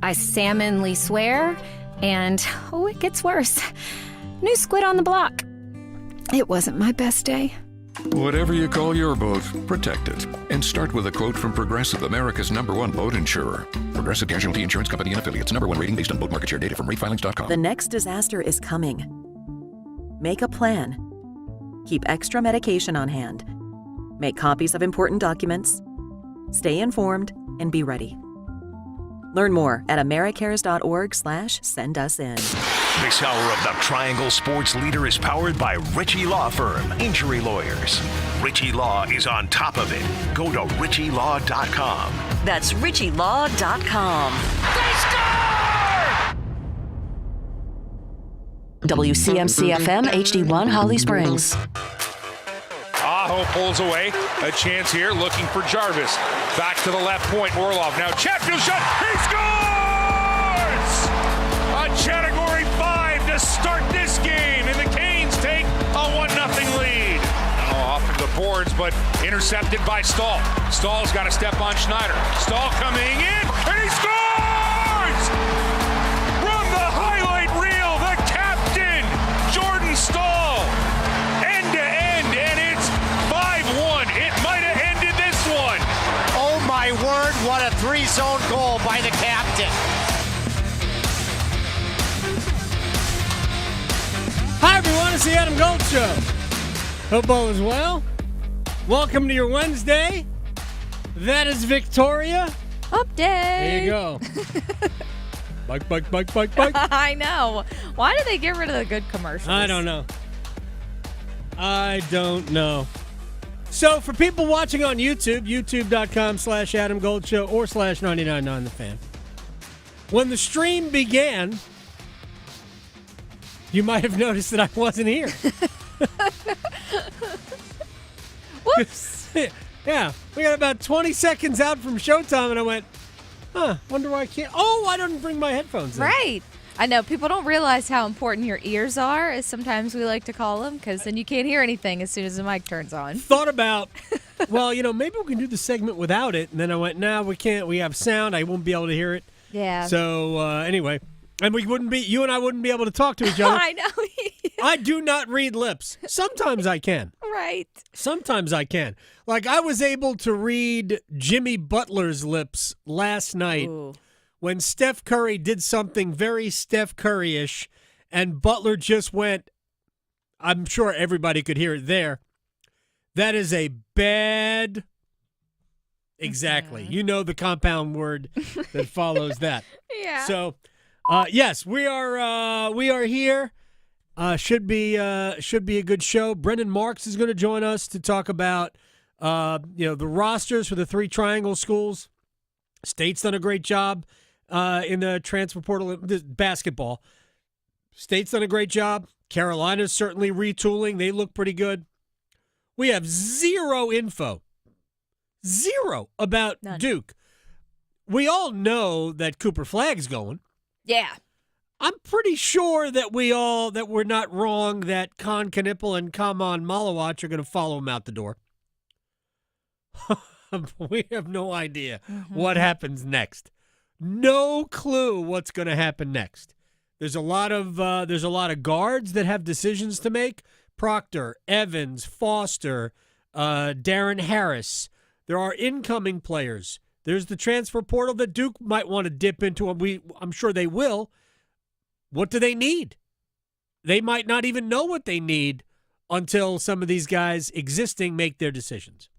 I salmonly swear, and it gets worse. New squid on the block. It wasn't my best day. Whatever you call your boat, protect it. And start with a quote from Progressive, America's #1 boat insurer. Progressive Casualty Insurance Company and Affiliates. #1 rating based on boat market share data from ratefilings.com. The next disaster is coming. Make a plan. Keep extra medication on hand. Make copies of important documents. Stay informed and be ready. Learn more at americares.org/send-us-in. This hour of the Triangle Sports Leader is powered by Ritchie Law Firm, injury lawyers. Ritchie Law is on top of it. Go to ritchielaw.com. That's ritchielaw.com. They score! WCMC-FM HD1 Holly Springs. Aho pulls away. A chance here, looking for Jarvis. Back to the left point, Orlov. Now Chatfield shot. He scores! A Category 5 to start this game, and the Canes take a 1-0 lead. Now off of the boards, but intercepted by Stahl. Stahl's got to step on Schneider. Stahl coming in, and he scores! From the highlight reel, the captain, Jordan Stahl. End to end, and it's 5-1. It might have ended this one. Oh my word, what a three-zone goal by the captain. Hi everyone, it's the Adam Gold Show. Hope all is well. Welcome to your Wednesday. That is Victoria. Update. There you go. Bike. I know. Why did they get rid of the good commercials? I don't know. So for people watching on YouTube, youtube.com/Adam Gold Show or /999 The Fan. When the stream began, you might have noticed that I wasn't here. Whoops. Yeah, we got about 20 seconds out from showtime, and I went, wonder why I can't. Oh, I didn't bring my headphones in. Right. I know. People don't realize how important your ears are, as sometimes we like to call them, because then you can't hear anything as soon as the mic turns on. Thought about, well, maybe we can do the segment without it. And then I went, no, we can't. We have sound. I won't be able to hear it. Yeah. So, anyway. And you and I wouldn't be able to talk to each other. I know. I do not read lips. Sometimes I can. Right. Sometimes I can. Like, I was able to read Jimmy Butler's lips last night. Ooh. When Steph Curry did something very Steph Curry-ish, and Butler just went, I'm sure everybody could hear it there, that is a bad, exactly. Mm-hmm. You know the compound word that follows that. Yeah. So, yes, we are here. Should be a good show. Brendan Marks is going to join us to talk about the rosters for the 3 Triangle schools. State's done a great job in the transfer portal, basketball. State's done a great job. Carolina's certainly retooling. They look pretty good. We have zero info about None. Duke. We all know that Cooper Flagg's going. Yeah. I'm pretty sure that we're not wrong that Con Knipple and Kaman Malawach are going to follow him out the door. We have no idea what happens next. No clue what's going to happen next. There's a lot of guards that have decisions to make. Proctor, Evans, Foster, Darren Harris. There are incoming players. There's the transfer portal that Duke might want to dip into. I'm sure they will. What do they need? They might not even know what they need until some of these guys existing make their decisions.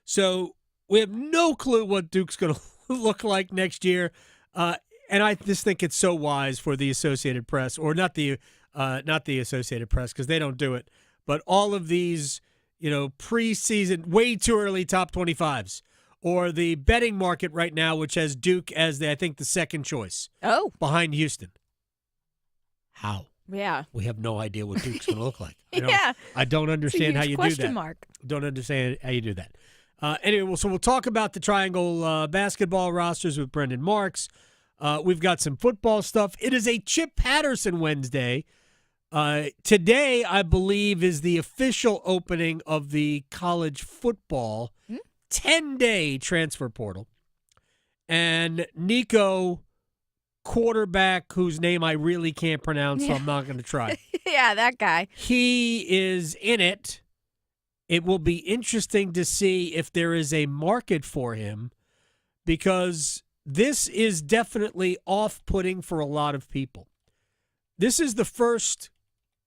So we have no clue what Duke's going to look like next year. And I just think it's so wise for the Associated Press, or not the Associated Press, because they don't do it, but all of these, preseason, way too early top 25s, or the betting market right now, which has Duke as I think the second choice. Oh. Behind Houston. How? Yeah. We have no idea what Duke's going to look like. I don't It's a understand huge how you do question that. mark. Don't understand how you do that. Anyway, so we'll talk about the Triangle basketball rosters with Brendan Marks. We've got some football stuff. It is a Chip Patterson Wednesday. Today, I believe, is the official opening of the college football 10-day transfer portal. and Nico, quarterback whose name I really can't pronounce, so I'm not going to try. Yeah, that guy. He is in it. It will be interesting to see if there is a market for him, because this is definitely off-putting for a lot of people. This is the first,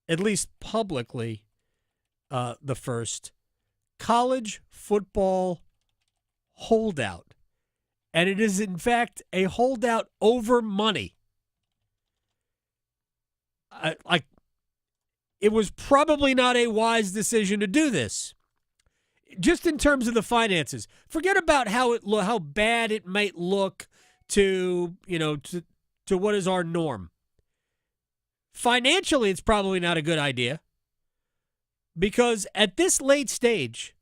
at least publicly, the first college football holdout. And it is, in fact, a holdout over money. It was probably not a wise decision to do this. Just in terms of the finances. Forget about how bad it might look to what is our norm. Financially, it's probably not a good idea, because at this late stage,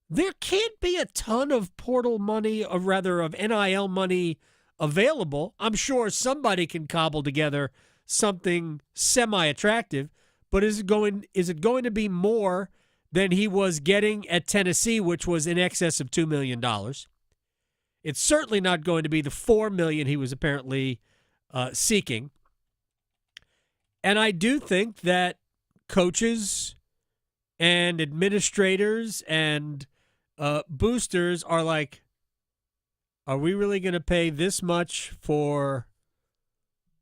there can't be a ton of portal money, or rather of NIL money available. I'm sure somebody can cobble together something semi-attractive, but is it going to be more than he was getting at Tennessee, which was in excess of $2 million? It's certainly not going to be the $4 million he was apparently seeking. And I do think that coaches and administrators and boosters are like, are we really going to pay this much for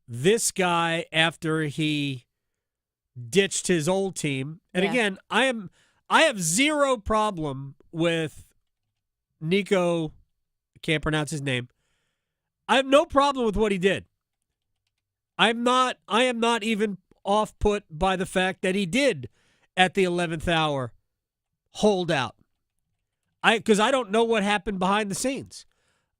this guy after he ditched his old team? And again, I have zero problem with Nico. I can't pronounce his name. I have no problem with what he did. I am not even off put by the fact that he did at the 11th hour hold out. Because I don't know what happened behind the scenes.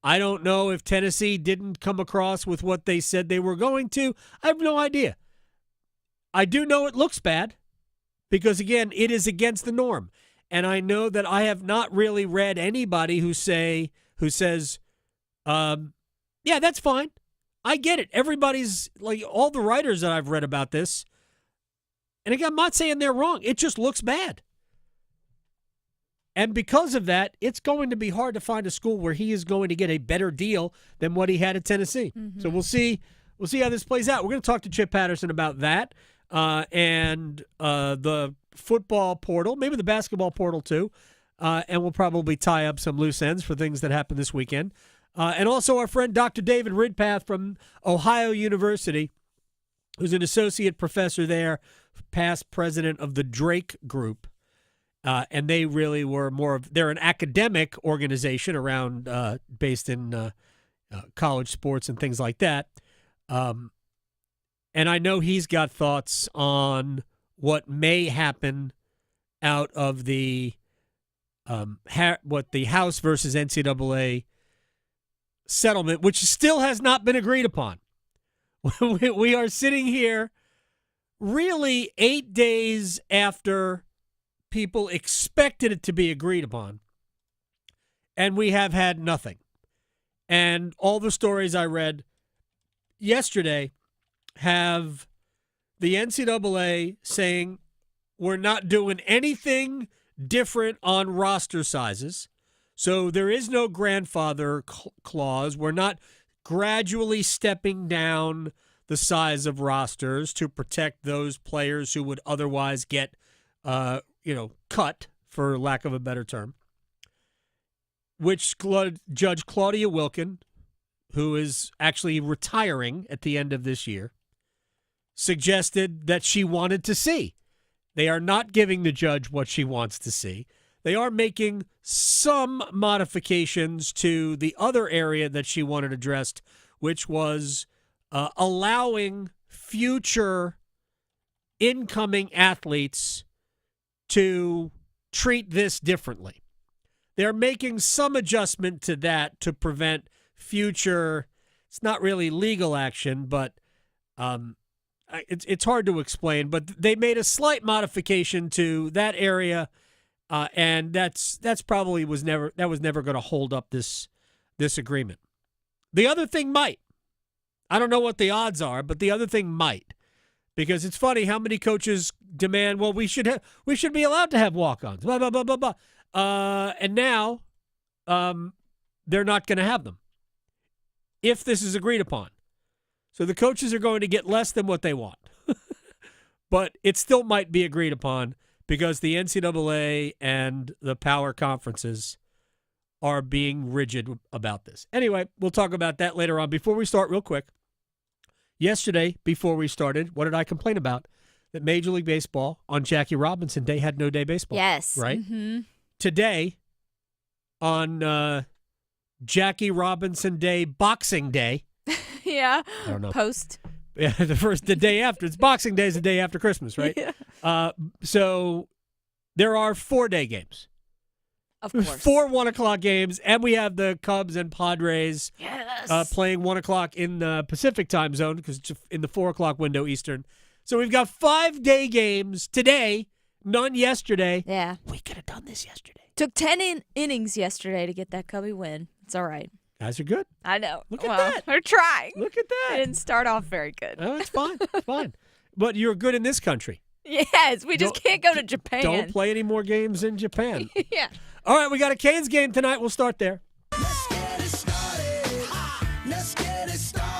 I don't know if Tennessee didn't come across with what they said they were going to. I have no idea. I do know it looks bad because, again, it is against the norm. And I know that I have not really read anybody who says, yeah, that's fine. I get it. Everybody's, like, all the writers that I've read about this, and again, I'm not saying they're wrong. It just looks bad. And because of that, it's going to be hard to find a school where he is going to get a better deal than what he had at Tennessee. Mm-hmm. So we'll see how this plays out. We're going to talk to Chip Patterson about that and the football portal, maybe the basketball portal too. And we'll probably tie up some loose ends for things that happened this weekend. And also our friend Dr. David Ridpath from Ohio University, who's an associate professor there, past president of the Drake Group. And they really were they're an academic organization around based in college sports and things like that. And I know he's got thoughts on what may happen out of the what the House versus NCAA settlement, which still has not been agreed upon. We are sitting here really 8 days after people expected it to be agreed upon, and we have had nothing. And all the stories I read yesterday have the NCAA saying we're not doing anything different on roster sizes. So there is no grandfather clause. We're not gradually stepping down the size of rosters to protect those players who would otherwise get cut, for lack of a better term, which Judge Claudia Wilkin, who is actually retiring at the end of this year, suggested that she wanted to see. They are not giving the judge what she wants to see. They are making some modifications to the other area that she wanted addressed, which was allowing future incoming athletes to treat this differently. They're making some adjustment to that to prevent future, it's not really legal action, but it's hard to explain, but they made a slight modification to that area, and that's probably was never going to hold up this agreement. The other thing might. I don't know what the odds are, but the other thing might. Because it's funny how many coaches demand, well, we should be allowed to have walk-ons, blah, blah, blah, blah, blah. And now they're not going to have them. if this is agreed upon. So the coaches are going to get less than what they want. But it still might be agreed upon because the NCAA and the power conferences are being rigid about this. Anyway, we'll talk about that later on. Before we start, real quick, yesterday, before we started, what did I complain about? That Major League Baseball on Jackie Robinson Day had no day baseball. Yes. Right? Mm-hmm. Today, on Jackie Robinson Day, Boxing Day. Yeah. I don't know. Post. Yeah, the day after. It's Boxing Day is the day after Christmas, right? Yeah. So there are 4-day games. Of course. 4 1:00 games, and we have the Cubs and Padres Yes. playing 1:00 in the Pacific time zone because it's in the 4:00 window Eastern. So we've got 5-day games today, none yesterday. Yeah. We could have done this yesterday. Took 10 innings yesterday to get that Cubby win. It's all right. Guys are good. I know. Look at that. We're trying. Look at I that. didn't start off very good. Oh, it's fine. It's fine. But you're good in this country. Yes, we just can't go to Japan. Don't play any more games in Japan. Yeah. All right, we got a Canes game tonight. We'll start there.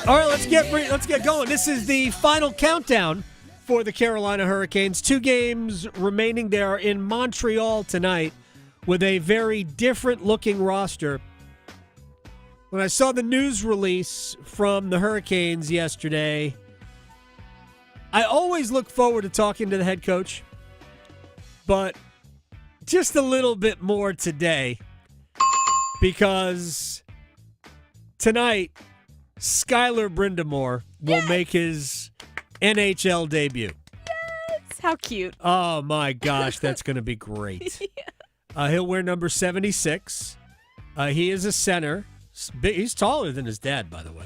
All right, let's get going. This is the final countdown for the Carolina Hurricanes. 2 games remaining. They are in Montreal tonight with a very different-looking roster. When I saw the news release from the Hurricanes yesterday, I always look forward to talking to the head coach, but just a little bit more today because tonight, Skylar Brindamore will make his NHL debut. Yes. How cute. Oh, my gosh, that's going to be great. He'll wear number 76. He is a center. He's taller than his dad, by the way.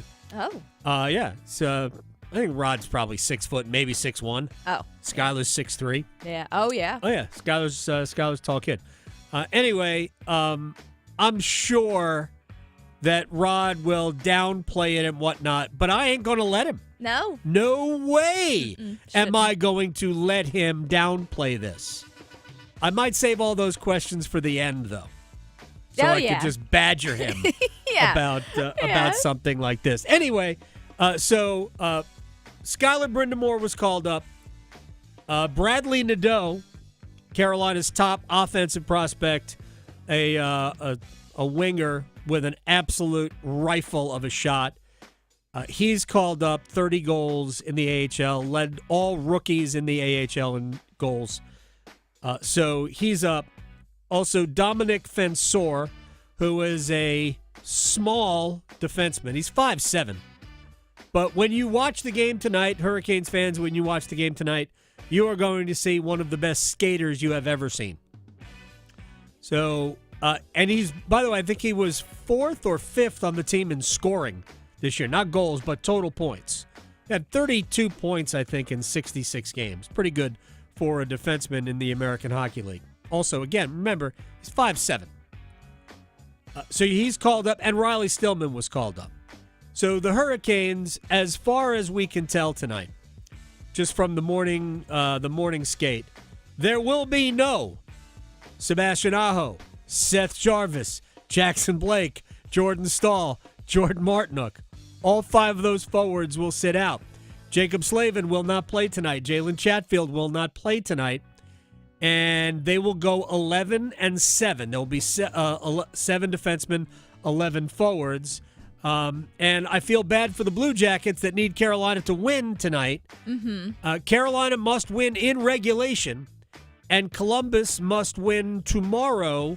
Oh. Yeah. So I think Rod's probably 6 foot, maybe 6'1". Oh. Skylar's 6'3". Yeah. Oh, yeah. Oh yeah, Skylar's a tall kid. Anyway, I'm sure that Rod will downplay it and whatnot, but I ain't going to let him. No. No way am shouldn't. I going to let him downplay this. I might save all those questions for the end, though. So I could just badger him Yeah. about something like this. Anyway, so Skylar Brindamore was called up. Bradley Nadeau, Carolina's top offensive prospect, a winger with an absolute rifle of a shot. He's called up, 30 goals in the AHL, led all rookies in the AHL in goals. So he's up. Also, Dominic Fensor, who is a small defenseman. He's 5'7". But when you watch the game tonight, Hurricanes fans, when you watch the game tonight, you are going to see one of the best skaters you have ever seen. So, and he's, by the way, I think he was 4th or 5th on the team in scoring this year. Not goals, but total points. He had 32 points, I think, in 66 games. Pretty good for a defenseman in the American Hockey League. Also, again, remember, he's 5'7". So he's called up, and Riley Stillman was called up. So the Hurricanes, as far as we can tell tonight, just from the morning skate, there will be no Sebastian Aho, Seth Jarvis, Jackson Blake, Jordan Stahl, Jordan Martinook. All 5 of those forwards will sit out. Jacob Slavin will not play tonight. Jalen Chatfield will not play tonight. And they will go 11-7. There will be 7 defensemen, 11 forwards. And I feel bad for the Blue Jackets that need Carolina to win tonight. Mm-hmm. Carolina must win in regulation, and Columbus must win tomorrow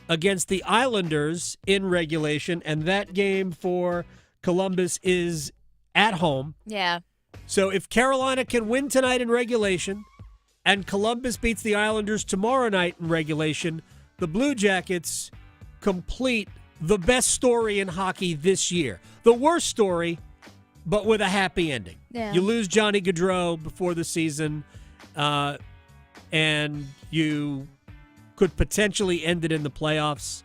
against the Islanders in regulation. And that game for Columbus is at home. Yeah. So if Carolina can win tonight in regulation, and Columbus beats the Islanders tomorrow night in regulation, the Blue Jackets complete the best story in hockey this year. The worst story, but with a happy ending. Yeah. You lose Johnny Gaudreau before the season, and you could potentially end it in the playoffs.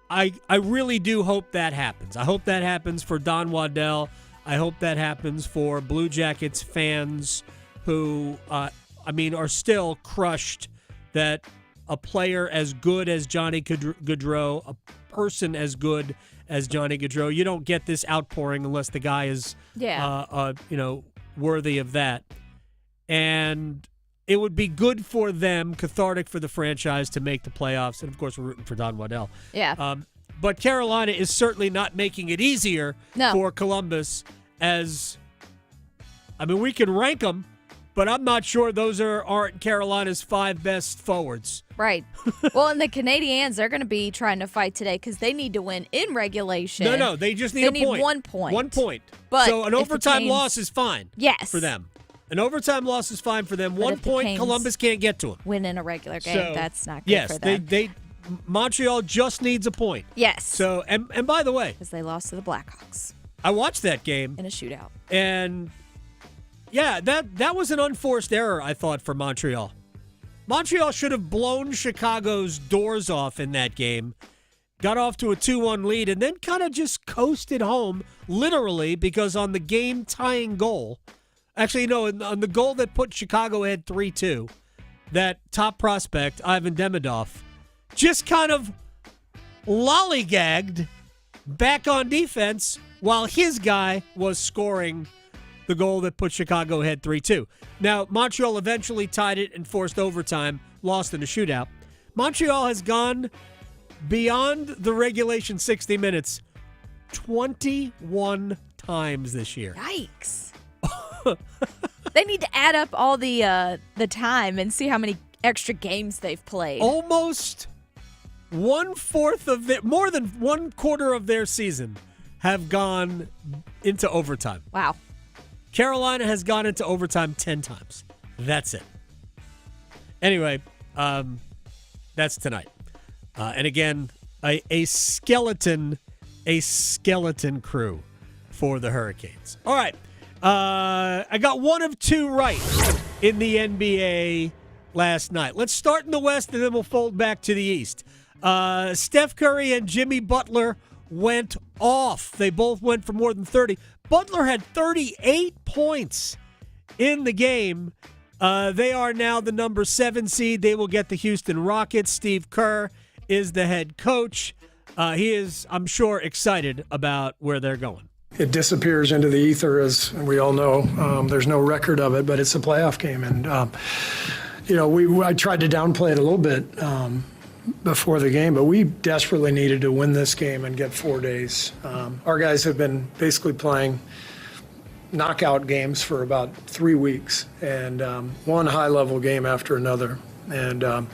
I really do hope that happens. I hope that happens for Don Waddell. I hope that happens for Blue Jackets fans who, are still crushed that a player as good as Johnny Gaudreau, a person as good as Johnny Gaudreau. You don't get this outpouring unless the guy is, worthy of that. And it would be good for them, cathartic for the franchise to make the playoffs. And, of course, we're rooting for Don Waddell. Yeah. But Carolina is certainly not making it easier for Columbus we can rank them, but I'm not sure those aren't Carolina's 5 best forwards. Right. Well, and the Canadiens, they're going to be trying to fight today because they need to win in regulation. No, they just need a point. They need 1 point. 1 point. But so an overtime loss is fine for them. An overtime loss is fine for them. But 1 point, Columbus can't get to them. Win in a regular game, that's not good for them. Yes, Montreal just needs a point. Yes. So, and by the way, because they lost to the Blackhawks. I watched that game. In a shootout. And, yeah, that was an unforced error, I thought, for Montreal. Montreal should have blown Chicago's doors off in that game, got off to a 2-1 lead, and then kind of just coasted home, literally, because on the game-tying goal, actually, no, on the goal that put Chicago ahead 3-2, that top prospect, Ivan Demidov, just kind of lollygagged back on defense while his guy was scoring the goal that put Chicago ahead 3-2. Now, Montreal eventually tied it and forced overtime, lost in a shootout. Montreal has gone beyond the regulation 60 minutes 21 times this year. Yikes. They need to add up all the time and see how many extra games they've played. Almost 1/4 of more than 1/4 of their season have gone into overtime. Wow. Carolina has gone into overtime 10 times. That's it. Anyway, that's tonight. And again, a skeleton crew for the Hurricanes. All right. I got one of 2 right in the NBA last night. Let's start in the West, and then we'll fold back to the East. Steph Curry and Jimmy Butler went off. They both went for more than 30. Butler had 38 points in the game. They are now the number 7 seed. They will get the Houston Rockets. Steve Kerr is the head coach. He is, I'm sure, excited about where they're going. It disappears into the ether, as we all know. There's no record of it, but it's a playoff game. And, I tried to downplay it a little bit before the game, but we desperately needed to win this game and get 4 days. Our guys have been basically playing knockout games for about 3 weeks, and one high-level game after another. And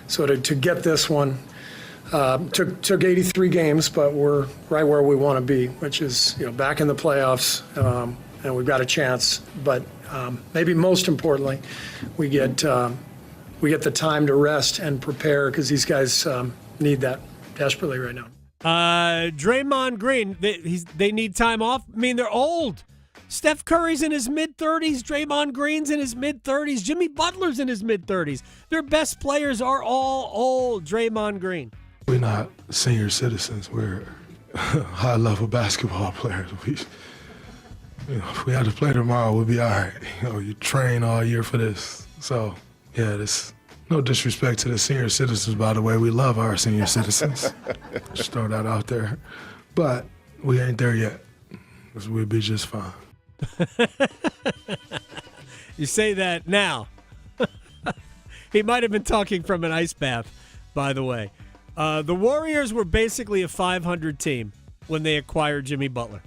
so to get this one, took 83 games, but we're right where we want to be, which is back in the playoffs, and we've got a chance. But maybe most importantly, we get the time to rest and prepare, because these guys need that desperately right now. Draymond Green, they need time off. I mean, they're old. Steph Curry's in his mid-30s. Draymond Green's in his mid-30s. Jimmy Butler's in his mid-30s. Their best players are all old. Draymond Green. We're not senior citizens. We're high-level basketball players. If we had to play tomorrow, we'll be all right. You train all year for this. So, yeah, this no disrespect to the senior citizens, by the way. We love our senior citizens. Just throw that out there. But we ain't there yet. Because we'll be just fine. You say that now. He might have been talking from an ice bath, by the way. The Warriors were basically a 500 team when they acquired Jimmy Butler.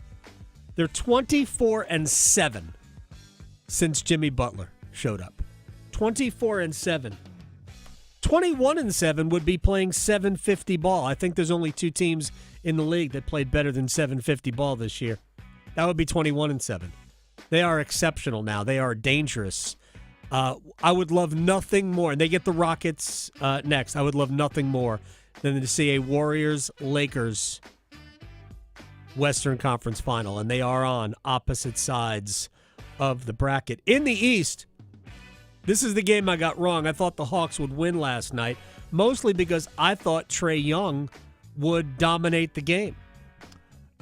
They're 24-7 since Jimmy Butler showed up. 24-7. 21-7 would be playing 750 ball. I think there's only 2 teams in the league that played better than 750 ball this year. That would be 21-7. They are exceptional now. They are dangerous. I would love nothing more, and they get the Rockets next. I would love nothing more than to see a Warriors-Lakers Western Conference Final, and they are on opposite sides of the bracket. In the East, this is the game I got wrong. I thought the Hawks would win last night, mostly because I thought Trae Young would dominate the game.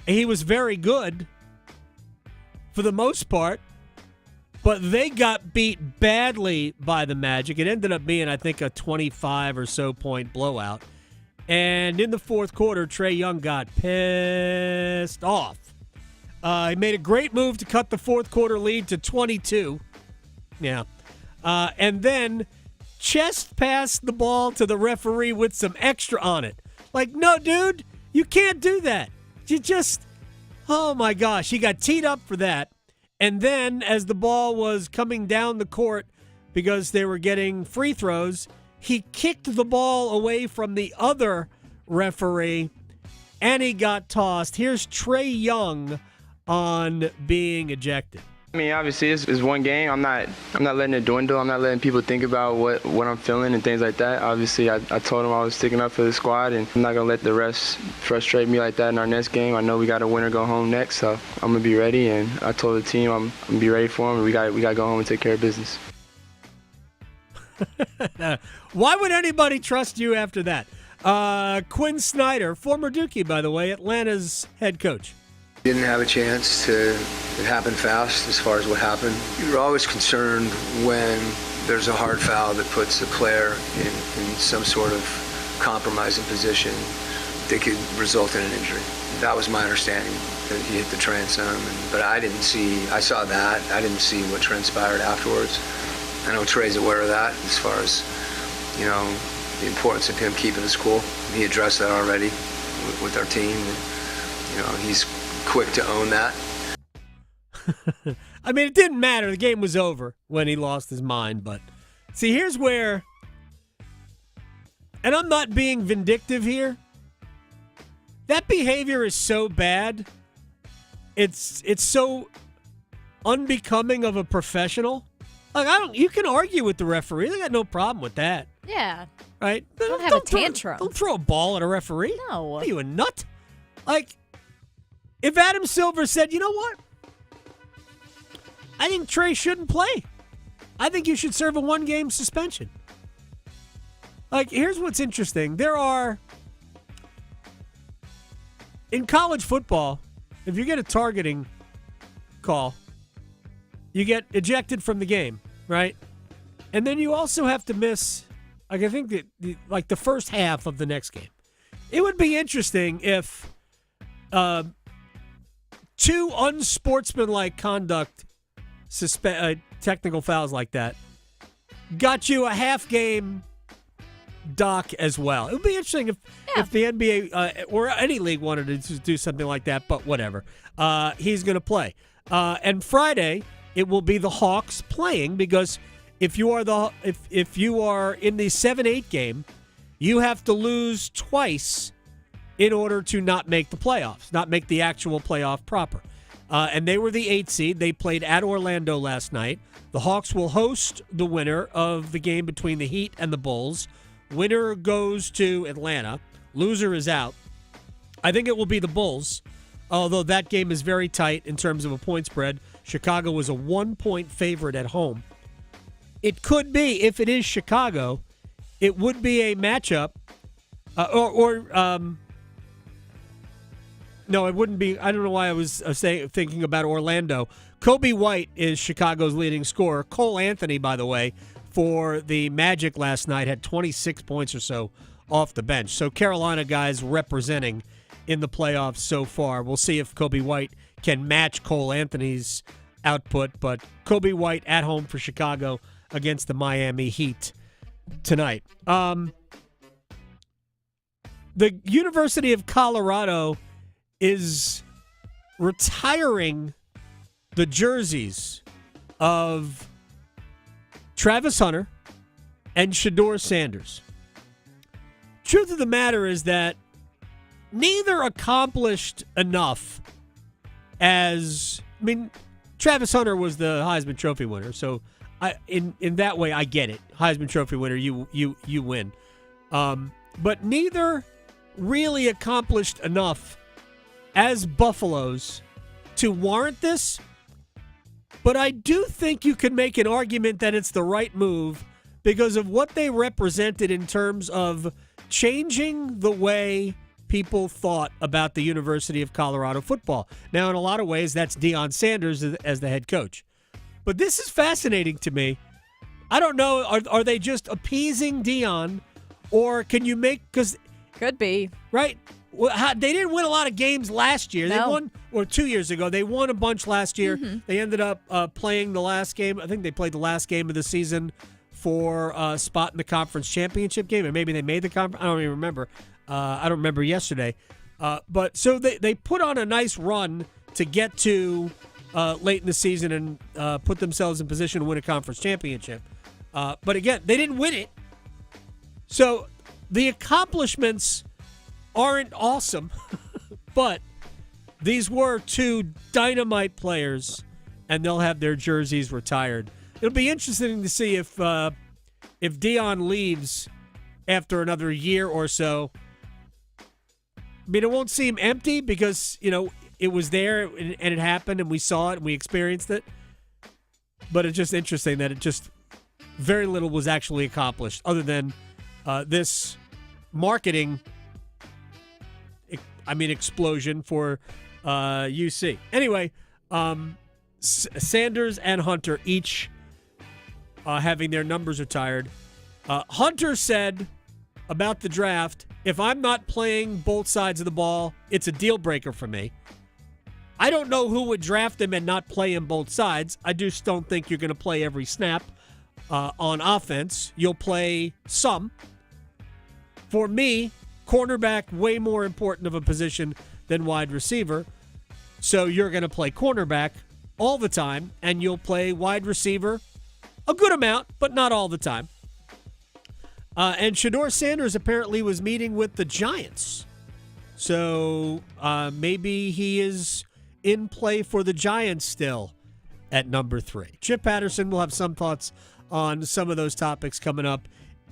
He was very good for the most part, but they got beat badly by the Magic. It ended up being, I think, a 25 or so point blowout. And in the fourth quarter, Trae Young got pissed off. He made a great move to cut the fourth quarter lead to 22. Yeah. And then chest passed the ball to the referee with some extra on it. Like, no, dude, you can't do that. You just, oh my gosh, he got teed up for that. And then as the ball was coming down the court because they were getting free throws, he kicked the ball away from the other referee, and he got tossed. Here's Trae Young on being ejected. I mean, obviously, it's one game. I'm not letting it dwindle. I'm not letting people think about what I'm feeling and things like that. Obviously, I told them I was sticking up for the squad, and I'm not going to let the refs frustrate me like that in our next game. I know we got to win or go home next, so I'm going to be ready. And I told the team I'm going to be ready for them, and we got to go home and take care of business. Why would anybody trust you after that? Quinn Snyder, former Dookie, by the way, Atlanta's head coach. Didn't have a chance it happened fast as far as what happened. You're always concerned when there's a hard foul that puts a player in some sort of compromising position that could result in an injury. That was my understanding, that he hit the transom, but I saw that. I didn't see what transpired afterwards. I know Trey's aware of that as far as, the importance of him keeping his cool. He addressed that already with our team. And, he's quick to own that. I mean, it didn't matter. The game was over when he lost his mind. But see, here's where, and I'm not being vindictive here, that behavior is so bad. It's so unbecoming of a professional. Like, you can argue with the referee. I got no problem with that. Yeah. Right? Don't have a tantrum. Don't throw a ball at a referee. No. Are you a nut? Like, if Adam Silver said, you know what? I think Trae shouldn't play. I think you should serve a one-game suspension. Like, here's what's interesting. In college football, if you get a targeting call, you get ejected from the game, right? And then you also have to miss, I think, the first half of the next game. It would be interesting if two unsportsmanlike conduct technical fouls like that got you a half-game dock as well. It would be interesting if the NBA or any league wanted to do something like that, but whatever. He's going to play. And Friday, it will be the Hawks playing, because if you are in the 7-8 game, you have to lose twice in order to not make the playoffs, not make the actual playoff proper. And they were the 8 seed. They played at Orlando last night. The Hawks will host the winner of the game between the Heat and the Bulls. Winner goes to Atlanta. Loser is out. I think it will be the Bulls, although that game is very tight in terms of a point spread. Chicago was a 1-point favorite at home. It could be, if it is Chicago, it would be a matchup, no, it wouldn't be. I don't know why I was thinking about Orlando. Kobe White is Chicago's leading scorer. Cole Anthony, by the way, for the Magic last night, had 26 points or so off the bench. So Carolina guys representing in the playoffs so far. We'll see if Kobe White can match Cole Anthony's output, but Kobe White at home for Chicago against the Miami Heat tonight. The University of Colorado is retiring the jerseys of Travis Hunter and Shedeur Sanders. Truth of the matter is that neither accomplished enough Travis Hunter was the Heisman Trophy winner, so in that way I get it. Heisman Trophy winner, you win. But neither really accomplished enough as Buffaloes to warrant this. But I do think you could make an argument that it's the right move because of what they represented in terms of changing the way people thought about the University of Colorado football. Now, in a lot of ways, that's Deion Sanders as the head coach. But this is fascinating to me. I don't know, are they just appeasing Deion, or can you make, because Could be. Right? Well, they didn't win a lot of games last year. They No. won, or 2 years ago. They won a bunch last year. Mm-hmm. They ended up playing the last game. I think they played the last game of the season for a spot in the conference championship game, or maybe they made the conference. I don't even remember. I don't remember yesterday. But so they put on a nice run to get to late in the season and put themselves in position to win a conference championship. But again, they didn't win it. So the accomplishments aren't awesome, but these were two dynamite players, and they'll have their jerseys retired. It'll be interesting to see if Dion leaves after another year or so. I mean, it won't seem empty because, it was there and it happened and we saw it and we experienced it. But it's just interesting that it just very little was actually accomplished other than this marketing explosion for UC. Anyway, Sanders and Hunter each having their numbers retired. Hunter said about the draft, if I'm not playing both sides of the ball, it's a deal breaker for me. I don't know who would draft him and not play him both sides. I just don't think you're going to play every snap on offense. You'll play some. For me, cornerback, way more important of a position than wide receiver. So you're going to play cornerback all the time, and you'll play wide receiver a good amount, but not all the time. And Shedeur Sanders apparently was meeting with the Giants. So maybe he is in play for the Giants still at number 3. Chip Patterson will have some thoughts on some of those topics coming up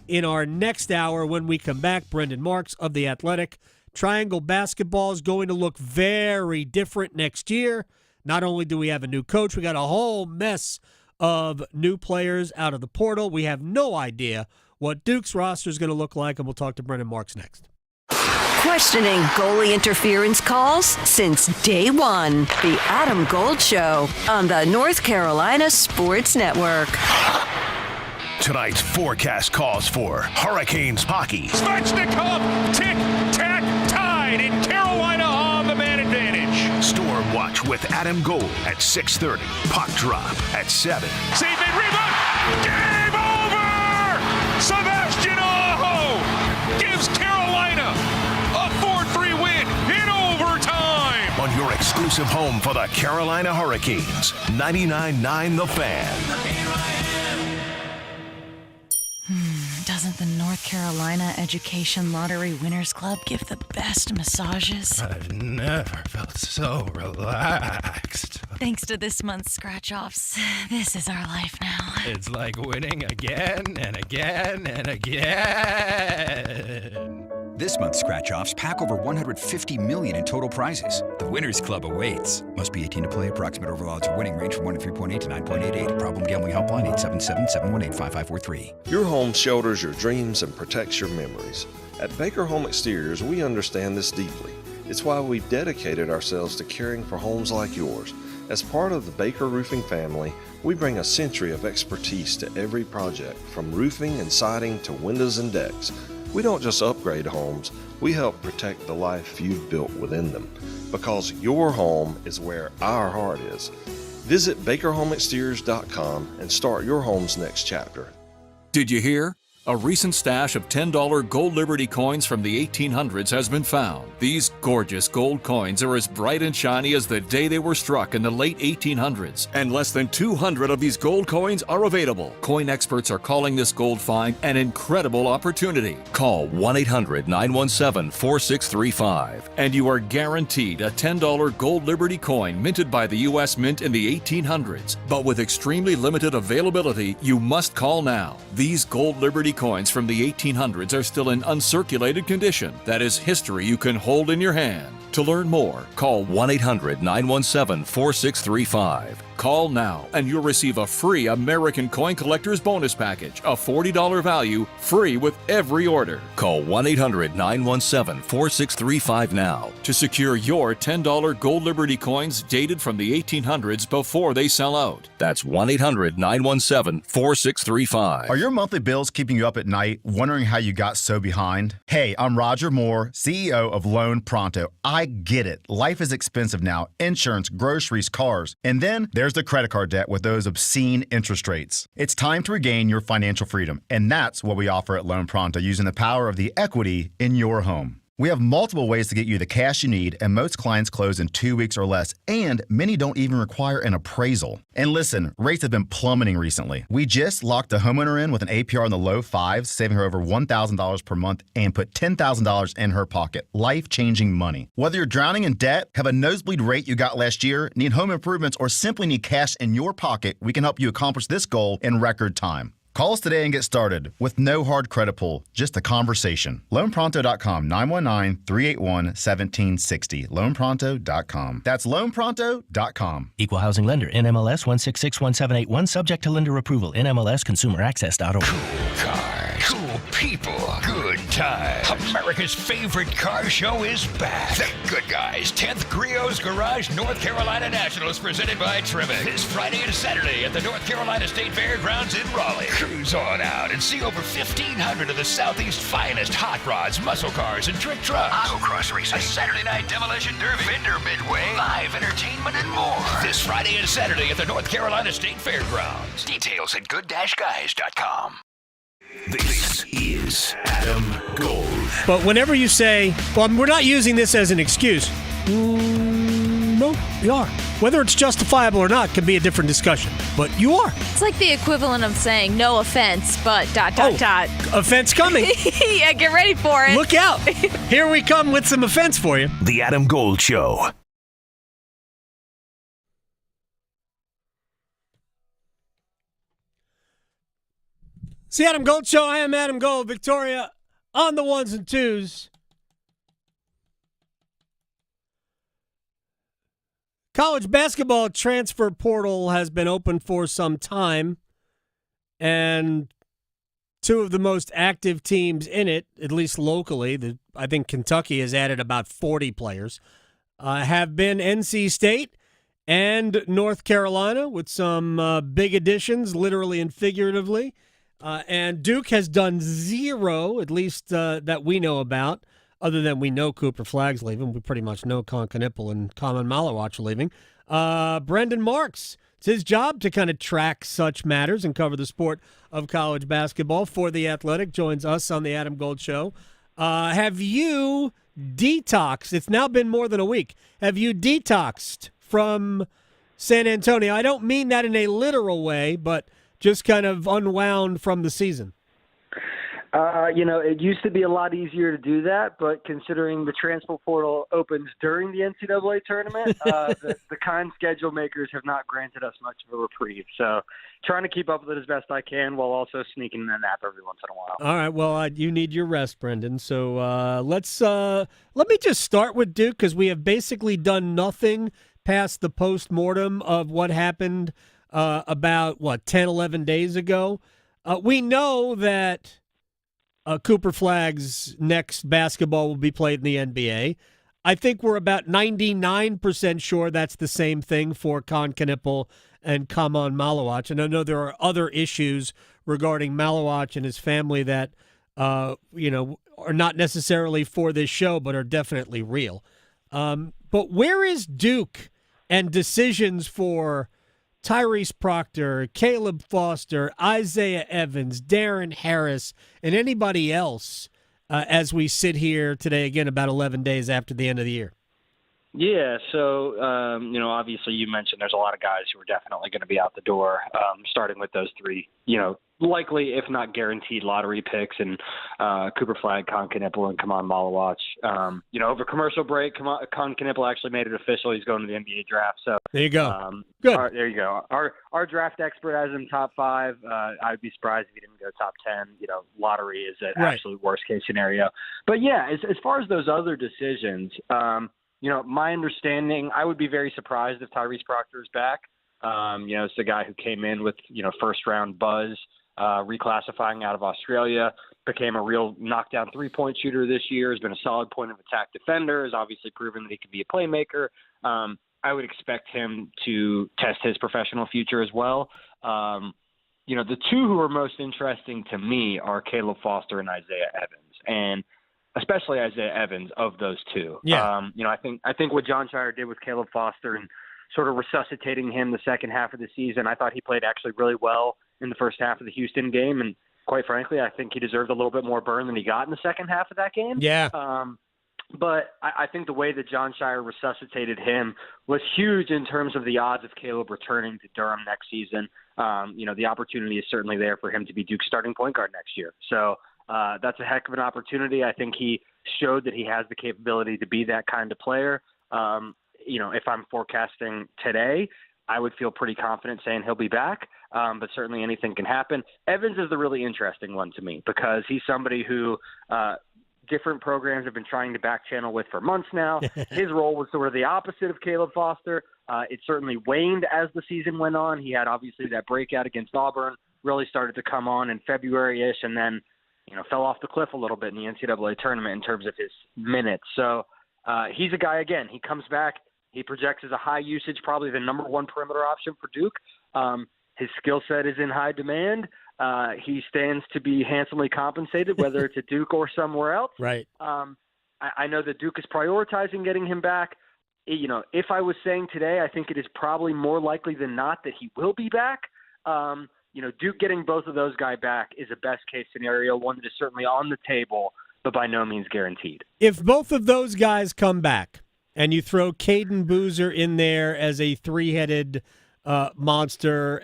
in our next hour when we come back. Brendan Marks of The Athletic. Triangle basketball is going to look very different next year. Not only do we have a new coach, we got a whole mess of new players out of the portal. We have no idea what Duke's roster is going to look like, and we'll talk to Brendan Marks next. Questioning goalie interference calls since day one. The Adam Gold Show on the North Carolina Sports Network. Tonight's forecast calls for Hurricanes hockey. Svechnikov, tick-tack, tied in Carolina on the man advantage. Storm Watch with Adam Gold at 6:30. Puck drop at 7. Save it, rebound! Game over! Sebastian Aho gives Carolina a 4-3 win in overtime. On your exclusive home for the Carolina Hurricanes, 99.9 The Fan. Doesn't the North Carolina Education Lottery Winners Club give the best massages? I've never felt so relaxed. Thanks to this month's scratch-offs, this is our life now. It's like winning again and again and again. This month's scratch-offs pack over $150 million in total prizes. The Winners Club awaits. Must be 18 to play. Approximate overall odds of winning range from 1 to 3.8 to 9.88. Problem Gambling Helpline 877-718-5543. Your home shelters your dreams and protects your memories. At Baker Home Exteriors, we understand this deeply. It's why we've dedicated ourselves to caring for homes like yours. As part of the Baker Roofing family, we bring a century of expertise to every project, from roofing and siding to windows and decks. We don't just upgrade homes, we help protect the life you've built within them. Because your home is where our heart is. Visit BakerHomeExteriors.com and start your home's next chapter. Did you hear? A recent stash of $10 gold Liberty coins from the 1800s has been found. These gorgeous gold coins are as bright and shiny as the day they were struck in the late 1800s. And less than 200 of these gold coins are available. Coin experts are calling this gold find an incredible opportunity. Call 1-800-917-4635 and you are guaranteed a $10 gold Liberty coin minted by the U.S. Mint in the 1800s. But with extremely limited availability, you must call now. These gold Liberty coins from the 1800s are still in uncirculated condition. That is history you can hold in your hand. To learn more, call 1-800-917-4635. Call now and you'll receive a free American Coin Collector's Bonus Package, a $40 value, free with every order. Call 1-800-917-4635 now to secure your $10 Gold Liberty coins dated from the 1800s before they sell out. That's 1-800-917-4635. Are your monthly bills keeping you up at night, wondering how you got so behind? Hey, I'm Roger Moore, CEO of Loan Pronto. I get it. Life is expensive now. Insurance, groceries, cars. And then there's the credit card debt with those obscene interest rates. It's time to regain your financial freedom. And that's what we offer at Loan Pronto, using the power of the equity in your home. We have multiple ways to get you the cash you need, and most clients close in 2 weeks or less, and many don't even require an appraisal. And listen, rates have been plummeting recently. We just locked a homeowner in with an APR in the low fives, saving her over $1,000 per month, and put $10,000 in her pocket. Life-changing money. Whether you're drowning in debt, have a nosebleed rate you got last year, need home improvements, or simply need cash in your pocket, we can help you accomplish this goal in record time. Call us today and get started with no hard credit pull, just a conversation. LoanPronto.com, 919-381-1760. LoanPronto.com. That's LoanPronto.com. Equal housing lender, NMLS 1661781, subject to lender approval, NMLSConsumerAccess.org. Cool cars, cool people, good times. America's favorite car show is back. The Good Guys 10th Griot's Garage North Carolina Nationals, presented by Trimmett. This Friday and Saturday at the North Carolina State Fairgrounds in Raleigh. Cruise on out and see over 1,500 of the Southeast's finest hot rods, muscle cars, and trick trucks. Autocross racing, a Saturday night demolition derby, vendor midway, live entertainment, and more. This Friday and Saturday at the North Carolina State Fairgrounds. Details at good-guys.com. This is Adam Gold. But whenever you say, well, we're not using this as an excuse. No, you are. Whether it's justifiable or not can be a different discussion, but you are. It's like the equivalent of saying no offense, but ... Offense coming. Yeah, get ready for it. Look out. Here we come with some offense for you. The Adam Gold Show. It's the Adam Gold Show. I am Adam Gold. Victoria on the ones and twos. College basketball transfer portal has been open for some time, and two of the most active teams in it, at least locally, I think Kentucky has added about 40 players, have been NC State and North Carolina with some big additions, literally and figuratively. And Duke has done zero, at least that we know about, other than we know Cooper Flagg's leaving. We pretty much know Con Knipple and Common Malawach are leaving. Brendan Marks, it's his job to kind of track such matters and cover the sport of college basketball for The Athletic, joins us on the Adam Gold Show. Have you detoxed? It's now been more than a week. Have you detoxed from San Antonio? I don't mean that in a literal way, but just kind of unwound from the season. It used to be a lot easier to do that, but considering the transfer portal opens during the NCAA tournament, the kind schedule makers have not granted us much of a reprieve. So trying to keep up with it as best I can while also sneaking in a nap every once in a while. All right, well, you need your rest, Brendan. So let me just start with Duke, because we have basically done nothing past the post-mortem of what happened about, 10, 11 days ago. We know that Cooper Flagg's next basketball will be played in the NBA. I think we're about 99% sure that's the same thing for Con Knipple and Kaman Malawach. And I know there are other issues regarding Malawach and his family that, are not necessarily for this show, but are definitely real. But where is Duke and decisions for Tyrese Proctor, Caleb Foster, Isaiah Evans, Darren Harris, and anybody else as we sit here today, again, about 11 days after the end of the year? Yeah, so, obviously you mentioned there's a lot of guys who are definitely going to be out the door, starting with those three, likely, if not guaranteed, lottery picks, and Cooper Flagg, Con Knipple, and Kaman Malawach. Over commercial break, Con Knipple actually made it official. He's going to the NBA draft. So there you go. Good. There you go. Our draft expert has him top 5. I'd be surprised if he didn't go top 10. Lottery is an absolute worst case scenario. But yeah, as far as those other decisions, my understanding, I would be very surprised if Tyrese Proctor is back. It's the guy who came in with, first-round buzz, reclassifying out of Australia, became a real knockdown three-point shooter this year, has been a solid point-of-attack defender, has obviously proven that he can be a playmaker. I would expect him to test his professional future as well. The two who are most interesting to me are Caleb Foster and Isaiah Evans, and especially Isaiah Evans of those two. Yeah. I think what John Shire did with Caleb Foster and sort of resuscitating him the second half of the season, I thought he played actually really well in the first half of the Houston game, and quite frankly, I think he deserved a little bit more burn than he got in the second half of that game. Yeah. But I think the way that John Shire resuscitated him was huge in terms of the odds of Caleb returning to Durham next season. The opportunity is certainly there for him to be Duke's starting point guard next year. So that's a heck of an opportunity. I think he showed that he has the capability to be that kind of player. If I'm forecasting today, I would feel pretty confident saying he'll be back, but certainly anything can happen. Evans is the really interesting one to me because he's somebody who different programs have been trying to back channel with for months now. His role was sort of the opposite of Caleb Foster. It certainly waned as the season went on. He had obviously that breakout against Auburn, really started to come on in February-ish, and then fell off the cliff a little bit in the NCAA tournament in terms of his minutes. So he's a guy, again, he comes back. He projects as a high usage, probably the number one perimeter option for Duke. His skill set is in high demand. He stands to be handsomely compensated, whether it's at Duke or somewhere else. Right. I know that Duke is prioritizing getting him back. If I was saying today, I think it is probably more likely than not that he will be back. Duke getting both of those guys back is a best-case scenario, one that is certainly on the table, but by no means guaranteed. If both of those guys come back and you throw Caden Boozer in there as a three-headed monster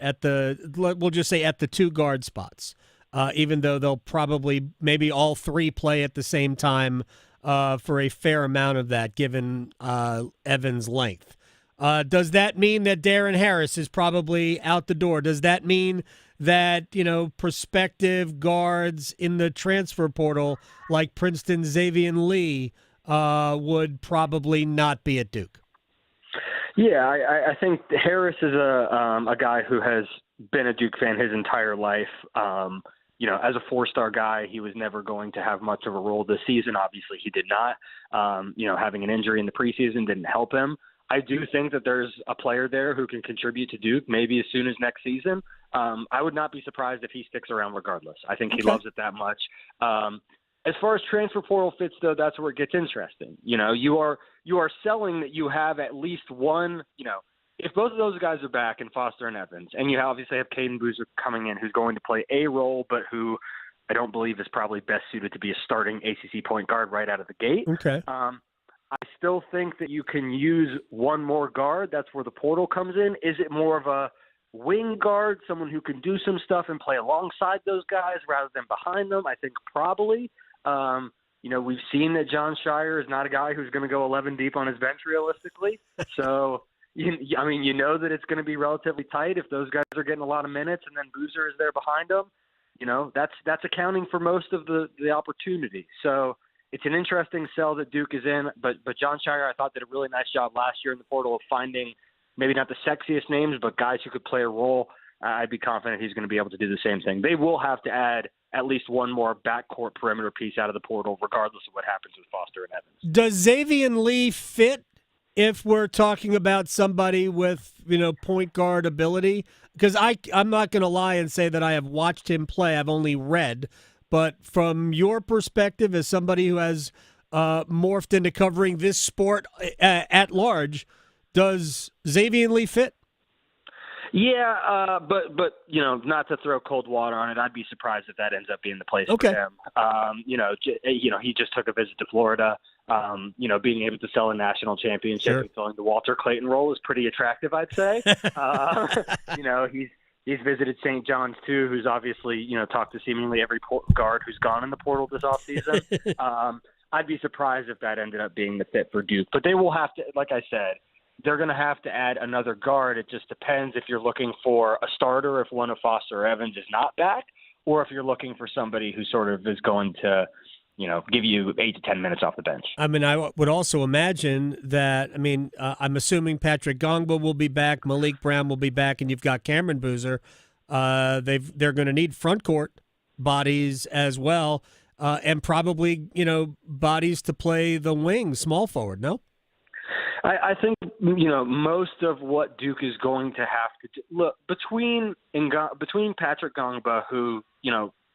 we'll just say at the two guard spots, even though they'll probably maybe all three play at the same time for a fair amount of that, given Evans' length. Does that mean that Darren Harris is probably out the door? Does that mean that, prospective guards in the transfer portal like Princeton Xavier Lee would probably not be at Duke? Yeah, I think Harris is a guy who has been a Duke fan his entire life. As a four-star guy, he was never going to have much of a role this season. Obviously, he did not. Having an injury in the preseason didn't help him. I do think that there's a player there who can contribute to Duke maybe as soon as next season. I would not be surprised if he sticks around regardless. I think he loves it that much. As far as transfer portal fits, though, that's where it gets interesting. You are selling that you have at least one, if both of those guys are back in Foster and Evans, and you obviously have Caden Boozer coming in who's going to play a role, but who I don't believe is probably best suited to be a starting ACC point guard right out of the gate. Okay. I still think that you can use one more guard. That's where the portal comes in. Is it more of a wing guard, someone who can do some stuff and play alongside those guys rather than behind them? I think probably. We've seen that John Shire is not a guy who's going to go 11 deep on his bench realistically. So, you know that it's going to be relatively tight if those guys are getting a lot of minutes and then Boozer is there behind them. That's accounting for most of the opportunity. So it's an interesting sell that Duke is in, but John Shire, I thought, did a really nice job last year in the portal of finding maybe not the sexiest names, but guys who could play a role. I'd be confident he's going to be able to do the same thing. They will have to add at least one more backcourt perimeter piece out of the portal, regardless of what happens with Foster and Evans. Does Xavier Lee fit if we're talking about somebody with, point guard ability? Because I'm not going to lie and say that I have watched him play. I've only read. But from your perspective, as somebody who has morphed into covering this sport at large, does Xavier Lee fit? Yeah, but not to throw cold water on it, I'd be surprised if that ends up being the place for him. He just took a visit to Florida. Being able to sell a national championship and filling the Walter Clayton role is pretty attractive, I'd say. He's visited St. John's too, who's obviously talked to seemingly every guard who's gone in the portal this offseason. I'd be surprised if that ended up being the fit for Duke, but they will have to, like I said, they're going to have to add another guard. It just depends if you're looking for a starter, if one of Foster or Evans is not back, or if you're looking for somebody who sort of is going to, give you 8 to 10 minutes off the bench. I mean, I would also imagine that, I'm assuming Patrick Gongba will be back, Malik Brown will be back, and you've got Cameron Boozer. They're going to need front court bodies as well, and probably, bodies to play the wing, small forward, no? I think, most of what Duke is going to have to do, look, between Patrick Gongba, who,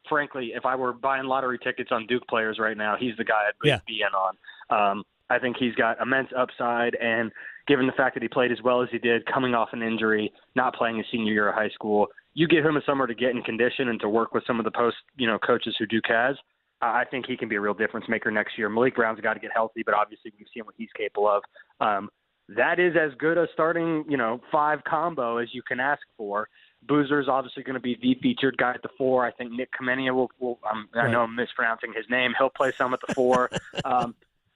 frankly, if I were buying lottery tickets on Duke players right now, he's the guy I'd be in on. I think he's got immense upside, and given the fact that he played as well as he did, coming off an injury, not playing his senior year of high school, you give him a summer to get in condition and to work with some of the coaches who Duke has. I think he can be a real difference maker next year. Malik Brown's got to get healthy, but obviously we've seen what he's capable of. That is as good a starting, 5 combo as you can ask for. Boozer's obviously going to be the featured guy at the 4. I think Nick Kamenia will I know I'm mispronouncing his name. He'll play some at the 4.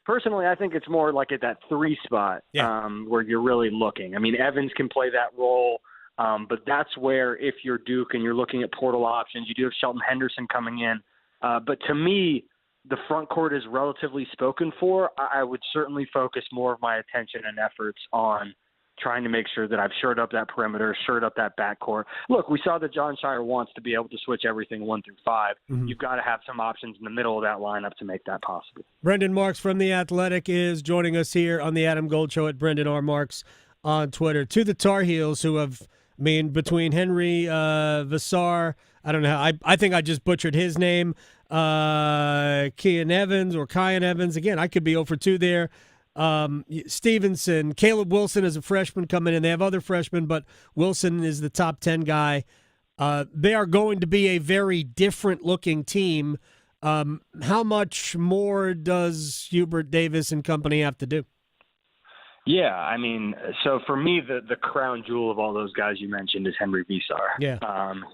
Personally, I think it's more like at that 3 spot where you're really looking. I mean, Evans can play that role, but that's where if you're Duke and you're looking at portal options, you do have Shelton Henderson coming in. But to me, the front court is relatively spoken for. I would certainly focus more of my attention and efforts on trying to make sure that I've shored up that perimeter, shored up that backcourt. Look, we saw that John Shire wants to be able to switch everything 1 through 5. Mm-hmm. You've got to have some options in the middle of that lineup to make that possible. Brendan Marks from The Athletic is joining us here on the Adam Gold Show at Brendan R. Marks on Twitter. To the Tar Heels, who have, between Henry Vassar, I don't know, I think I just butchered his name, Kyan Evans. Again, I could be 0 for 2 there. Stevenson, Caleb Wilson is a freshman coming in. They have other freshmen, but Wilson is the top 10 guy. They are going to be a very different looking team. How much more does Hubert Davis and company have to do? Yeah, so for me, the crown jewel of all those guys you mentioned is Henry Vassar. Yeah.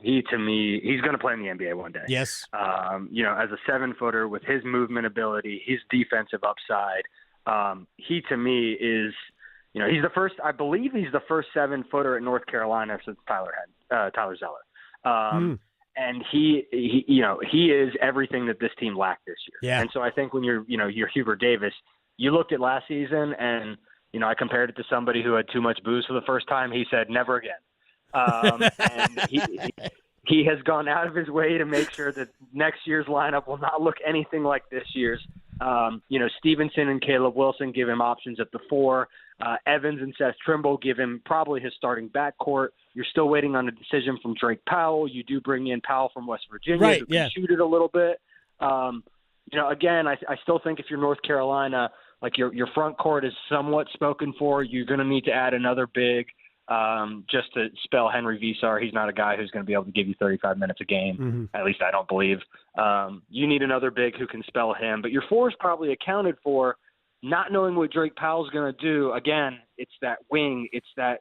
He's going to play in the NBA one day. Yes. As a 7-footer with his movement ability, his defensive upside, he to me is, he's the first 7-footer at North Carolina since Tyler Zeller. And he is everything that this team lacked this year. Yeah. And so I think when you're Hubert Davis, you looked at last season and, I compared it to somebody who had too much booze for the first time. He said, never again. And he has gone out of his way to make sure that next year's lineup will not look anything like this year's. Stevenson and Caleb Wilson give him options at the 4. Evans and Seth Trimble give him probably his starting backcourt. You're still waiting on a decision from Drake Powell. You do bring in Powell from West Virginia who can shoot it a little bit. Again, I still think if you're North Carolina, like your front court is somewhat spoken for. You're going to need to add another big just to spell Henry Vassar. He's not a guy who's going to be able to give you 35 minutes a game. Mm-hmm. At least I don't believe. You need another big who can spell him. But your 4 is probably accounted for. Not knowing what Drake Powell's going to do, again, it's that wing. It's that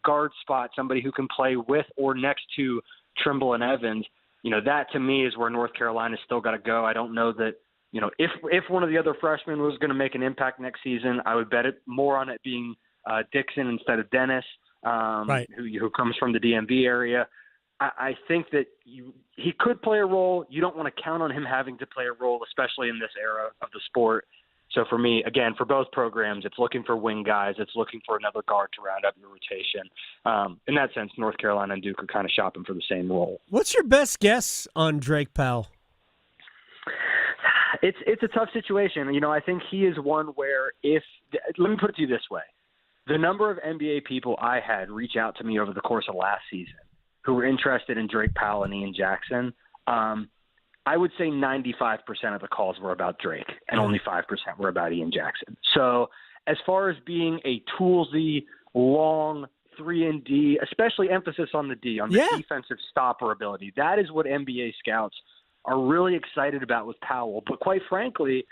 guard spot, somebody who can play with or next to Trimble and Evans. That to me is where North Carolina's still got to go. I don't know that, if one of the other freshmen was going to make an impact next season, I would bet it more on it being Dixon instead of Dennis, who comes from the DMV area. I think that he could play a role. You don't want to count on him having to play a role, especially in this era of the sport. So for me, again, for both programs, it's looking for wing guys. It's looking for another guard to round up your rotation. In that sense, North Carolina and Duke are kind of shopping for the same role. What's your best guess on Drake Powell? It's a tough situation. I think he is one where let me put it to you this way. The number of NBA people I had reach out to me over the course of last season who were interested in Drake Powell and Ian Jackson, I would say 95% of the calls were about Drake and only 5% were about Ian Jackson. So as far as being a toolsy, long 3-and-D, especially emphasis on the D, on the defensive stopper ability, that is what NBA scouts are really excited about with Powell. But quite frankly,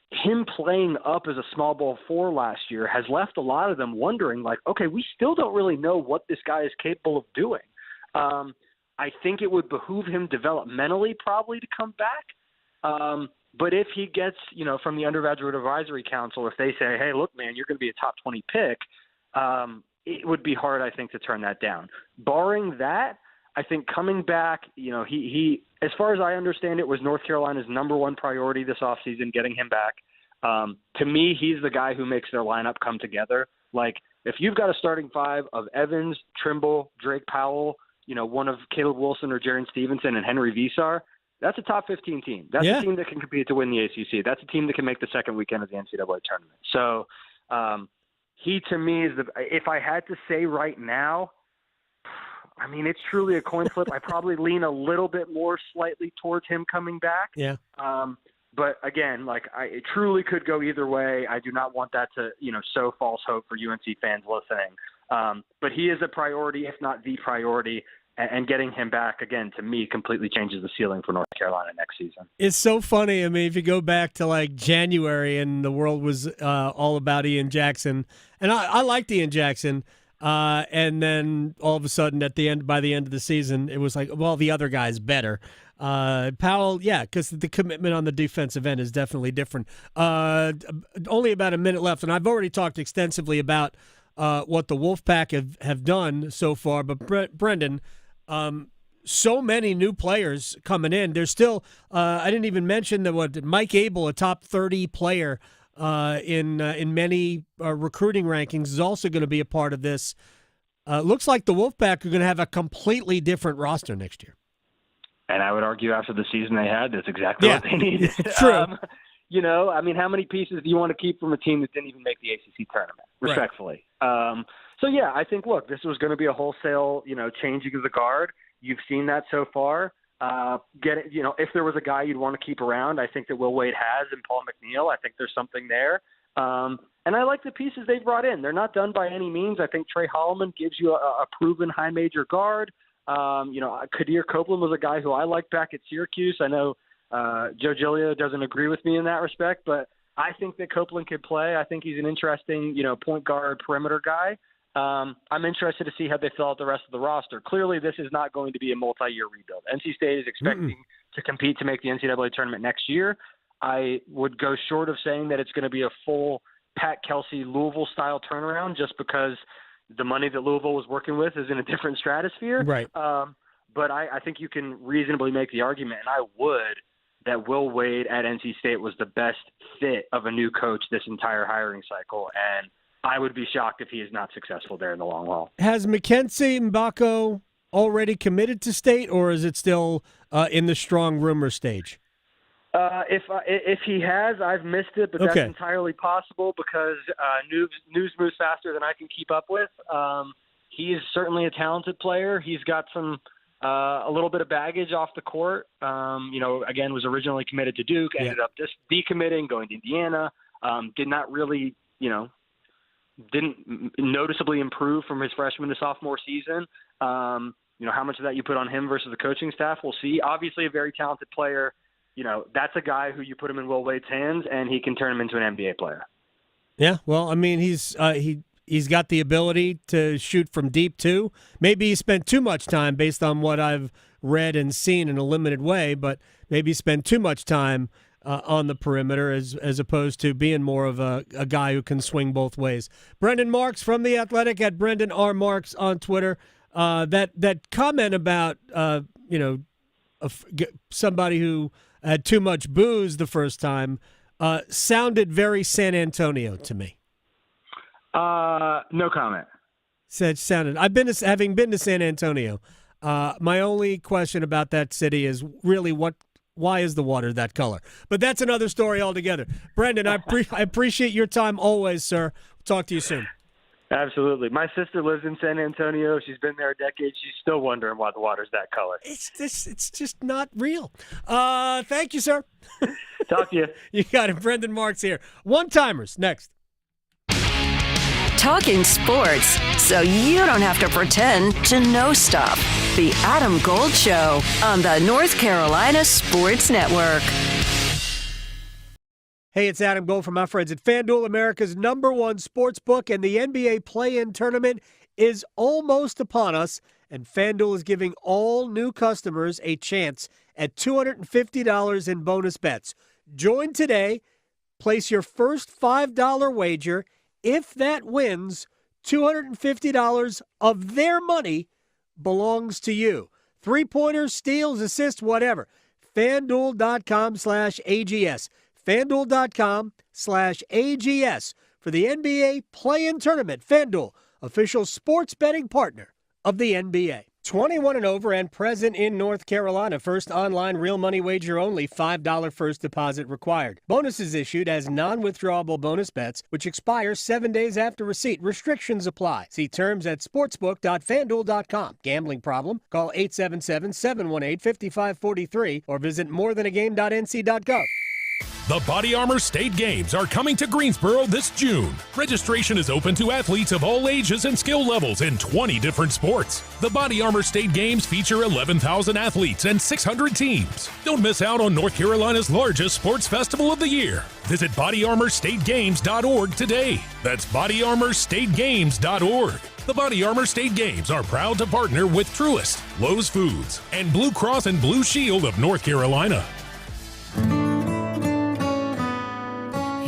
him playing up as a small ball 4 last year has left a lot of them wondering, like, okay, we still don't really know what this guy is capable of doing. I think it would behoove him developmentally probably to come back. But if he gets, from the Undergraduate Advisory Council, if they say, hey, look, man, you're going to be a top 20 pick, it would be hard, I think, to turn that down. Barring that, I think coming back, he as far as I understand it, was North Carolina's number one priority this offseason, getting him back. To me, he's the guy who makes their lineup come together. Like, if you've got a starting five of Evans, Trimble, Drake Powell, one of Caleb Wilson or Jaron Stevenson and Henry Visar, that's a top 15 team. That's a team that can compete to win the ACC. That's a team that can make the second weekend of the NCAA tournament. So he, to me, is if I had to say right now, I mean, it's truly a coin flip. I probably lean a little bit more slightly towards him coming back. Yeah. But again, it truly could go either way. I do not want that to, sow false hope for UNC fans listening. But he is a priority, if not the priority. And getting him back, again, to me, completely changes the ceiling for North Carolina next season. It's so funny. I mean, if you go back to January and the world was all about Ian Jackson, and I liked Ian Jackson, and then all of a sudden by the end of the season, it was like, well, the other guy's better. Powell, yeah, because the commitment on the defensive end is definitely different. Only about a minute left, and I've already talked extensively about what the Wolfpack have done so far, but Brendan, so many new players coming in. There's still, I didn't even mention that Mike Abel, a top 30 player in many recruiting rankings, is also going to be a part of this. Looks like the Wolfpack are going to have a completely different roster next year. And I would argue after the season they had, that's exactly what they needed. True. I mean, how many pieces do you want to keep from a team that didn't even make the ACC tournament, respectfully? Right. So, yeah, I think, look, this was going to be a wholesale, changing of the guard. You've seen that so far. If there was a guy you'd want to keep around, I think that Will Wade has, and Paul McNeil. I think there's something there. And I like the pieces they've brought in. They're not done by any means. I think Trey Holloman gives you a proven high major guard. Kadir Copeland was a guy who I liked back at Syracuse. I know Joe Giglio doesn't agree with me in that respect, but I think that Copeland could play. I think he's an interesting, point guard, perimeter guy. I'm interested to see how they fill out the rest of the roster. Clearly, this is not going to be a multi-year rebuild. NC State is expecting to compete to make the NCAA tournament next year. I would go short of saying that it's going to be a full Pat Kelsey Louisville-style turnaround just because the money that Louisville was working with is in a different stratosphere. Right. But I think you can reasonably make the argument, and I would, that Will Wade at NC State was the best fit of a new coach this entire hiring cycle, and I would be shocked if he is not successful there in the long haul. Has Mackenzie Mbako already committed to State, or is it still in the strong rumor stage? If he has, I've missed it, but that's entirely possible because news moves faster than I can keep up with. He is certainly a talented player. He's got a little bit of baggage off the court. Again, was originally committed to Duke, ended up just decommitting, going to Indiana. Did not really, didn't noticeably improve from his freshman to sophomore season. How much of that you put on him versus the coaching staff, we'll see. Obviously a very talented player. That's a guy who you put him in Will Wade's hands and he can turn him into an NBA player. Yeah, well, I mean, he's got the ability to shoot from deep too. Maybe he spent too much time based on what I've read and seen in a limited way, but maybe he spent too much time on the perimeter as opposed to being more of a guy who can swing both ways. Brendan Marks from The Athletic at Brendan R. Marks on Twitter. That comment about somebody who had too much booze the first time sounded very San Antonio to me. No comment. Sounded. Having been to San Antonio. My only question about that city is really why is the water that color? But that's another story altogether. Brendan, I appreciate your time always, sir. Talk to you soon. Absolutely. My sister lives in San Antonio. She's been there a decade. She's still wondering why the water's that color. It's just not real. Thank you, sir. Talk to you. You got it. Brendan Marks here. One-timers next. Talking sports so you don't have to pretend to know stuff. The Adam Gold Show on the North Carolina Sports Network. Hey, it's Adam Gold from my friends at FanDuel, America's #1 sports book, and the NBA play-in tournament is almost upon us, and FanDuel is giving all new customers a chance at $250 in bonus bets. Join today, place your first $5 wager. If that wins, $250 of their money belongs to you. Three-pointers, steals, assists, whatever. FanDuel.com/AGS. FanDuel.com/AGS for the NBA Play-In Tournament. FanDuel, official sports betting partner of the NBA. 21 and over and present in North Carolina. First online real money wager only. $5 first deposit required. Bonuses issued as non-withdrawable bonus bets, which expire 7 days after receipt. Restrictions apply. See terms at sportsbook.fanduel.com. Gambling problem? Call 877-718-5543 or visit morethanagame.nc.gov. The Body Armor State Games are coming to Greensboro this June. Registration is open to athletes of all ages and skill levels in 20 different sports. The Body Armor State Games feature 11,000 athletes and 600 teams. Don't miss out on North Carolina's largest sports festival of the year. Visit bodyarmorstategames.org today. That's bodyarmorstategames.org. The Body Armor State Games are proud to partner with Truist, Lowe's Foods, and Blue Cross and Blue Shield of North Carolina.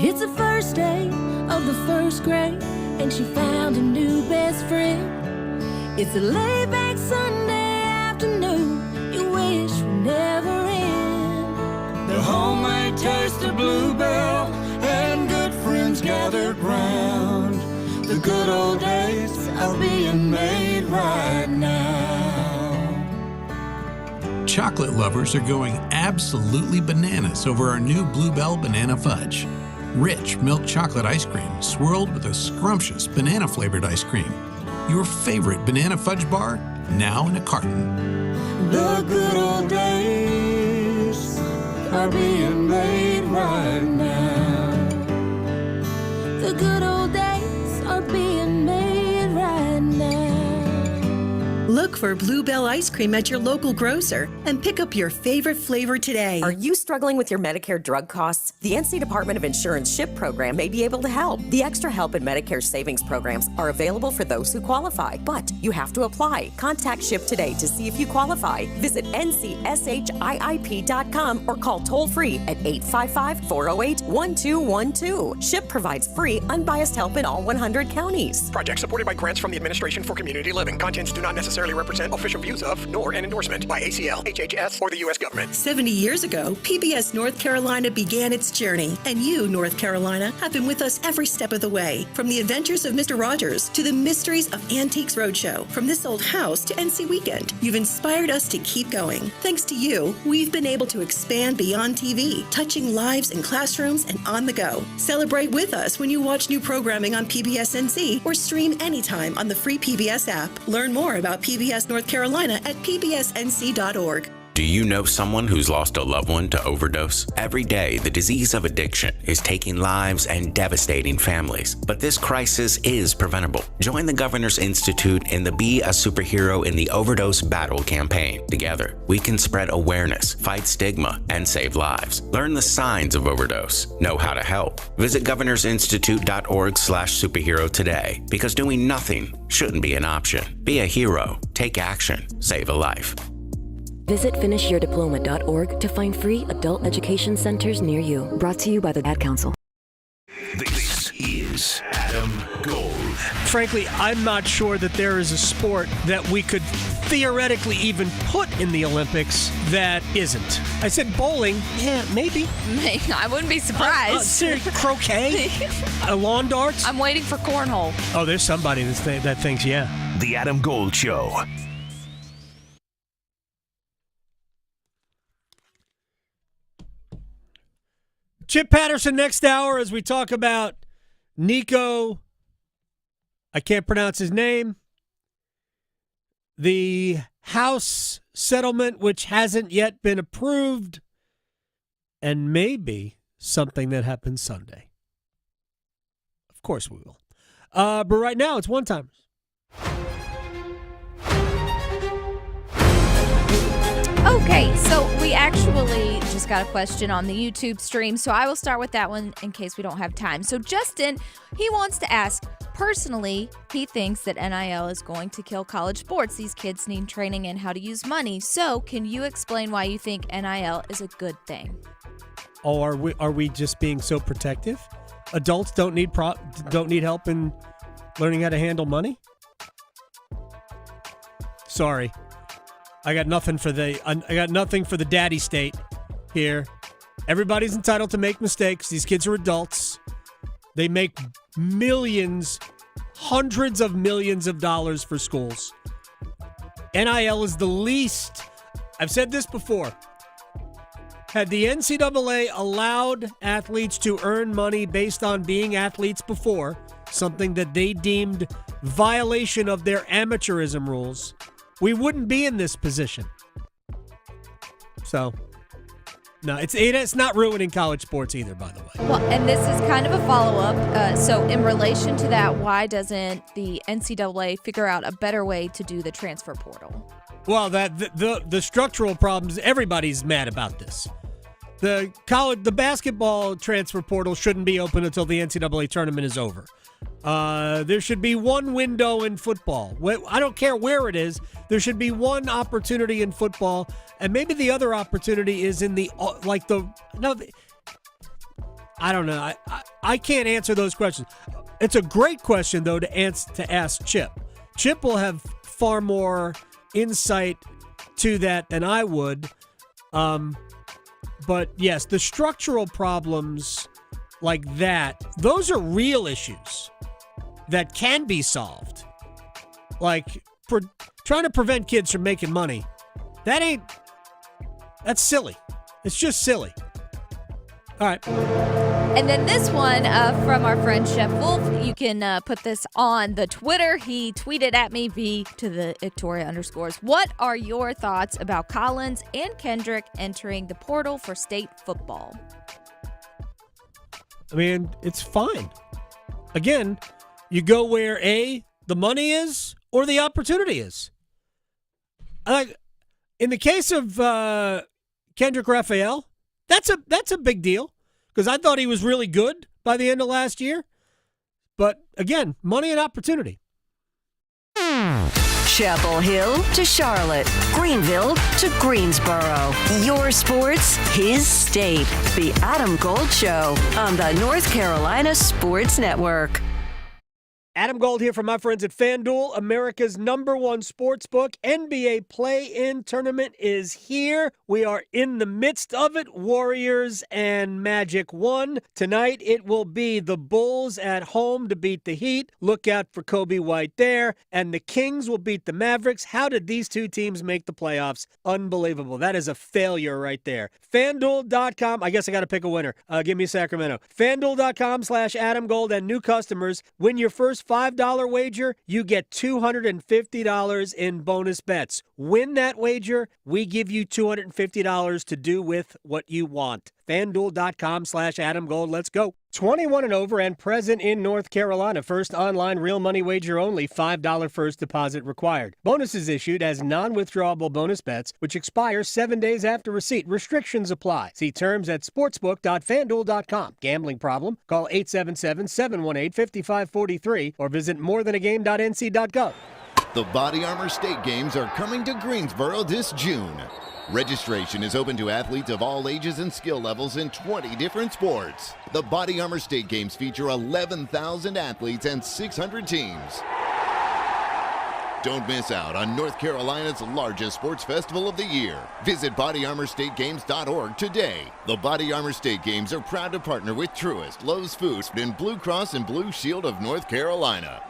It's the first day of the first grade, and she found a new best friend. It's a laid-back Sunday afternoon you wish would never end. The homemade taste of Bluebell and good friends gathered round. The good old days are being made right now. Chocolate lovers are going absolutely bananas over our new Bluebell Banana Fudge. Rich milk chocolate ice cream swirled with a scrumptious banana-flavored ice cream. Your favorite banana fudge bar, now in a carton. The good old days are being made right now. The good old days are being made right now. Look for Bluebell ice cream at your local grocer and pick up your favorite flavor today. Are you struggling with your Medicare drug costs? The NC Department of Insurance SHIP program may be able to help. The Extra Help and Medicare savings programs are available for those who qualify, but you have to apply. Contact SHIP today to see if you qualify. Visit ncshiip.com or call toll-free at 855-408-1212. SHIP provides free, unbiased help in all 100 counties. Project supported by grants from the Administration for Community Living. Contents do not necessarily represent official views of, nor an endorsement by ACL, HHS, or the U.S. government. 70 years ago, PBS North Carolina began its journey, and you, North Carolina, have been with us every step of the way. From the adventures of Mr. Rogers to the mysteries of Antiques Roadshow, from This Old House to NC Weekend, you've inspired us to keep going. Thanks to you, we've been able to expand beyond TV, touching lives in classrooms and on the go. Celebrate with us when you watch new programming on PBS NC or stream anytime on the free PBS app. Learn more about PBS North Carolina at pbsnc.org. Do you know someone who's lost a loved one to overdose? Every day, the disease of addiction is taking lives and devastating families. But this crisis is preventable. Join the Governor's Institute in the Be a Superhero in the Overdose Battle campaign. Together, we can spread awareness, fight stigma, and save lives. Learn the signs of overdose. Know how to help. Visit governorsinstitute.org/superhero today, because doing nothing shouldn't be an option. Be a hero. Take action. Save a life. Visit finishyourdiploma.org to find free adult education centers near you. Brought to you by the Ad Council. This is Adam Gold. Frankly, I'm not sure that there is a sport that we could theoretically even put in the Olympics that isn't. I said bowling. Yeah, maybe. I wouldn't be surprised. Croquet? Lawn darts? I'm waiting for cornhole. Oh, there's somebody that thinks, yeah. The Adam Gold Show. Chip Patterson next hour as we talk about Nico. I can't pronounce his name. The House settlement, which hasn't yet been approved, and maybe something that happens Sunday. Of course we will. But right now, it's one-timers. Okay, so we actually just got a question on the YouTube stream, so I will start with that one in case we don't have time. So Justin, he wants to ask, personally, he thinks that NIL is going to kill college sports. These kids need training in how to use money. So can you explain why you think NIL is a good thing? Oh, are we just being so protective? Adults don't need help in learning how to handle money? Sorry. I got nothing for the daddy state here. Everybody's entitled to make mistakes. These kids are adults. They make millions, hundreds of millions of dollars for schools. NIL is the least. I've said this before. Had the NCAA allowed athletes to earn money based on being athletes before, something that they deemed violation of their amateurism rules, we wouldn't be in this position. So, no, it's not ruining college sports either, by the way. Well, and this is kind of a follow-up. So in relation to that, why doesn't the NCAA figure out a better way to do the transfer portal? Well, the structural problems, everybody's mad about this. The basketball transfer portal shouldn't be open until the NCAA tournament is over. There should be one window in football. I don't care where it is. There should be one opportunity in football, and maybe the other opportunity is in I don't know. I can't answer those questions. It's a great question though to ask Chip. Chip will have far more insight to that than I would. But yes, the structural problems like that, those are real issues that can be solved. Like trying to prevent kids from making money, that's silly. It's just silly. All right. And then this one from our friend Chef Wolf. You can put this on the Twitter. He tweeted at me, V to the Victoria _. What are your thoughts about Collins and Kendrick entering the portal for state football? I mean, it's fine. Again, you go where the money is or the opportunity is. In the case of Kendrick Raphael, that's a big deal because I thought he was really good by the end of last year. But again, money and opportunity. Chapel Hill to Charlotte, Greenville to Greensboro. Your sports, his state. The Adam Gold Show on the North Carolina Sports Network. Adam Gold here from my friends at FanDuel, America's #1 sportsbook. NBA play-in tournament is here. We are in the midst of it. Warriors and Magic won. Tonight it will be the Bulls at home to beat the Heat. Look out for Kobe White there. And the Kings will beat the Mavericks. How did these two teams make the playoffs? Unbelievable. That is a failure right there. FanDuel.com. I guess I got to pick a winner. Give me Sacramento. FanDuel.com/Adam Gold and new customers. Win your first $5 wager, you get $250 in bonus bets. Win that wager, we give you $250 to do with what you want. FanDuel.com/Adam Gold. Let's go. 21 and over and present in North Carolina. First online real money wager only. $5 first deposit required. Bonuses issued as non-withdrawable bonus bets, which expire 7 days after receipt. Restrictions apply. See terms at sportsbook.fanduel.com. Gambling problem? Call 877-718-5543 or visit morethanagame.nc.gov. The Body Armor State Games are coming to Greensboro this June. Registration is open to athletes of all ages and skill levels in 20 different sports. The Body Armor State Games feature 11,000 athletes and 600 teams. Don't miss out on North Carolina's largest sports festival of the year. Visit bodyarmorstategames.org today. The Body Armor State Games are proud to partner with Truist, Lowe's Foods, and Blue Cross and Blue Shield of North Carolina.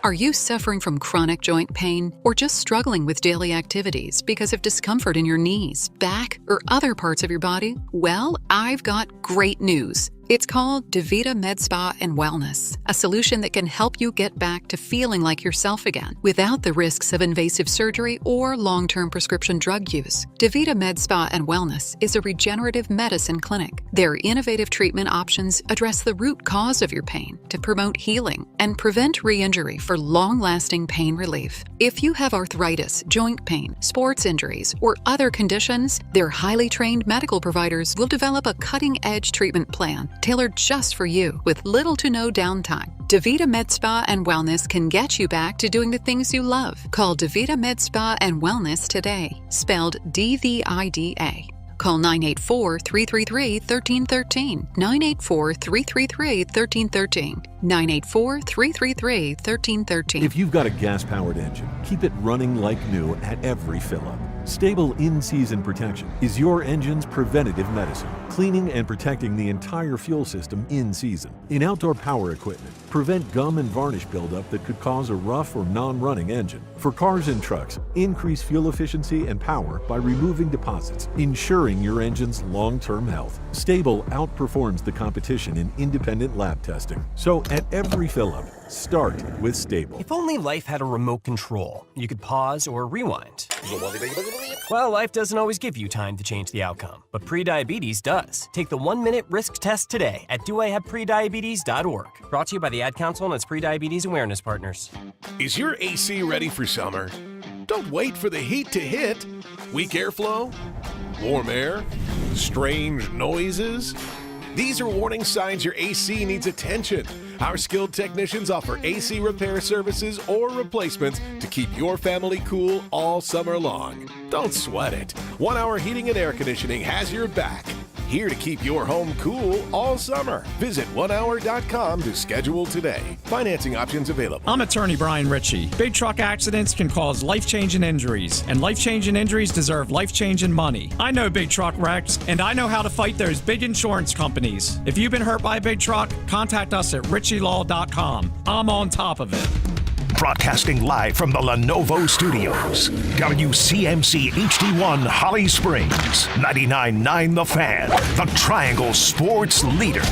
Are you suffering from chronic joint pain or just struggling with daily activities because of discomfort in your knees, back, or other parts of your body? Well, I've got great news. It's called DaVita Med Spa and Wellness, a solution that can help you get back to feeling like yourself again without the risks of invasive surgery or long-term prescription drug use. DaVita Med Spa and Wellness is a regenerative medicine clinic. Their innovative treatment options address the root cause of your pain to promote healing and prevent re-injury for long-lasting pain relief. If you have arthritis, joint pain, sports injuries, or other conditions, their highly trained medical providers will develop a cutting-edge treatment plan tailored just for you with little to no downtime. DaVita Med Spa and Wellness can get you back to doing the things you love. Call DaVita Med Spa and Wellness today, spelled DVIDA. Call 984-333-1313, 984-333-1313, 984-333-1313. If you've got a gas-powered engine, keep it running like new at every fill-up. Stable in-season protection is your engine's preventative medicine, cleaning and protecting the entire fuel system in season. In outdoor power equipment, prevent gum and varnish buildup that could cause a rough or non-running engine. For cars and trucks, increase fuel efficiency and power by removing deposits, ensuring your engine's long-term health. Stable outperforms the competition in independent lab testing. So at every fill-up, start with Stable. If only life had a remote control, you could pause or rewind. Well, life doesn't always give you time to change the outcome, but prediabetes does. Take the 1-minute risk test today at doihaveprediabetes.org. Brought to you by the Ad Council and its prediabetes awareness partners. Is your AC ready for summer? Don't wait for the heat to hit. Weak airflow? Warm air? Strange noises? These are warning signs your AC needs attention. Our skilled technicians offer AC repair services or replacements to keep your family cool all summer long. Don't sweat it. 1 Hour Heating and Air Conditioning has your back. Here to keep your home cool all summer. Visit onehour.com to schedule today. Financing options available. I'm attorney Brian Ritchie. Big truck accidents can cause life-changing injuries, and life-changing injuries deserve life-changing money. I know big truck wrecks, and I know how to fight those big insurance companies. If you've been hurt by a big truck, contact us at ritchielaw.com. I'm on top of it. Broadcasting live from the Lenovo Studios. WCMC HD1 Holly Springs. 99.9 The Fan. The Triangle Sports Leader.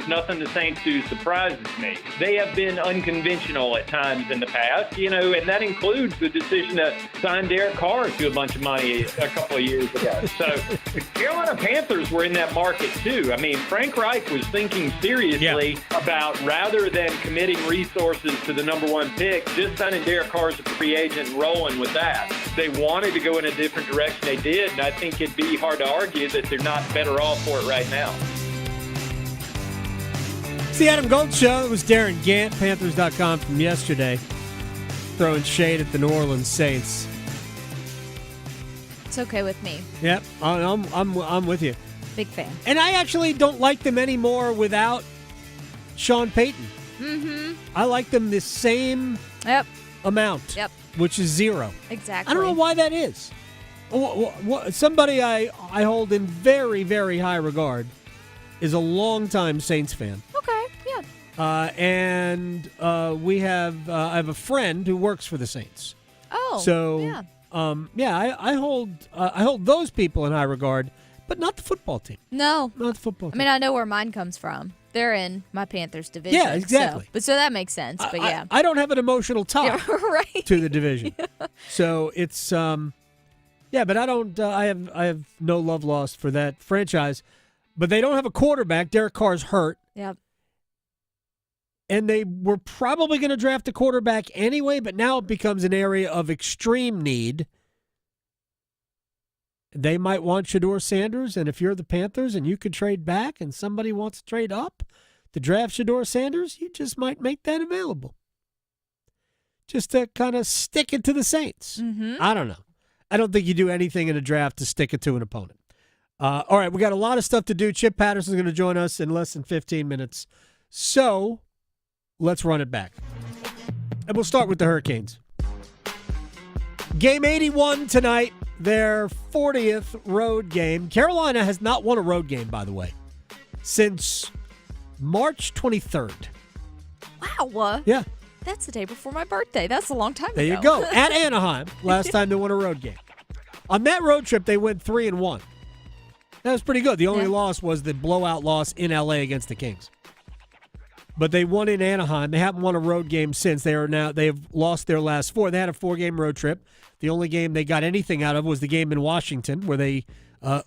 Nothing the Saints do surprises me. They have been unconventional at times in the past, and that includes the decision to sign Derek Carr to a bunch of money a couple of years ago. So the Carolina Panthers were in that market too. I mean, Frank Reich was thinking seriously about, rather than committing resources to the number 1 pick, just signing Derek Carr as a free agent and rolling with that. They wanted to go in a different direction. They did, and I think it'd be hard to argue that they're not better off for it right now. It's the Adam Gold Show. It was Darren Gant, Panthers.com from yesterday, throwing shade at the New Orleans Saints. It's okay with me. Yep, I'm with you. Big fan. And I actually don't like them anymore without Sean Payton. Mm-hmm. I like them the same amount, which is 0. Exactly. I don't know why that is. Somebody I hold in very, very high regard is a longtime Saints fan. Okay, yeah. And I have a friend who works for the Saints. Oh, so I hold those people in high regard, but not the football team. No, not the football team. I mean, I know where mine comes from. They're in my Panthers division. Yeah, exactly. So that makes sense. But yeah, I don't have an emotional tie to the division. So it's but I don't. I have no love lost for that franchise. But they don't have a quarterback. Derek Carr's hurt. Yep. And they were probably going to draft a quarterback anyway, but now it becomes an area of extreme need. They might want Shedeur Sanders, and if you're the Panthers and you could trade back and somebody wants to trade up to draft Shedeur Sanders, you just might make that available. Just to kind of stick it to the Saints. Mm-hmm. I don't know. I don't think you do anything in a draft to stick it to an opponent. All right, we got a lot of stuff to do. Chip Patterson's going to join us in less than 15 minutes. So let's run it back. And we'll start with the Hurricanes. Game 81 tonight, their 40th road game. Carolina has not won a road game, by the way, since March 23rd. Wow. Yeah. That's the day before my birthday. That's a long time ago. There you go. At Anaheim, last time they won a road game. On that road trip, they went 3-1. That was pretty good. The only loss was the blowout loss in L.A. against the Kings. But they won in Anaheim. They haven't won a road game since. They've lost their last 4. They had a 4-game road trip. The only game they got anything out of was the game in Washington, where they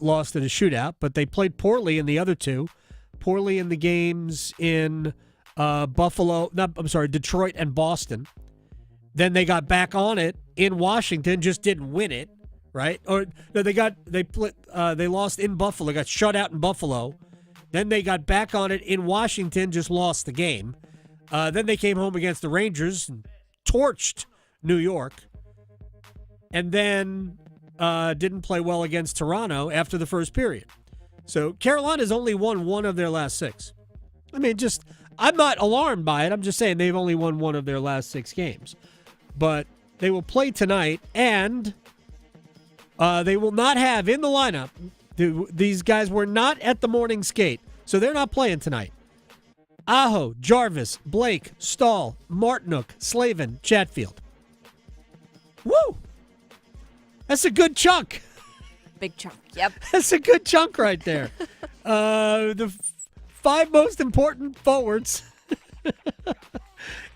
lost in a shootout. But they played poorly in the other 2. Poorly in the games in Detroit and Boston. Then they got back on it in Washington, just didn't win it. Right? Or no, they lost in Buffalo, got shut out in Buffalo. Then they got back on it in Washington, just lost the game. Then they came home against the Rangers and torched New York. And then didn't play well against Toronto after the first period. So Carolina's only won 1 of their last 6. I mean, I'm not alarmed by it. I'm just saying they've only won 1 of their last 6 games. But They will play tonight, and they will not have in the lineup. These guys were not at the morning skate, so they're not playing tonight. Aho, Jarvis, Blake, Stahl, Martinook, Slavin, Chatfield. Woo! That's a good chunk. Big chunk. Yep. That's a good chunk right there. The 5 most important forwards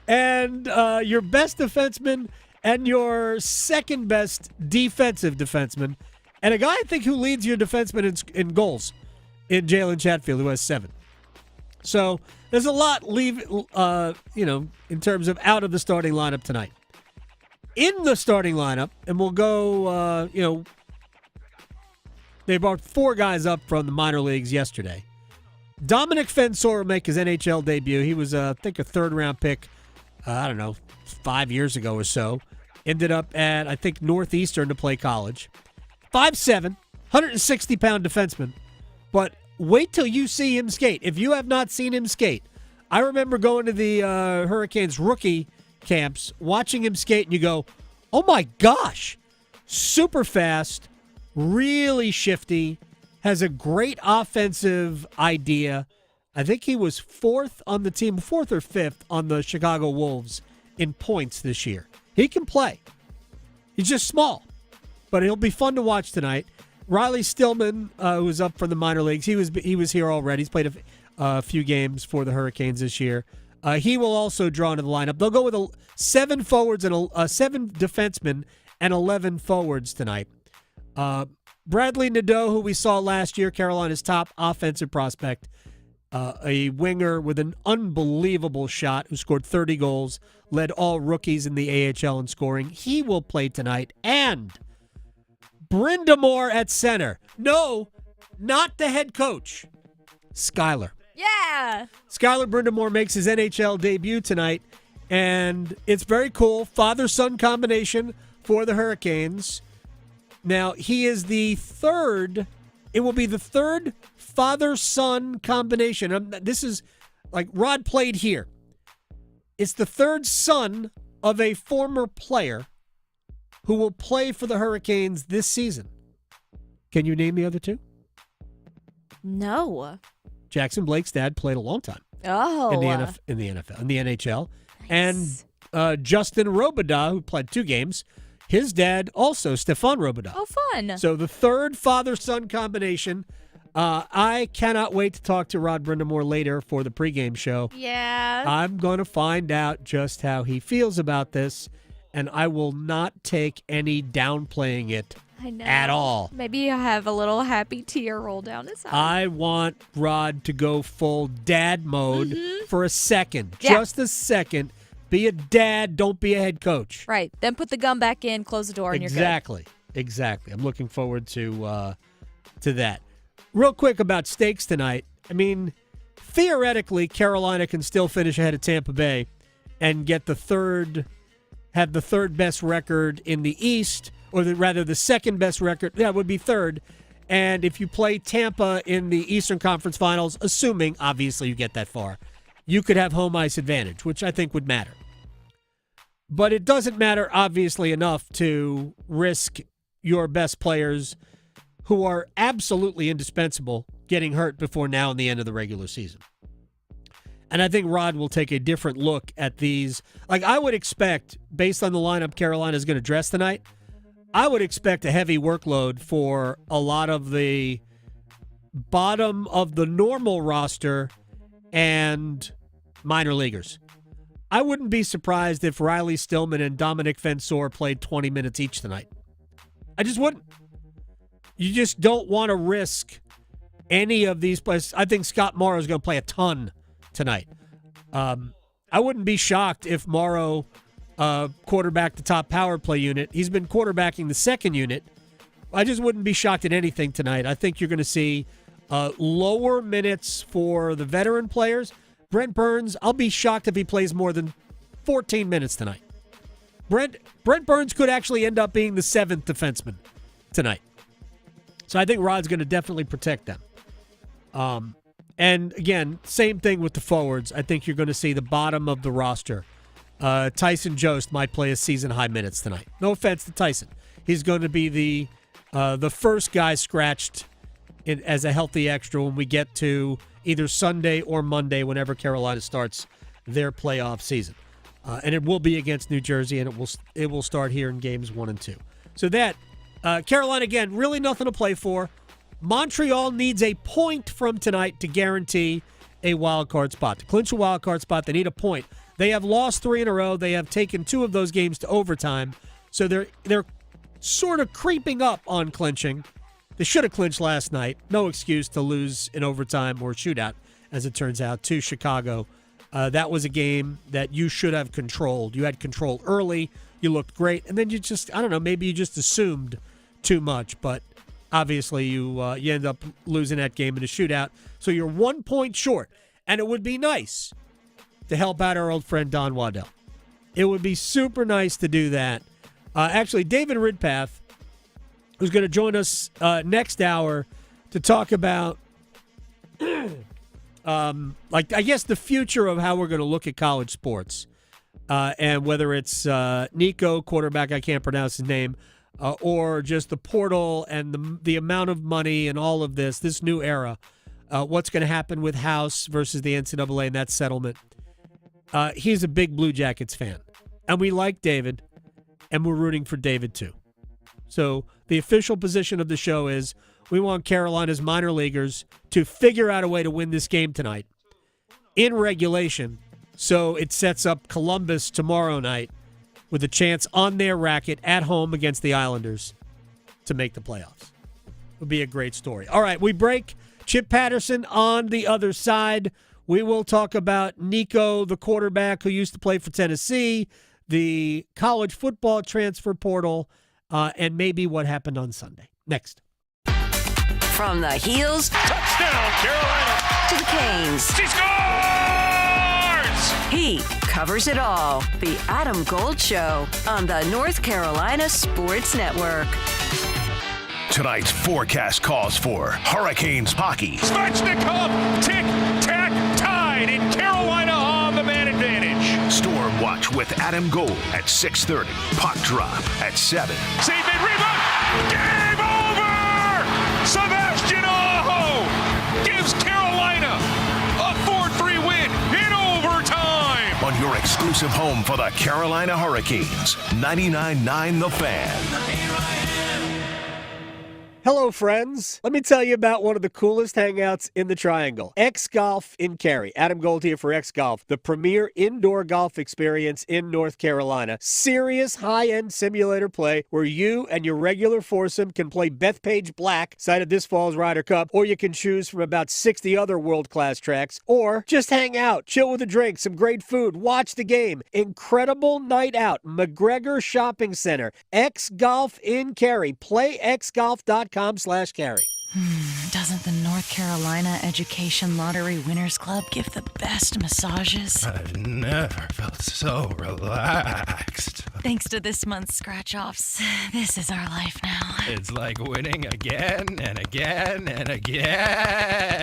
and your best defenseman and your second best defensive defenseman, and a guy I think who leads your defenseman in goals in Jalen Chatfield, who has 7. So there's a lot in terms of out of the starting lineup tonight. In the starting lineup, and we'll go, they brought 4 guys up from the minor leagues yesterday. Dominic Fensor will make his NHL debut. He was, I think, a third-round pick, 5 years ago or so. Ended up at, I think, Northeastern to play college. 5'7", 160-pound defenseman. But wait till you see him skate. If you have not seen him skate, I remember going to the Hurricanes rookie camps, watching him skate, and you go, oh my gosh, super fast, really shifty, has a great offensive idea. I think he was 4th on the team, 4th or 5th on the Chicago Wolves in points this year. He can play. He's just small, but he'll be fun to watch tonight. Riley Stillman, who was up from the minor leagues, he was here already. He's played a few games for the Hurricanes this year. He will also draw into the lineup. They'll go with 7 forwards and 7 defensemen and 11 forwards tonight. Bradley Nadeau, who we saw last year, Carolina's top offensive prospect, a winger with an unbelievable shot who scored 30 goals, led all rookies in the AHL in scoring. He will play tonight. And Brindamore at center. No, not the head coach. Skyler. Yeah. Skyler Brindamore makes his NHL debut tonight, and it's very cool. Father-son combination for the Hurricanes. Now, he is the third. It will be the third father-son combination. This is like Rod played here. It's the third son of a former player who will play for the Hurricanes this season. Can you name the other 2? No. Jackson Blake's dad played a long time. Oh. In the NFL, in the NHL. Nice. And Justin Robidas, who played 2 games, his dad also, Stefan Robidas. Oh, fun. So the third father-son combination. I cannot wait to talk to Rod Brindamore later for the pregame show. Yeah. I'm going to find out just how he feels about this, and I will not take any downplaying it at all. Maybe you have a little happy tear roll down his eye. I want Rod to go full dad mode for a second. Yeah. Just a second. Be a dad. Don't be a head coach. Right. Then put the gum back in, close the door, and you're good. Exactly. I'm looking forward to that. Real quick about stakes tonight. I mean, theoretically, Carolina can still finish ahead of Tampa Bay and get have the third best record in the East, or rather the second best record. That would be third. And if you play Tampa in the Eastern Conference Finals, assuming, obviously, you get that far, you could have home ice advantage, which I think would matter. But it doesn't matter, obviously, enough to risk your best players who are absolutely indispensable getting hurt before now and the end of the regular season. And I think Rod will take a different look at these. Like, I would expect, based on the lineup Carolina is going to dress tonight, I would expect a heavy workload for a lot of the bottom of the normal roster and minor leaguers. I wouldn't be surprised if Riley Stillman and Dominic Fensor played 20 minutes each tonight. I just wouldn't. You just don't want to risk any of these players. I think Scott Morrow is going to play a ton tonight. I wouldn't be shocked if Morrow quarterbacked the top power play unit. He's been quarterbacking the second unit. I just wouldn't be shocked at anything tonight. I think you're going to see lower minutes for the veteran players. Brent Burns, I'll be shocked if he plays more than 14 minutes tonight. Brent Burns could actually end up being the 7th defenseman tonight. So I think Rod's going to definitely protect them. And again, same thing with the forwards. I think you're going to see the bottom of the roster Tyson Jost might play a season-high minutes tonight. No offense to Tyson. He's going to be the first guy scratched as a healthy extra when we get to either Sunday or Monday whenever Carolina starts their playoff season. And it will be against New Jersey, and it will start here in games 1 and 2. So that, Carolina, again, really nothing to play for. Montreal needs a point from tonight to guarantee a wild card spot. To clinch a wild card spot, they need a point. They have lost 3 in a row. They have taken 2 of those games to overtime. So they're sort of creeping up on clinching. They should have clinched last night. No excuse to lose in overtime or shootout, as it turns out, to Chicago. That was a game that you should have controlled. You had control early. You looked great. And then you just, I don't know, maybe you just assumed too much. But obviously you end up losing that game in a shootout. So you're 1 point short. And it would be nice to help out our old friend Don Waddell. It would be super nice to do that. Actually, David Ridpath, who's going to join us next hour to talk about I guess the future of how we're going to look at college sports, and whether it's Nico, quarterback, I can't pronounce his name, or just the portal and the amount of money and all of this new era, what's going to happen with House versus the NCAA and that settlement. He's a big Blue Jackets fan, and we like David, and we're rooting for David too. So the official position of the show is we want Carolina's minor leaguers to figure out a way to win this game tonight in regulation, so it sets up Columbus tomorrow night with a chance on their racket at home against the Islanders to make the playoffs. It would be a great story. All right, we break. Chip Patterson on the other side. We will talk about Nico, the quarterback who used to play for Tennessee, the college football transfer portal, and maybe what happened on Sunday. Next. From the heels, touchdown, Carolina, to the canes. She scores! He covers it all. The Adam Gold Show on the North Carolina Sports Network. Tonight's forecast calls for Hurricanes hockey. Svechnikov, tick-tack, tied, in Carolina on the man advantage. Storm Watch with Adam Gold at 6:30. Puck drop at 7. Save it, rebound! Game over! Sebastian Aho gives Carolina a 4-3 win in overtime. On your exclusive home for the Carolina Hurricanes, 99.9 The Fan. Hello, friends. Let me tell you about one of the coolest hangouts in the Triangle. X Golf in Cary. Adam Gold here for X Golf, the premier indoor golf experience in North Carolina. Serious high-end simulator play where you and your regular foursome can play Bethpage Black, cited this fall's Ryder Cup, or you can choose from about 60 other world-class tracks, or just hang out, chill with a drink, some great food, watch the game. Incredible night out. McGregor Shopping Center. X Golf in Cary. PlayXGolf.com/Cary. Doesn't the North Carolina Education Lottery Winners Club give the best massages? I've never felt so relaxed. Thanks to this month's scratch-offs, this is our life now. It's like winning again and again and again.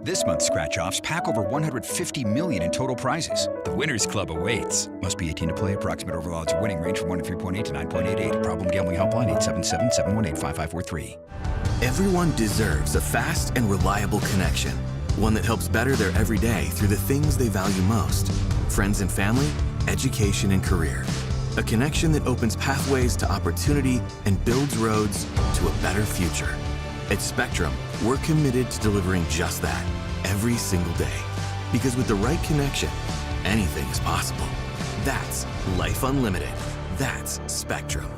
This month's scratch-offs pack over $150 million in total prizes. The Winners Club awaits. Must be 18 to play. Approximate overall odds of winning range from 1-3.8 to 9.88. Problem gambling helpline 877-718-5543. Everyone deserves a fast and reliable connection. One that helps better their everyday through the things they value most. Friends and family, education and career. A connection that opens pathways to opportunity and builds roads to a better future. At Spectrum, we're committed to delivering just that every single day. Because with the right connection, anything is possible. That's Life Unlimited. That's Spectrum.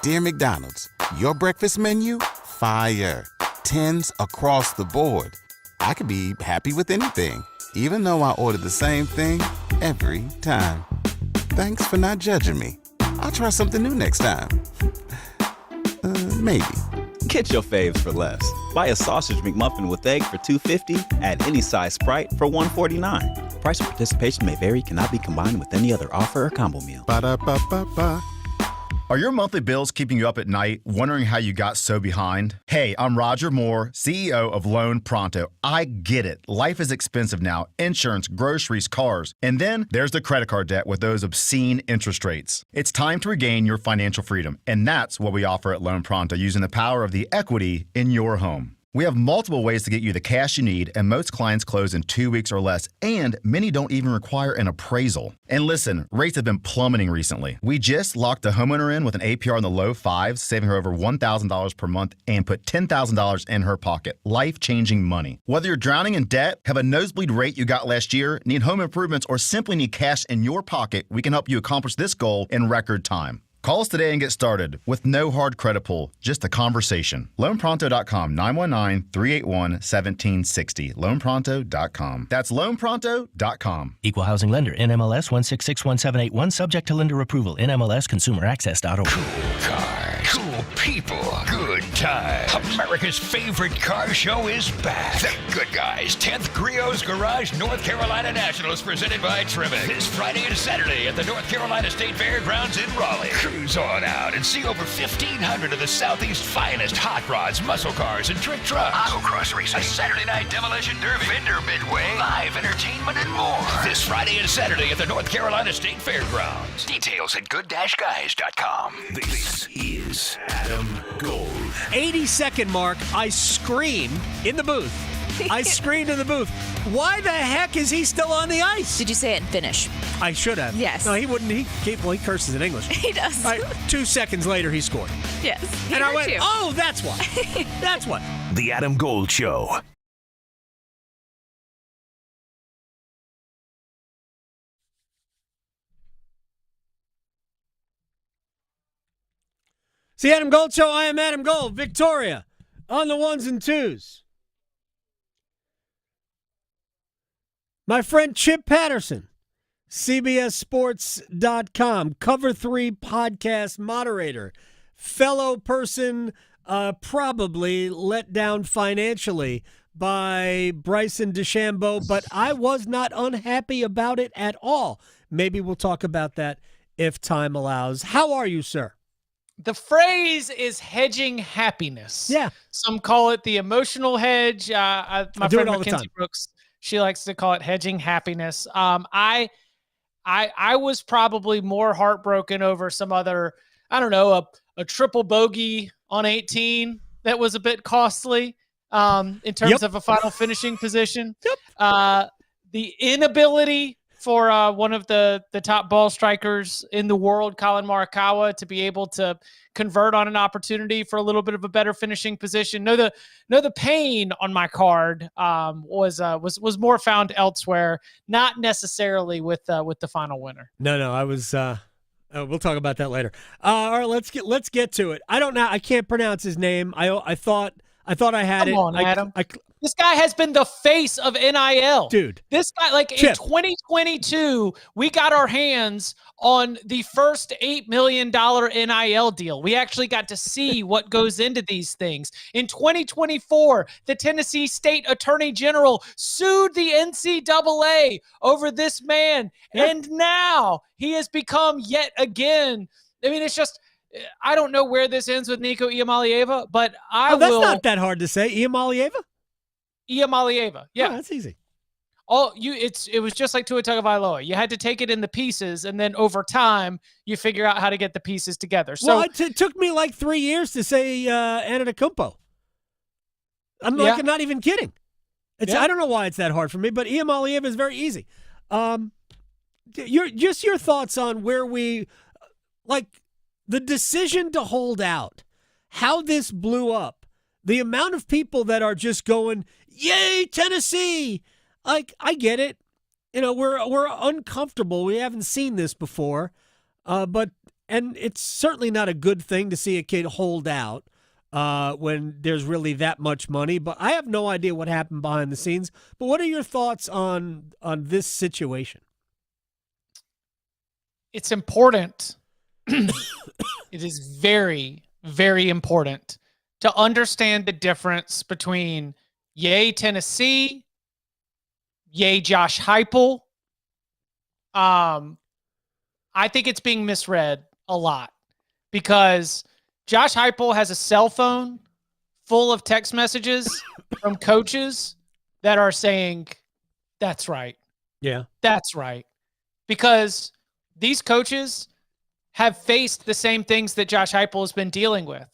Dear McDonald's, your breakfast menu? Fire. 10s across the board. I could be happy with anything, even though I ordered the same thing every time. Thanks for not judging me. I'll try something new next time. Maybe. Get your faves for less. Buy a sausage McMuffin with egg for $2.50. Add any size Sprite for $1.49. Price and participation may vary. Cannot be combined with any other offer or combo meal. Ba-da-ba-ba-ba. Are your monthly bills keeping you up at night, wondering how you got so behind? Hey, I'm Roger Moore, CEO of Loan Pronto. I get it. Life is expensive now. Insurance, groceries, cars. And then there's the credit card debt with those obscene interest rates. It's time to regain your financial freedom. And that's what we offer at Loan Pronto, using the power of the equity in your home. We have multiple ways to get you the cash you need, and most clients close in 2 weeks or less, and many don't even require an appraisal. And listen, rates have been plummeting recently. We just locked a homeowner in with an APR in the low fives, saving her over $1,000 per month, and put $10,000 in her pocket. Life-changing money. Whether you're drowning in debt, have a nosebleed rate you got last year, need home improvements, or simply need cash in your pocket, we can help you accomplish this goal in record time. Call us today and get started with no hard credit pull, just a conversation. LoanPronto.com, 919-381-1760. LoanPronto.com. That's LoanPronto.com. Equal housing lender, NMLS 1661781, subject to lender approval, NMLSConsumerAccess.org. Cool cars, cool people, good time. America's favorite car show is back. The Good Guys 10th Griot's Garage North Carolina Nationals, presented by Trivet. This Friday and Saturday at the North Carolina State Fairgrounds in Raleigh. Cruise on out and see over 1,500 of the Southeast's finest hot rods, muscle cars, and trick trucks. Autocross racing, a Saturday night demolition derby, vendor midway, live entertainment, and more. This Friday and Saturday at the North Carolina State Fairgrounds. Details at good-guys.com. This is Adam Gold. 80-second mark, I scream in the booth. I screamed in the booth. Why the heck is he still on the ice? Did you say it in Finnish? I should have. Yes. No, he wouldn't. He curses in English. He does. All right, 2 seconds later, he scored. Yes. And I went, oh, that's why. That's what. The Adam Gold Show. It's the Adam Gold Show. I am Adam Gold. Victoria on the ones and twos. My friend Chip Patterson, CBSSports.com, Cover 3 podcast moderator, fellow person probably let down financially by Bryce and DeChambeau, but I was not unhappy about it at all. Maybe we'll talk about that if time allows. How are you, sir? The phrase is hedging happiness. Yeah. Some call it the emotional hedge. My friend Mackenzie Brooks, she likes to call it hedging happiness. I was probably more heartbroken over some other, I don't know, a triple bogey on 18 that was a bit costly in terms of a final finishing position. The inability for one of the top ball strikers in the world, Colin Morikawa, to be able to convert on an opportunity for a little bit of a better finishing position. No, the pain on my card was more found elsewhere, not necessarily with the final winner. No, I was. We'll talk about that later. All right, let's get to it. I don't know. I can't pronounce his name. I thought I had it. Come on, Adam. This guy has been the face of NIL. Dude. This guy, in 2022, we got our hands on the first $8 million NIL deal. We actually got to see what goes into these things. In 2024, the Tennessee State Attorney General sued the NCAA over this man. And now he has become yet again. I mean, it's just, I don't know where this ends with Nico Iamaleava, but that's not that hard to say. Iamaleava? Iamaleava. Yeah. Oh, that's easy. It was just like Tua Tagovailoa. You had to take it in the pieces, and then over time, you figure out how to get the pieces together. So it took me like 3 years to say Antetokounmpo. I'm not even kidding. I don't know why it's that hard for me, but Iamaleava is very easy. Your thoughts on where we the decision to hold out, how this blew up, the amount of people that are just going, yay, Tennessee. I get it. We're uncomfortable. We haven't seen this before. And it's certainly not a good thing to see a kid hold out when there's really that much money. But I have no idea what happened behind the scenes. But what are your thoughts on this situation? It's important. It is very, very important to understand the difference between yay Tennessee, yay Josh Heupel. I think it's being misread a lot because Josh Heupel has a cell phone full of text messages from coaches that are saying, that's right. Yeah. That's right. Because these coaches have faced the same things that Josh Heupel has been dealing with,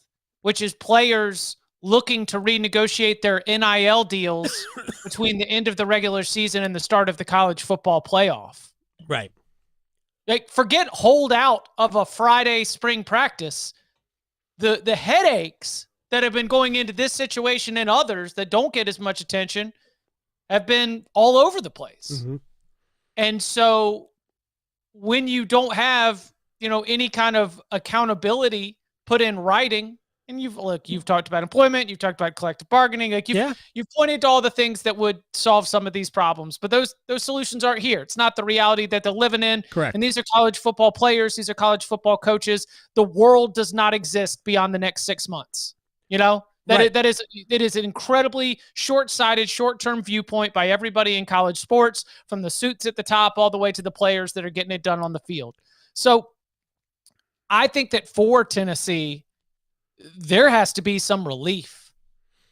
which is players looking to renegotiate their NIL deals between the end of the regular season and the start of the college football playoff. Right. Like, forget holdout of a Friday spring practice. The headaches that have been going into this situation and others that don't get as much attention have been all over the place. Mm-hmm. And so when you don't have, any kind of accountability put in writing, and you've talked about employment, you've talked about collective bargaining, you've pointed to all the things that would solve some of these problems, but those solutions aren't here. It's not the reality that they're living in. Correct. And these are college football players. These are college football coaches. The world does not exist beyond the next 6 months. It is an incredibly short-sighted, short-term viewpoint by everybody in college sports, from the suits at the top all the way to the players that are getting it done on the field. So I think that for Tennessee, there has to be some relief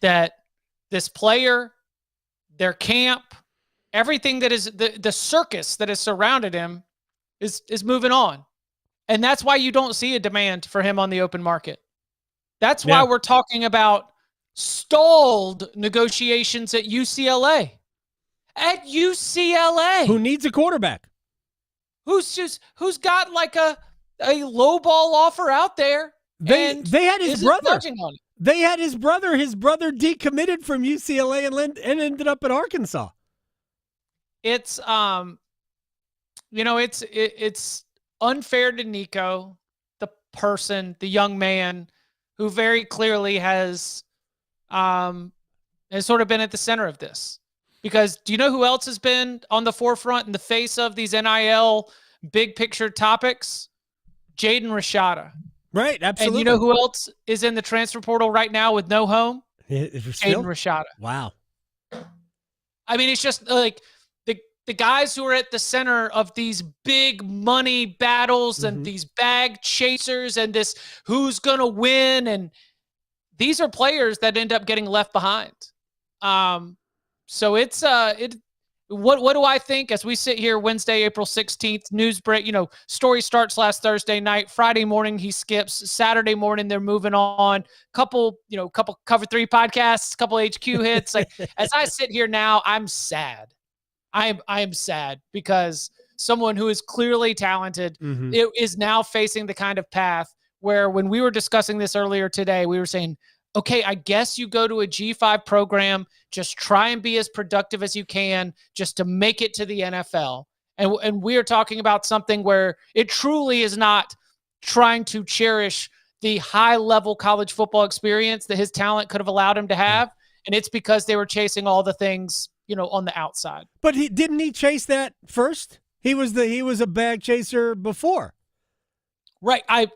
that this player, their camp, everything that is the circus that has surrounded him is moving on. And that's why you don't see a demand for him on the open market. That's why we're talking about stalled negotiations at UCLA. At UCLA. Who needs a quarterback? Who's got like a low ball offer out there. They had his brother. On it. They had his brother. His brother decommitted from UCLA and ended up at Arkansas. It's it's unfair to Nico, the person, the young man who very clearly has sort of been at the center of this. Because do you know who else has been on the forefront in the face of these NIL big picture topics? Jaden Rashada. Right, absolutely. And you know who else is in the transfer portal right now with no home? Jaden Rashada. Wow. I mean, it's just like the guys who are at the center of these big money battles and these bag chasers and this who's going to win. And these are players that end up getting left behind. So it's what do I think as we sit here Wednesday, April 16th, news break, story starts last Thursday night, Friday morning he skips, Saturday morning they're moving on, couple Cover 3 podcasts, couple HQ hits. Like, as I sit here now, I'm sad. I am sad because someone who is clearly talented is now facing the kind of path where, when we were discussing this earlier today, we were saying, okay, I guess you go to a G5 program, just try and be as productive as you can just to make it to the NFL. And we are talking about something where it truly is not trying to cherish the high-level college football experience that his talent could have allowed him to have. And it's because they were chasing all the things, on the outside. But didn't he chase that first? He was a bag chaser before. Right. Right?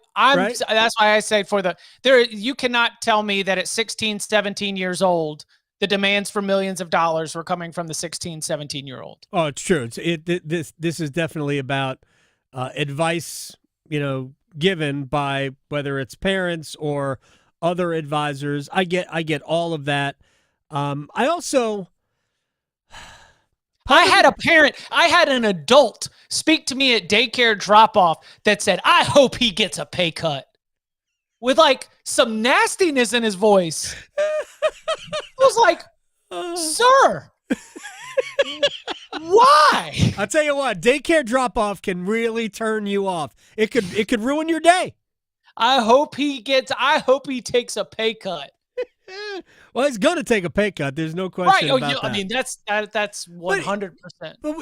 That's why I say you cannot tell me that at 16, 17 years old, the demands for millions of dollars were coming from the 16, 17-year-old. Oh, it's true. This is definitely about advice, given by whether it's parents or other advisors. I get all of that. I had an adult speak to me at daycare drop-off that said, I hope he gets a pay cut, with like some nastiness in his voice. I was like, sir, why? I'll tell you what, daycare drop-off can really turn you off. It could ruin your day. I hope he takes a pay cut. Well, he's going to take a pay cut. There's no question about that. I mean, that's 100%. But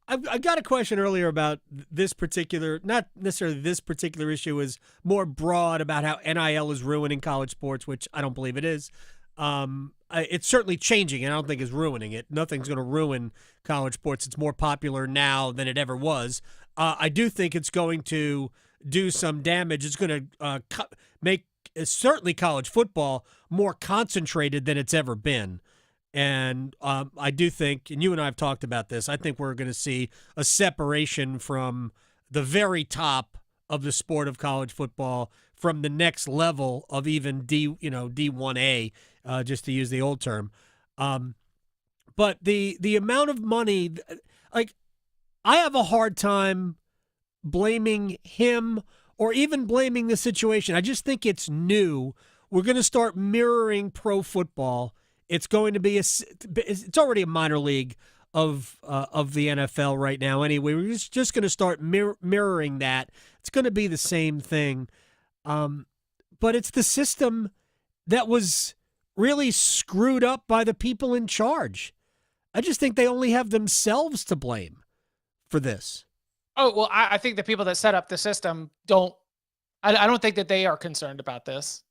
I got a question earlier about this particular, not necessarily this particular issue, is more broad about how NIL is ruining college sports, which I don't believe it is. It's certainly changing, and I don't think it's ruining it. Nothing's going to ruin college sports. It's more popular now than it ever was. I do think it's going to do some damage. It's going to make certainly college football more concentrated than it's ever been. And I do think, and you and I have talked about this, I think we're going to see a separation from the very top of the sport of college football from the next level of even D1A, just to use the old term. But the amount of money, like, I have a hard time blaming him or even blaming the situation. I just think it's new. We're going to start mirroring pro football. It's going to be it's already a minor league of the NFL right now. Anyway, we're just going to start mirroring that. It's going to be the same thing. But it's the system that was really screwed up by the people in charge. I just think they only have themselves to blame for this. Oh, well, I think the people that set up the system I don't think that they are concerned about this.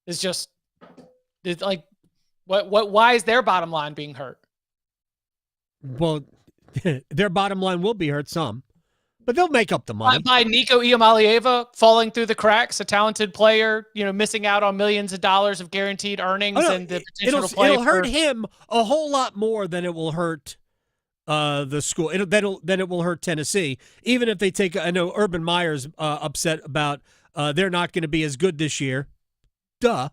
It's like, why is their bottom line being hurt? Well, their bottom line will be hurt some, but they'll make up the money. By Nico Iamaleava falling through the cracks, a talented player, missing out on millions of dollars of guaranteed earnings and the potential to play. It'll hurt him a whole lot more than it will hurt the school. Then it will hurt Tennessee. Even if they take, I know Urban Meyer's upset about they're not going to be as good this year. Duh.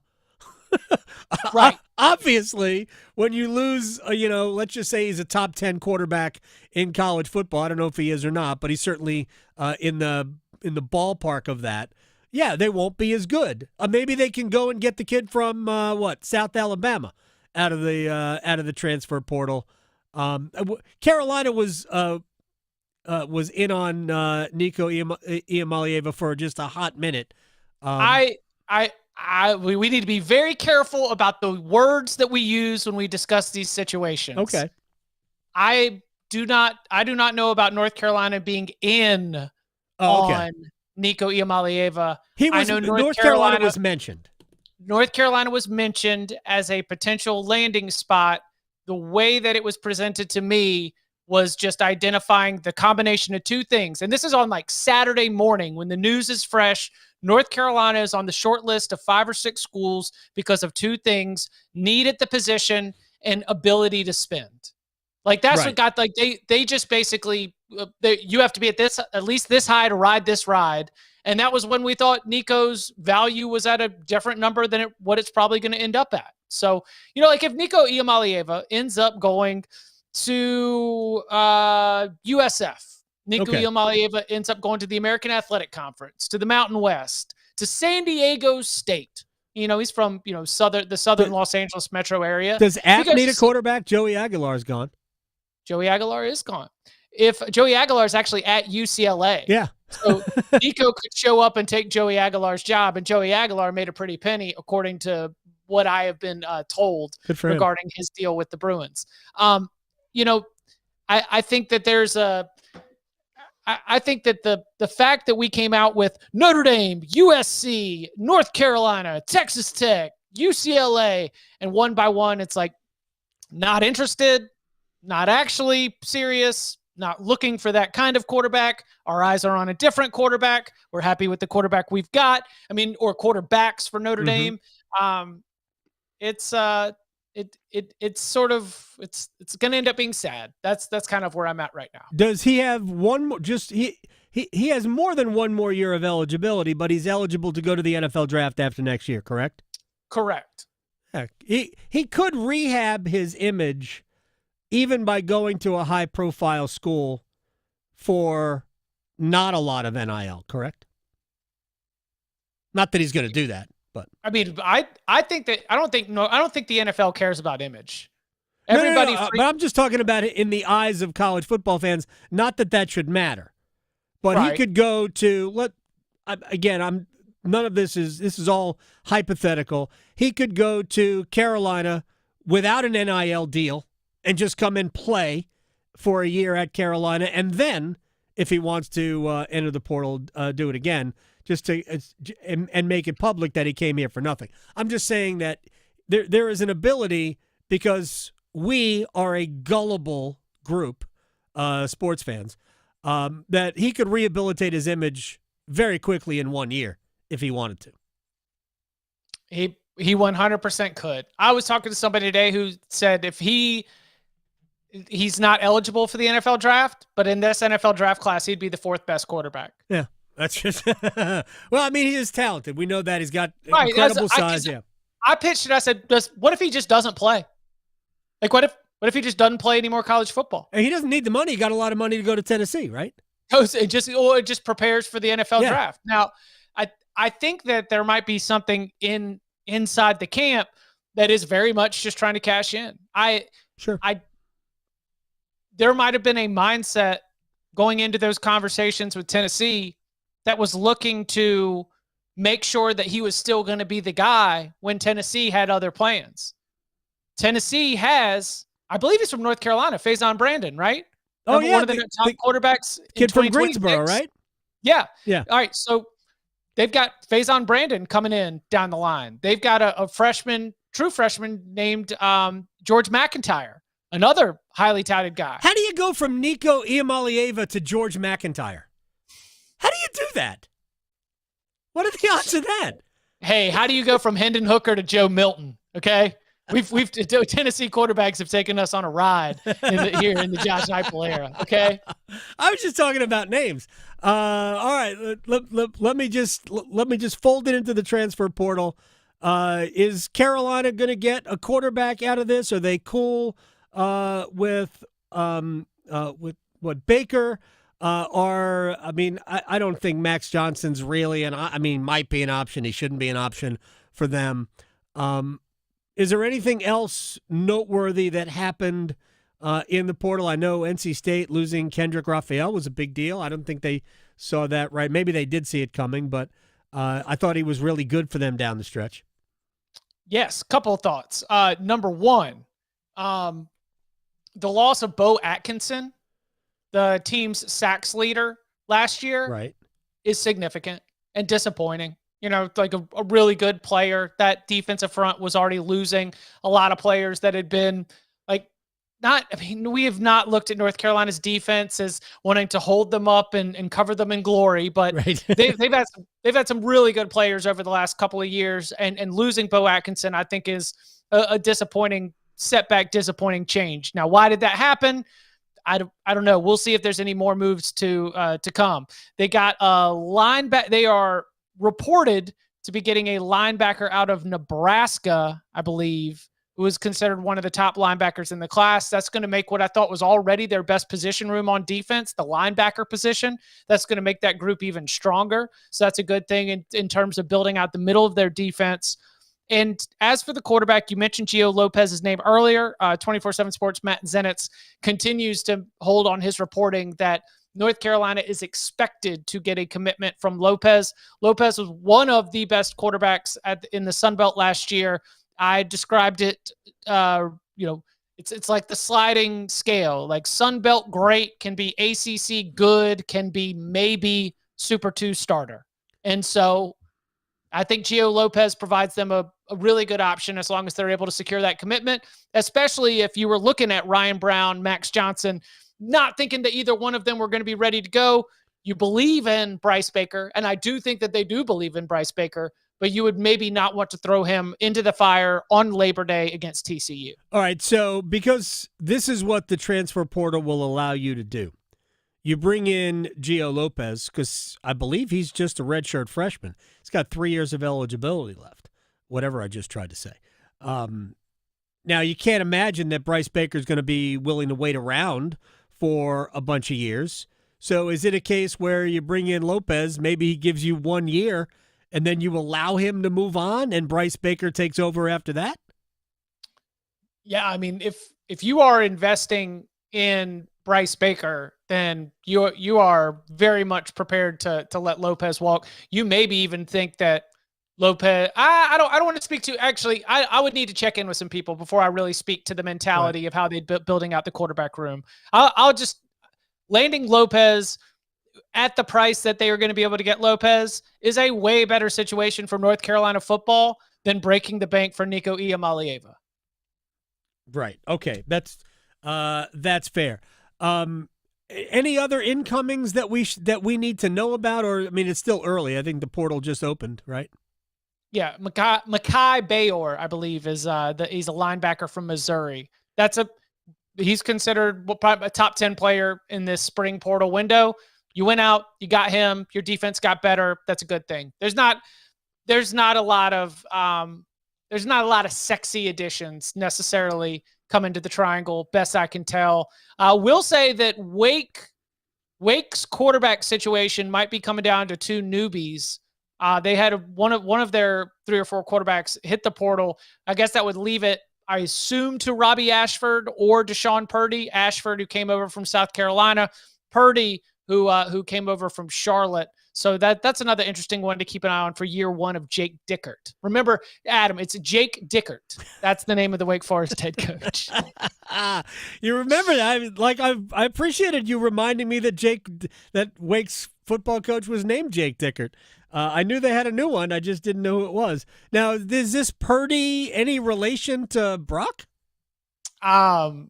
Right. Obviously, when you lose, let's just say he's a top 10 quarterback in college football. I don't know if he is or not, but he's certainly in the ballpark of that. Yeah, they won't be as good. Maybe they can go and get the kid from South Alabama out of the transfer portal. Carolina was in on Nico Iamaleava for just a hot minute. We need to be very careful about the words that we use when we discuss these situations. Okay. I do not know about North Carolina being in on Nico Iamaleava. I know North Carolina was mentioned. North Carolina was mentioned as a potential landing spot. The way that it was presented to me was just identifying the combination of two things. And this is on like Saturday morning when the news is fresh. North Carolina is on the short list of 5 or 6 schools because of two things: need at the position and ability to spend. Like that's right. What got, like, they just basically, you have to be at least this high to ride this ride. And that was when we thought Nico's value was at a different number than what it's probably going to end up at. So, like if Nico Iamaleava ends up going to USF, Nico Iamaleava ends up going to the American Athletic Conference, to the Mountain West, to San Diego State. He's from, the southern Los Angeles metro area. Does App need a quarterback? Joey Aguilar's gone. Joey Aguilar is gone. If Joey Aguilar is actually at UCLA. Yeah. So Nico could show up and take Joey Aguilar's job, and Joey Aguilar made a pretty penny, according to what I have been told regarding his deal with the Bruins. I think that there's I think that the fact that we came out with Notre Dame, USC, North Carolina, Texas Tech, UCLA, and one by one, it's like, not interested, not actually serious, not looking for that kind of quarterback. Our eyes are on a different quarterback. We're happy with the quarterback we've got. Or quarterbacks for Notre Dame. It's going to end up being sad. That's kind of where I'm at right now. Does he have one more? He has more than one more year of eligibility, but he's eligible to go to the NFL draft after next year, correct? Correct. Heck, he could rehab his image even by going to a high-profile school for not a lot of NIL, correct? Not that he's going to do that, but I mean, I think that I don't think the NFL cares about image. Everybody, no, but I'm just talking about it in the eyes of college football fans. Not that should matter, but he could go to none of this is all hypothetical. He could go to Carolina without an NIL deal and just come and play for a year at Carolina, and then if he wants to enter the portal, do it again, just to and make it public that he came here for nothing. I'm just saying that there is an ability, because we are a gullible group, sports fans, that he could rehabilitate his image very quickly in 1 year if he wanted to. He 100% could. I was talking to somebody today who said if he's not eligible for the NFL draft, but in this NFL draft class, he'd be the 4th best quarterback. Yeah. That's just well, I mean, he is talented. We know that he's got incredible size. I pitched it. I said, what if he just doesn't play? Like, what if he just doesn't play any more college football? And he doesn't need the money. He got a lot of money to go to Tennessee, right? It just prepares for the NFL draft. Now, I think that there might be something inside the camp that is very much just trying to cash in. There might have been a mindset going into those conversations with Tennessee that was looking to make sure that he was still going to be the guy when Tennessee had other plans. Tennessee has, I believe he's from North Carolina, Faison Brandon, right? Oh, yeah. One of the top quarterbacks. Kid from Greensboro, right? Yeah. Yeah. All right. So they've got Faison Brandon coming in down the line. They've got a true freshman named George McIntyre, another highly touted guy. How do you go from Nico Iamaleava to George McIntyre? How do you do that? What are the odds of that? Hey, how do you go from Hendon Hooker to Joe Milton? Okay. We've Tennessee quarterbacks have taken us on a ride here in the Josh Heupel era. Okay. I was just talking about names. All right. Let me just fold it into the transfer portal. Is Carolina going to get a quarterback out of this? Are they cool with what Baker? I don't think Max Johnson's really might be an option. He shouldn't be an option for them. Is there anything else noteworthy that happened in the portal? I know NC State losing Kendrick Raphael was a big deal. I don't think they saw that right. Maybe they did see it coming, but I thought he was really good for them down the stretch. Yes, couple of thoughts. Number one, the loss of Bo Atkinson, the team's sacks leader last year, right, is significant and disappointing. You know, like a really good player. That defensive front was already losing a lot of players that had been we have not looked at North Carolina's defense as wanting to hold them up and cover them in glory, but right. they've had some really good players over the last couple of years, and losing Bo Atkinson, I think, is a disappointing setback, disappointing change. Now, why did that happen? I don't know. We'll see if there's any more moves to come. They got a linebacker. They are reported to be getting a linebacker out of Nebraska, I believe, who was considered one of the top linebackers in the class. That's going to make what I thought was already their best position room on defense, the linebacker position. That's going to make that group even stronger. So that's a good thing in terms of building out the middle of their defense. And as for the quarterback, you mentioned Gio Lopez's name earlier. 24/7 Sports' Matt Zenitz continues to hold on his reporting that North Carolina is expected to get a commitment from Lopez. Lopez was one of the best quarterbacks in the Sun Belt last year. I described it, it's like the sliding scale. Like Sun Belt great can be ACC good, can be maybe Super 2 starter. And so I think Gio Lopez provides them a really good option as long as they're able to secure that commitment, especially if you were looking at Ryan Brown, Max Johnson, not thinking that either one of them were going to be ready to go. You believe in Bryce Baker, and I do think that they do believe in Bryce Baker, but you would maybe not want to throw him into the fire on Labor Day against TCU. All right, so because this is what the transfer portal will allow you to do. You bring in Gio Lopez because I believe he's just a redshirt freshman. He's got 3 years of eligibility left, whatever I just tried to say. Now, you can't imagine that Bryce Baker's going to be willing to wait around for a bunch of years. So is it a case where you bring in Lopez, maybe he gives you 1 year, and then you allow him to move on and Bryce Baker takes over after that? Yeah, I mean, if you are investing in Bryce Baker, then you are very much prepared to let Lopez walk. You maybe even think that Lopez, I don't want to speak to, actually, I would need to check in with some people before I really speak to the mentality of how they're building out the quarterback room. I'll just, landing Lopez at the price that they are going to be able to get Lopez is a way better situation for North Carolina football than breaking the bank for Nico Iamaleava. Right. Okay. That's fair. Any other incomings that we need to know about, or I mean, it's still early. I think the portal just opened, right? Yeah, Mekhi Bayor, I believe, is he's a linebacker from Missouri. He's considered probably a top 10 player in this spring portal window. You went out, you got him, your defense got better. That's a good thing. There's not a lot of sexy additions necessarily coming to the Triangle, best I can tell. We'll say that Wake's quarterback situation might be coming down to two newbies. They had one of their 3 or 4 quarterbacks hit the portal. I guess that would leave it, I assume, to Robbie Ashford or Deshaun Purdy. Ashford, who came over from South Carolina, Purdy, who came over from Charlotte. So that's another interesting one to keep an eye on for year 1 of Jake Dickert. Remember, Adam, it's Jake Dickert. That's the name of the Wake Forest head coach. You remember that? I appreciated you reminding me that Wake's football coach was named Jake Dickert. I knew they had a new one. I just didn't know who it was. Now, is this Purdy any relation to Brock? No,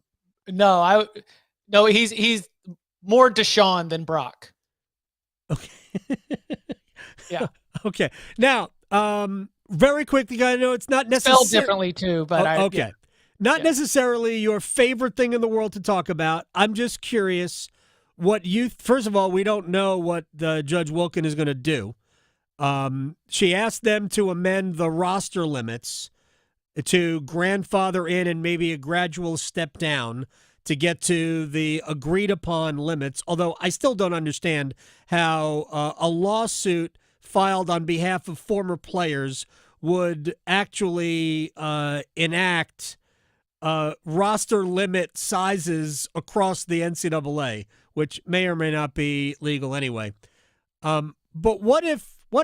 he's more Deshaun than Brock. Okay. Yeah. Okay. Now, very quickly, I know it's not necessarily spelled differently too, but okay. Yeah. Not necessarily your favorite thing in the world to talk about. I'm just curious first of all, we don't know what Judge Wilkin is going to do. She asked them to amend the roster limits to grandfather in and maybe a gradual step down to get to the agreed upon limits, although I still don't understand how a lawsuit filed on behalf of former players would actually enact roster limit sizes across the NCAA, which may or may not be legal anyway. But what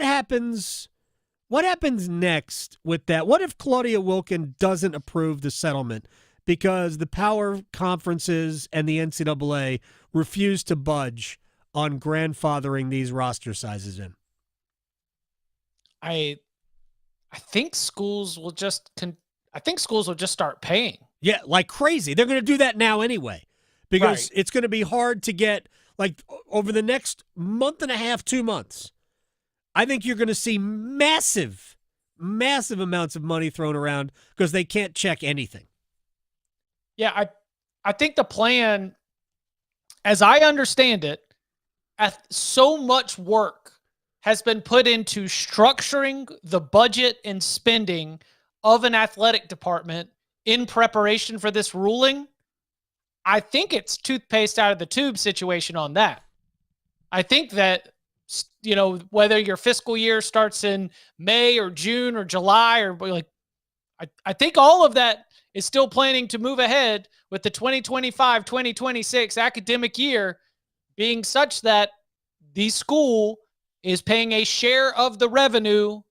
happens next with that? What if Claudia Wilkin doesn't approve the settlement because the power conferences and the NCAA refuse to budge on grandfathering these roster sizes in? I think schools will just start paying. Yeah, like crazy. They're going to do that now anyway, because It's going to be hard to get, over the next month and a half, 2 months. I think you're going to see massive amounts of money thrown around because they can't check anything. Yeah, I think the plan, as I understand it, so much work has been put into structuring the budget and spending of an athletic department in preparation for this ruling. I think it's toothpaste out of the tube situation on that. I think that, whether your fiscal year starts in May or June or July I think all of that is still planning to move ahead with the 2025-2026 academic year being such that the school is paying a share of the revenue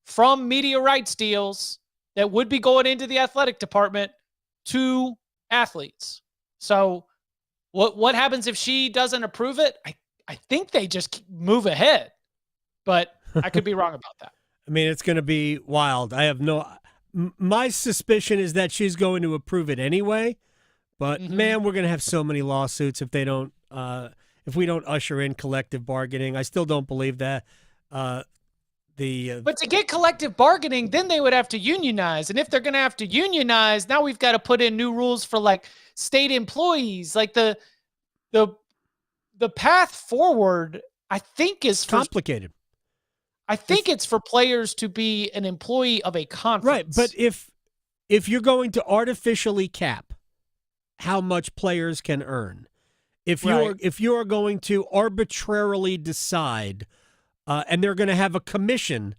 from media rights deals that would be going into the athletic department to athletes. So what happens if she doesn't approve it? I think they just move ahead, but I could be wrong about that. I mean, it's going to be wild. My suspicion is that she's going to approve it anyway, but man, we're going to have so many lawsuits if we don't usher in collective bargaining. I still don't believe that. But to get collective bargaining, then they would have to unionize. And if they're going to have to unionize, now we've got to put in new rules for state employees. The path forward, I think, is complicated. I think it's for players to be an employee of a conference. Right, but if you're going to artificially cap how much players can earn, if you're going to arbitrarily decide, and they're going to have a commission,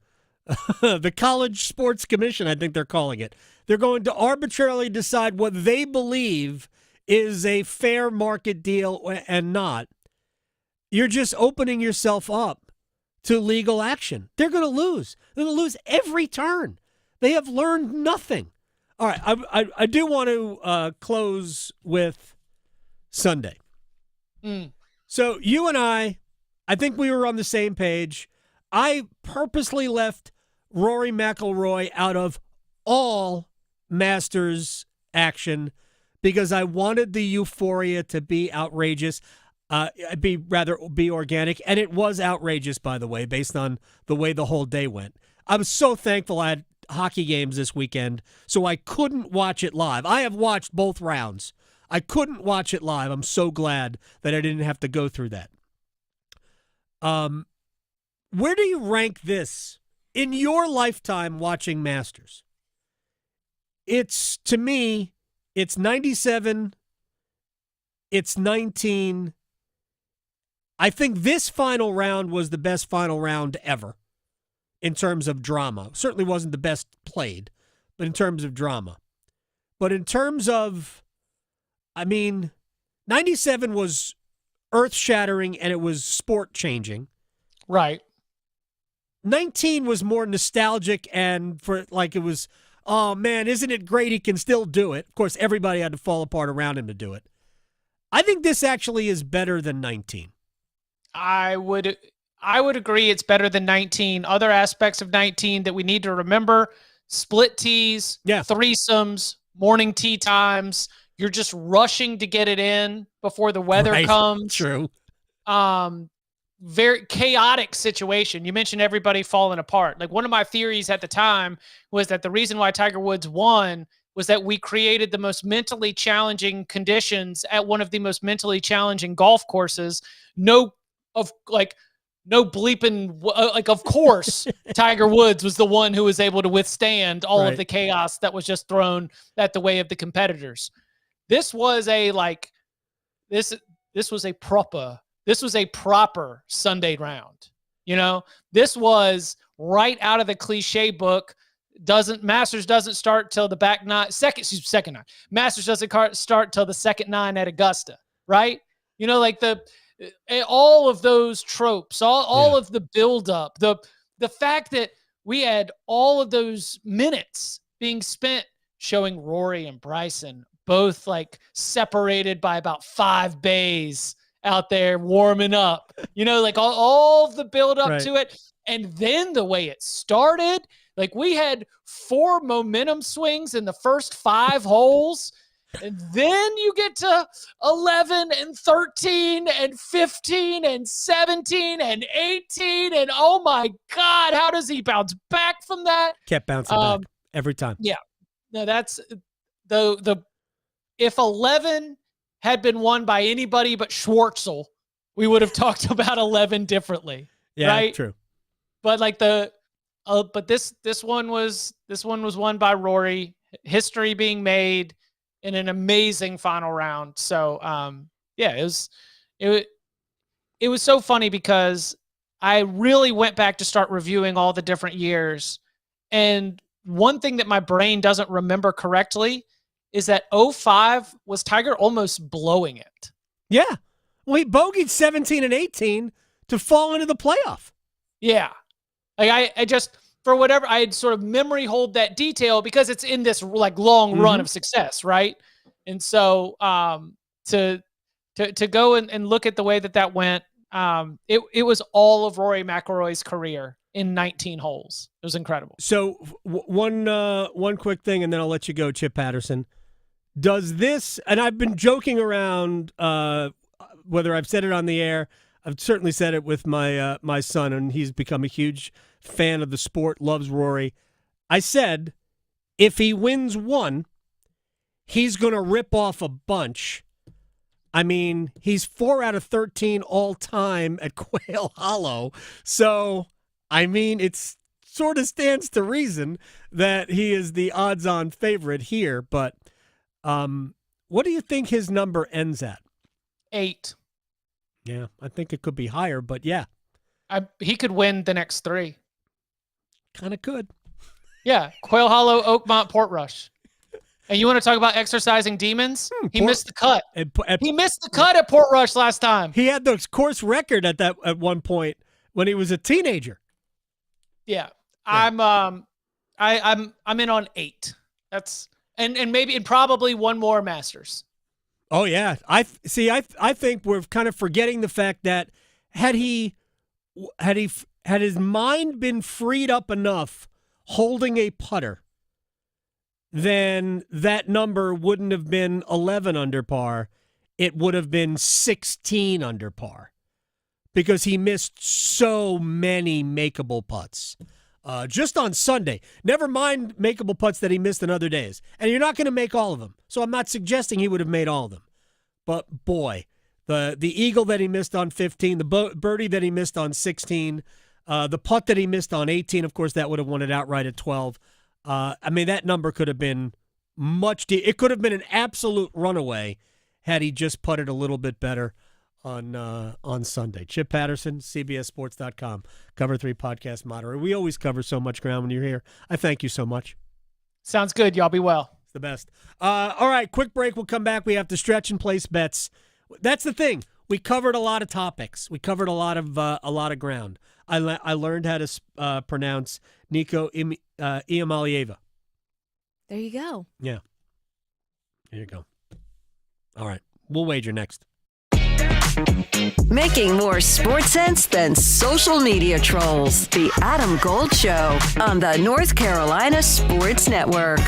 the College Sports Commission, I think they're calling it, they're going to arbitrarily decide what they believe is a fair market deal and not. You're just opening yourself up to legal action. They're going to lose. They're going to lose every turn. They have learned nothing. All right, I do want to close with Sunday. So you and I think we were on the same page. I purposely left Rory McIlroy out of all Masters action because I wanted the euphoria to be outrageous. Be organic, and it was outrageous, by the way, based on the way the whole day went. I was so thankful I had hockey games this weekend, so I couldn't watch it live. I have watched both rounds. I couldn't watch it live. I'm so glad that I didn't have to go through that. Where do you rank this in your lifetime watching Masters? To me, it's 97, it's 19. I think this final round was the best final round ever in terms of drama. Certainly wasn't the best played, but in terms of drama. But in terms of, 97 was earth-shattering and it was sport-changing. Right. 19 was more nostalgic and it was, oh man, isn't it great he can still do it? Of course, everybody had to fall apart around him to do it. I think this actually is better than 19. I would agree it's better than 19. Other aspects of 19 that we need to remember: split tees, threesomes, morning tea times. You're just rushing to get it in before the weather comes. True. Very chaotic situation. You mentioned everybody falling apart. Like, one of my theories at the time was that the reason why Tiger Woods won was that we created the most mentally challenging conditions at one of the most mentally challenging golf courses. Of course, Tiger Woods was the one who was able to withstand all of the chaos that was just thrown at the way of the competitors. This was a proper Sunday round. This was right out of the cliche book. Masters doesn't start till the second nine. Masters doesn't start till the second nine at Augusta, right? All of those tropes, all of the buildup, the fact that we had all of those minutes being spent showing Rory and Bryson both separated by about 5 bays out there warming up, all of the buildup to it. And then the way it started, we had 4 momentum swings in the first 5 holes. And then you get to 11 and 13 and 15 and 17 and 18. And oh my God, how does he bounce back from that? Kept bouncing back every time. Yeah. No, that's if 11 had been won by anybody but Schwartzel, we would have talked about 11 differently. Yeah, right? True. But this one was won by Rory. History being made in an amazing final round. So, it was so funny because I really went back to start reviewing all the different years. And one thing that my brain doesn't remember correctly is that 05 was Tiger almost blowing it. Yeah. Well, he bogeyed 17 and 18 to fall into the playoff. Yeah. I just, for whatever, I had sort of memory hold that detail because it's in this long run of success, right? And so to go and look at the way that went, it was all of Rory McIlroy's career in 19 holes. It was incredible. So one quick thing, and then I'll let you go, Chip Patterson. Does this, and I've been joking around, whether I've said it on the air, I've certainly said it with my son, and he's become a huge fan of the sport, loves Rory. I said, if he wins one, he's going to rip off a bunch. I mean, he's 4 out of 13 all time at Quail Hollow. So, I mean, it sort of stands to reason that he is the odds-on favorite here. But what do you think his number ends at? 8. Yeah, I think it could be higher, but yeah. He could win the next 3. Kind of could. Yeah, Quail Hollow, Oakmont, Portrush. And you want to talk about exercising demons? He missed the cut. He missed the cut at Portrush last time. He had the course record at one point when he was a teenager. Yeah. I'm in on 8. That's and maybe and probably one more Masters. Oh yeah. I think we're kind of forgetting the fact that had his mind been freed up enough holding a putter, then that number wouldn't have been 11 under par. It would have been 16 under par because he missed so many makeable putts. Just on Sunday. Never mind makeable putts that he missed in other days. And you're not going to make all of them. So I'm not suggesting he would have made all of them. But boy, The eagle that he missed on 15, the birdie that he missed on 16, the putt that he missed on 18, of course, that would have won it outright at 12. I mean, that number could have been it could have been an absolute runaway had he just putted a little bit better on Sunday. Chip Patterson, CBSSports.com, Cover 3 podcast moderator. We always cover so much ground when you're here. I thank you so much. Sounds good. Y'all be well. It's the best. All right, quick break. We'll come back. We have to stretch and place bets. That's the thing. We covered a lot of topics. We covered a lot of ground. I learned how to pronounce Nico Iamalieva. There you go. Yeah. There you go. All right. We'll wager next. Making more sports sense than social media trolls. The Adam Gold Show on the North Carolina Sports Network.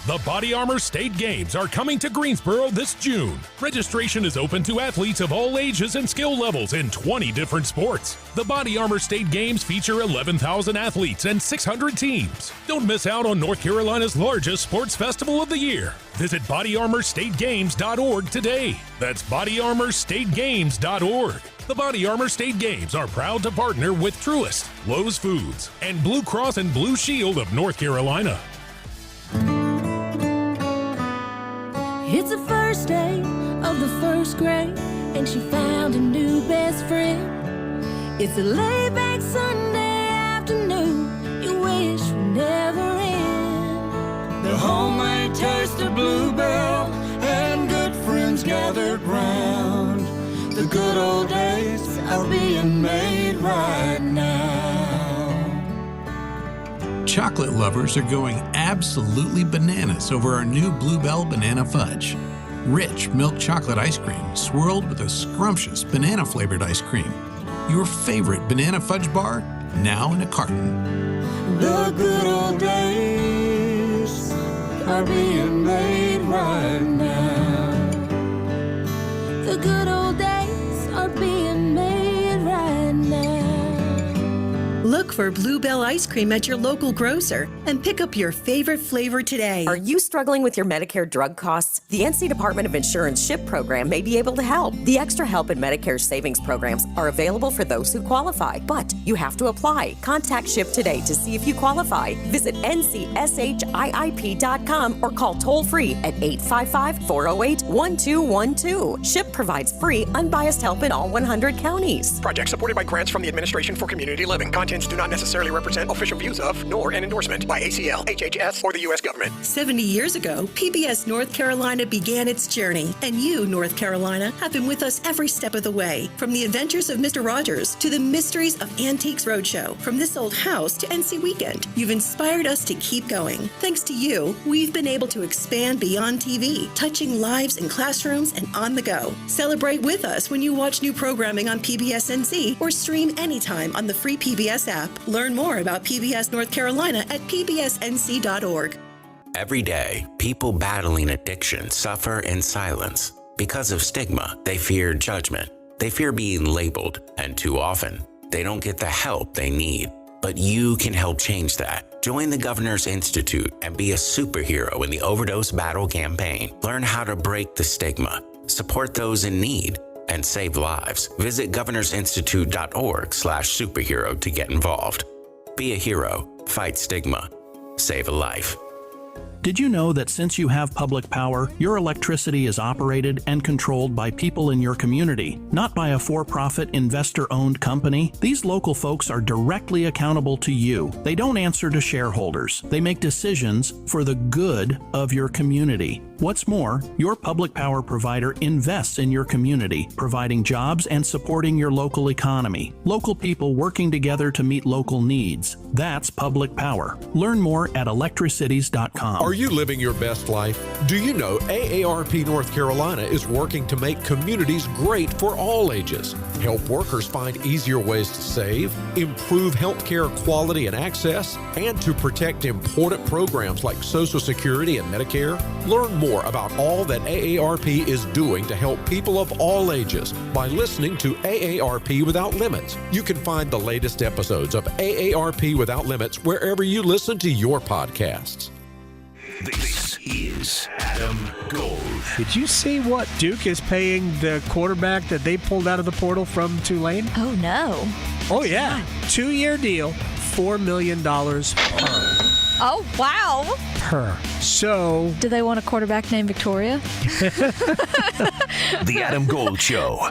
The Body Armor State Games are coming to Greensboro this June. Registration is open to athletes of all ages and skill levels in 20 different sports. The Body Armor State Games feature 11,000 athletes and 600 teams. Don't miss out on North Carolina's largest sports festival of the year. Visit bodyarmorstategames.org today. That's bodyarmorstategames.org. The Body Armor State Games are proud to partner with Truist, Lowe's Foods, and Blue Cross and Blue Shield of North Carolina. It's the first day of the first grade, and she found a new best friend. It's a laid-back Sunday afternoon, you wish would never end. The homemade taste of Bluebell and good friends gathered round. The good old days are being made right now. Chocolate lovers are going absolutely bananas over our new Bluebell Banana Fudge. Rich milk chocolate ice cream swirled with a scrumptious banana-flavored ice cream. Your favorite banana fudge bar, now in a carton. The good old days are being made right now. The good old days are being made right now. Look for Bluebell ice cream at your local grocer and pick up your favorite flavor today. Are you struggling with your Medicare drug costs? The NC Department of Insurance SHIP program may be able to help. The Extra Help and Medicare savings programs are available for those who qualify, but you have to apply. Contact SHIP today to see if you qualify. Visit ncshiip.com or call toll-free at 855-408-1212. SHIP provides free, unbiased help in all 100 counties. Project supported by grants from the Administration for Community Living. Contents do not necessarily represent official views of, nor an endorsement by ACL, HHS, or the U.S. government. 70 years ago, PBS North Carolina began its journey, and you, North Carolina, have been with us every step of the way. From the adventures of Mr. Rogers to the mysteries of Antiques Roadshow, from This Old House to NC Weekend, you've inspired us to keep going. Thanks to you, we've been able to expand beyond TV, touching lives in classrooms and on the go. Celebrate with us when you watch new programming on PBS NC or stream anytime on the free PBS app. Learn more about PBS North Carolina at pbsnc.org. Every day, people battling addiction suffer in silence. Because of stigma, they fear judgment. They fear being labeled, and too often, they don't get the help they need. But you can help change that. Join the Governor's Institute and be a superhero in the overdose battle campaign. Learn how to break the stigma, support those in need, and save lives. Visit governorsinstitute.org/superhero to get involved. Be a hero, fight stigma, save a life. Did you know that since you have public power, your electricity is operated and controlled by people in your community, not by a for-profit, investor-owned company? These local folks are directly accountable to you. They don't answer to shareholders. They make decisions for the good of your community. What's more, your public power provider invests in your community, providing jobs and supporting your local economy. Local people working together to meet local needs. That's public power. Learn more at electricities.com. Are you living your best life? Do you know AARP North Carolina is working to make communities great for all ages? Help workers find easier ways to save, improve healthcare quality and access, and to protect important programs like Social Security and Medicare. Learn more about all that AARP is doing to help people of all ages by listening to AARP Without Limits. You can find the latest episodes of AARP Without Limits wherever you listen to your podcasts. This is Adam Gold. Did you see what Duke is paying the quarterback that they pulled out of the portal from Tulane? Oh, no. Oh, yeah. 2-year deal, $4 million per. Oh, wow. Per. So. Do they want a quarterback named Victoria? The Adam Gold Show.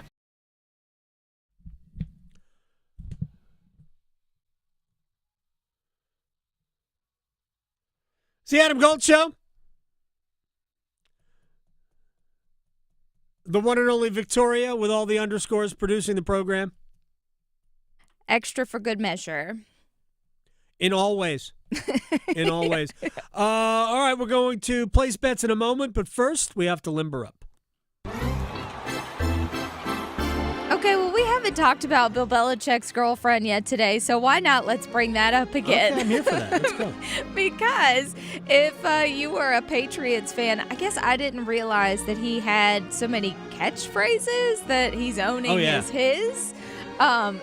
It's the Adam Gold Show. The one and only Victoria with all the underscores producing the program. Extra for good measure. In all ways. In all ways. All right, we're going to place bets in a moment, but first we have to limber up. Okay, well, we haven't talked about Bill Belichick's girlfriend yet today, so why not let's bring that up again? Okay, I'm here for that. Let's go. Because if you were a Patriots fan, I guess I didn't realize that he had so many catchphrases that he's owning as his.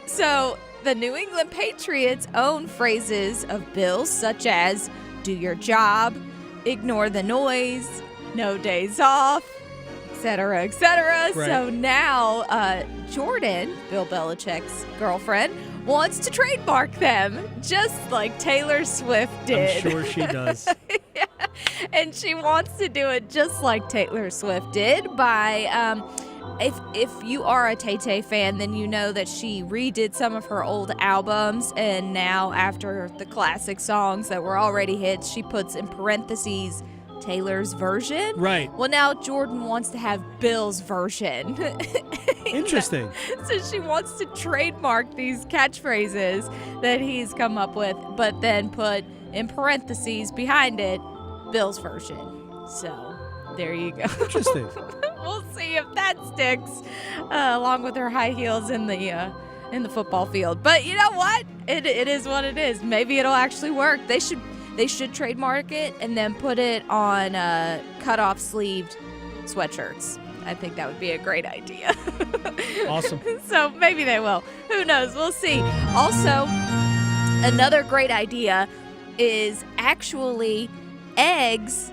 So the New England Patriots own phrases of Bill's such as do your job, ignore the noise, no days off, etc., etc. Right. So now Jordan, Bill Belichick's girlfriend, wants to trademark them, just like Taylor Swift did. I'm sure she does. Yeah. And she wants to do it just like Taylor Swift did by, if you are a Tay-Tay fan, then you know that she redid some of her old albums, and now after the classic songs that were already hits, she puts in parentheses Taylor's version. Right. Well, now Jordan wants to have Bill's version. Interesting. So she wants to trademark these catchphrases that he's come up with, but then put in parentheses behind it, Bill's version. So there you go. Interesting. We'll see if that sticks, along with her high heels in the football field. But you know what? It is what it is. Maybe it'll actually work. They should trademark it and then put it on cut-off sleeved sweatshirts. I think that would be a great idea. Awesome. So maybe they will. Who knows? We'll see. Also, another great idea is actually eggs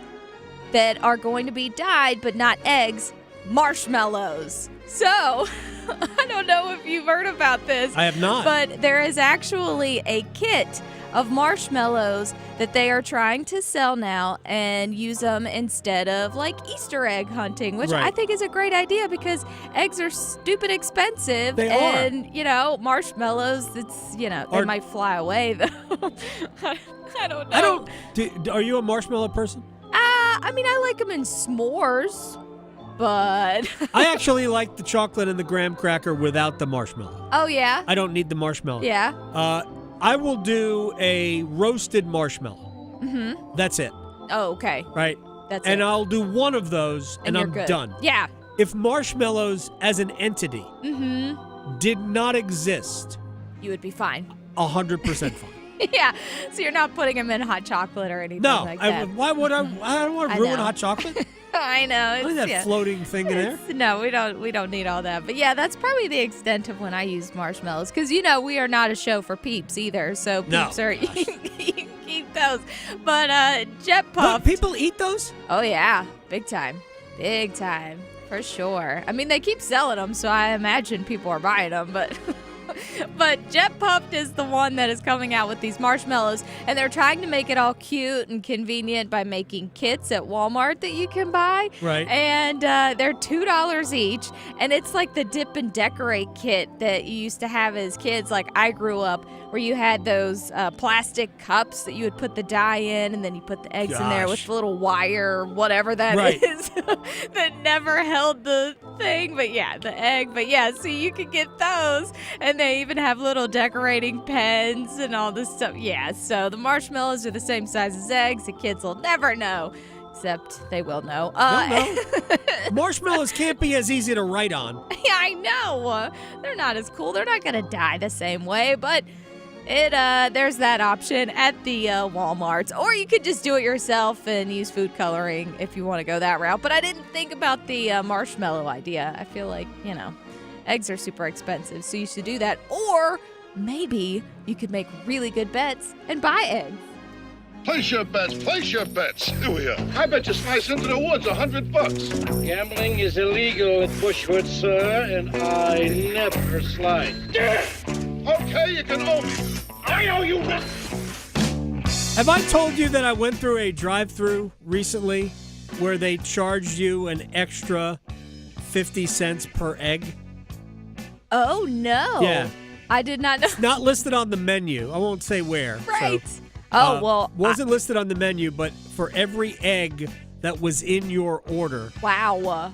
that are going to be dyed, but not eggs, marshmallows. So, I don't know if you've heard about this. I have not. But there is actually a kit of marshmallows that they are trying to sell now and use them instead of like Easter egg hunting, which Right. I think is a great idea because eggs are stupid expensive. They and, marshmallows, they might fly away though. I don't know. Are you a marshmallow person? I like them in s'mores, but... I actually like the chocolate and the graham cracker without the marshmallow. Oh, yeah? I don't need the marshmallow. Yeah? I will do a roasted marshmallow. Mm-hmm. That's it. Oh, okay. Right? That's and it. I'll do one of those, and you're I'm good. done. Yeah. If marshmallows as an entity did not exist, You would be fine. 100% fine. Yeah. So you're not putting them in hot chocolate or anything No, like that. why would I? I don't want I to ruin know. hot chocolate. I know. Look at that floating thing in there. No, we don't need all that. But yeah, that's probably the extent of when I use marshmallows. Because, we are not a show for peeps either. So peeps No. you can keep those. But Jet Puff. But people eat those? Oh, yeah. Big time. Big time. For sure. I mean, they keep selling them, so I imagine people are buying them. But Jet Puffed is the one that is coming out with these marshmallows, and they're trying to make it all cute and convenient by making kits at Walmart that you can buy. Right. And they're $2 each, and it's like the dip and decorate kit that you used to have as kids. Like I grew up where you had those plastic cups that you would put the dye in, and then you put the eggs in there with the little wire, whatever that is, that never held the thing. But yeah, the egg. But yeah, so you could get those, and they even have little decorating pens and all this stuff. Yeah, so the marshmallows are the same size as eggs. The kids will never know, except they will know. Marshmallows can't be as easy to write on. Yeah, I know. They're not as cool. They're not going to die the same way, but there's that option at the Walmarts. Or you could just do it yourself and use food coloring if you want to go that route. But I didn't think about the marshmallow idea. I feel like, eggs are super expensive, so you should do that. Or maybe you could make really good bets and buy eggs. Place your bets. Place your bets. Here we are. I bet you slice into the woods $100. Gambling is illegal in Bushwood, sir, and I never slide. Okay, you can owe me. I owe you nothing. Have I told you that I went through a drive-thru recently where they charged you an extra 50 cents per egg? Oh, no. Yeah. I did not know. It's not listed on the menu. I won't say where. Right. So, wasn't listed on the menu, but for every egg that was in your order. Wow.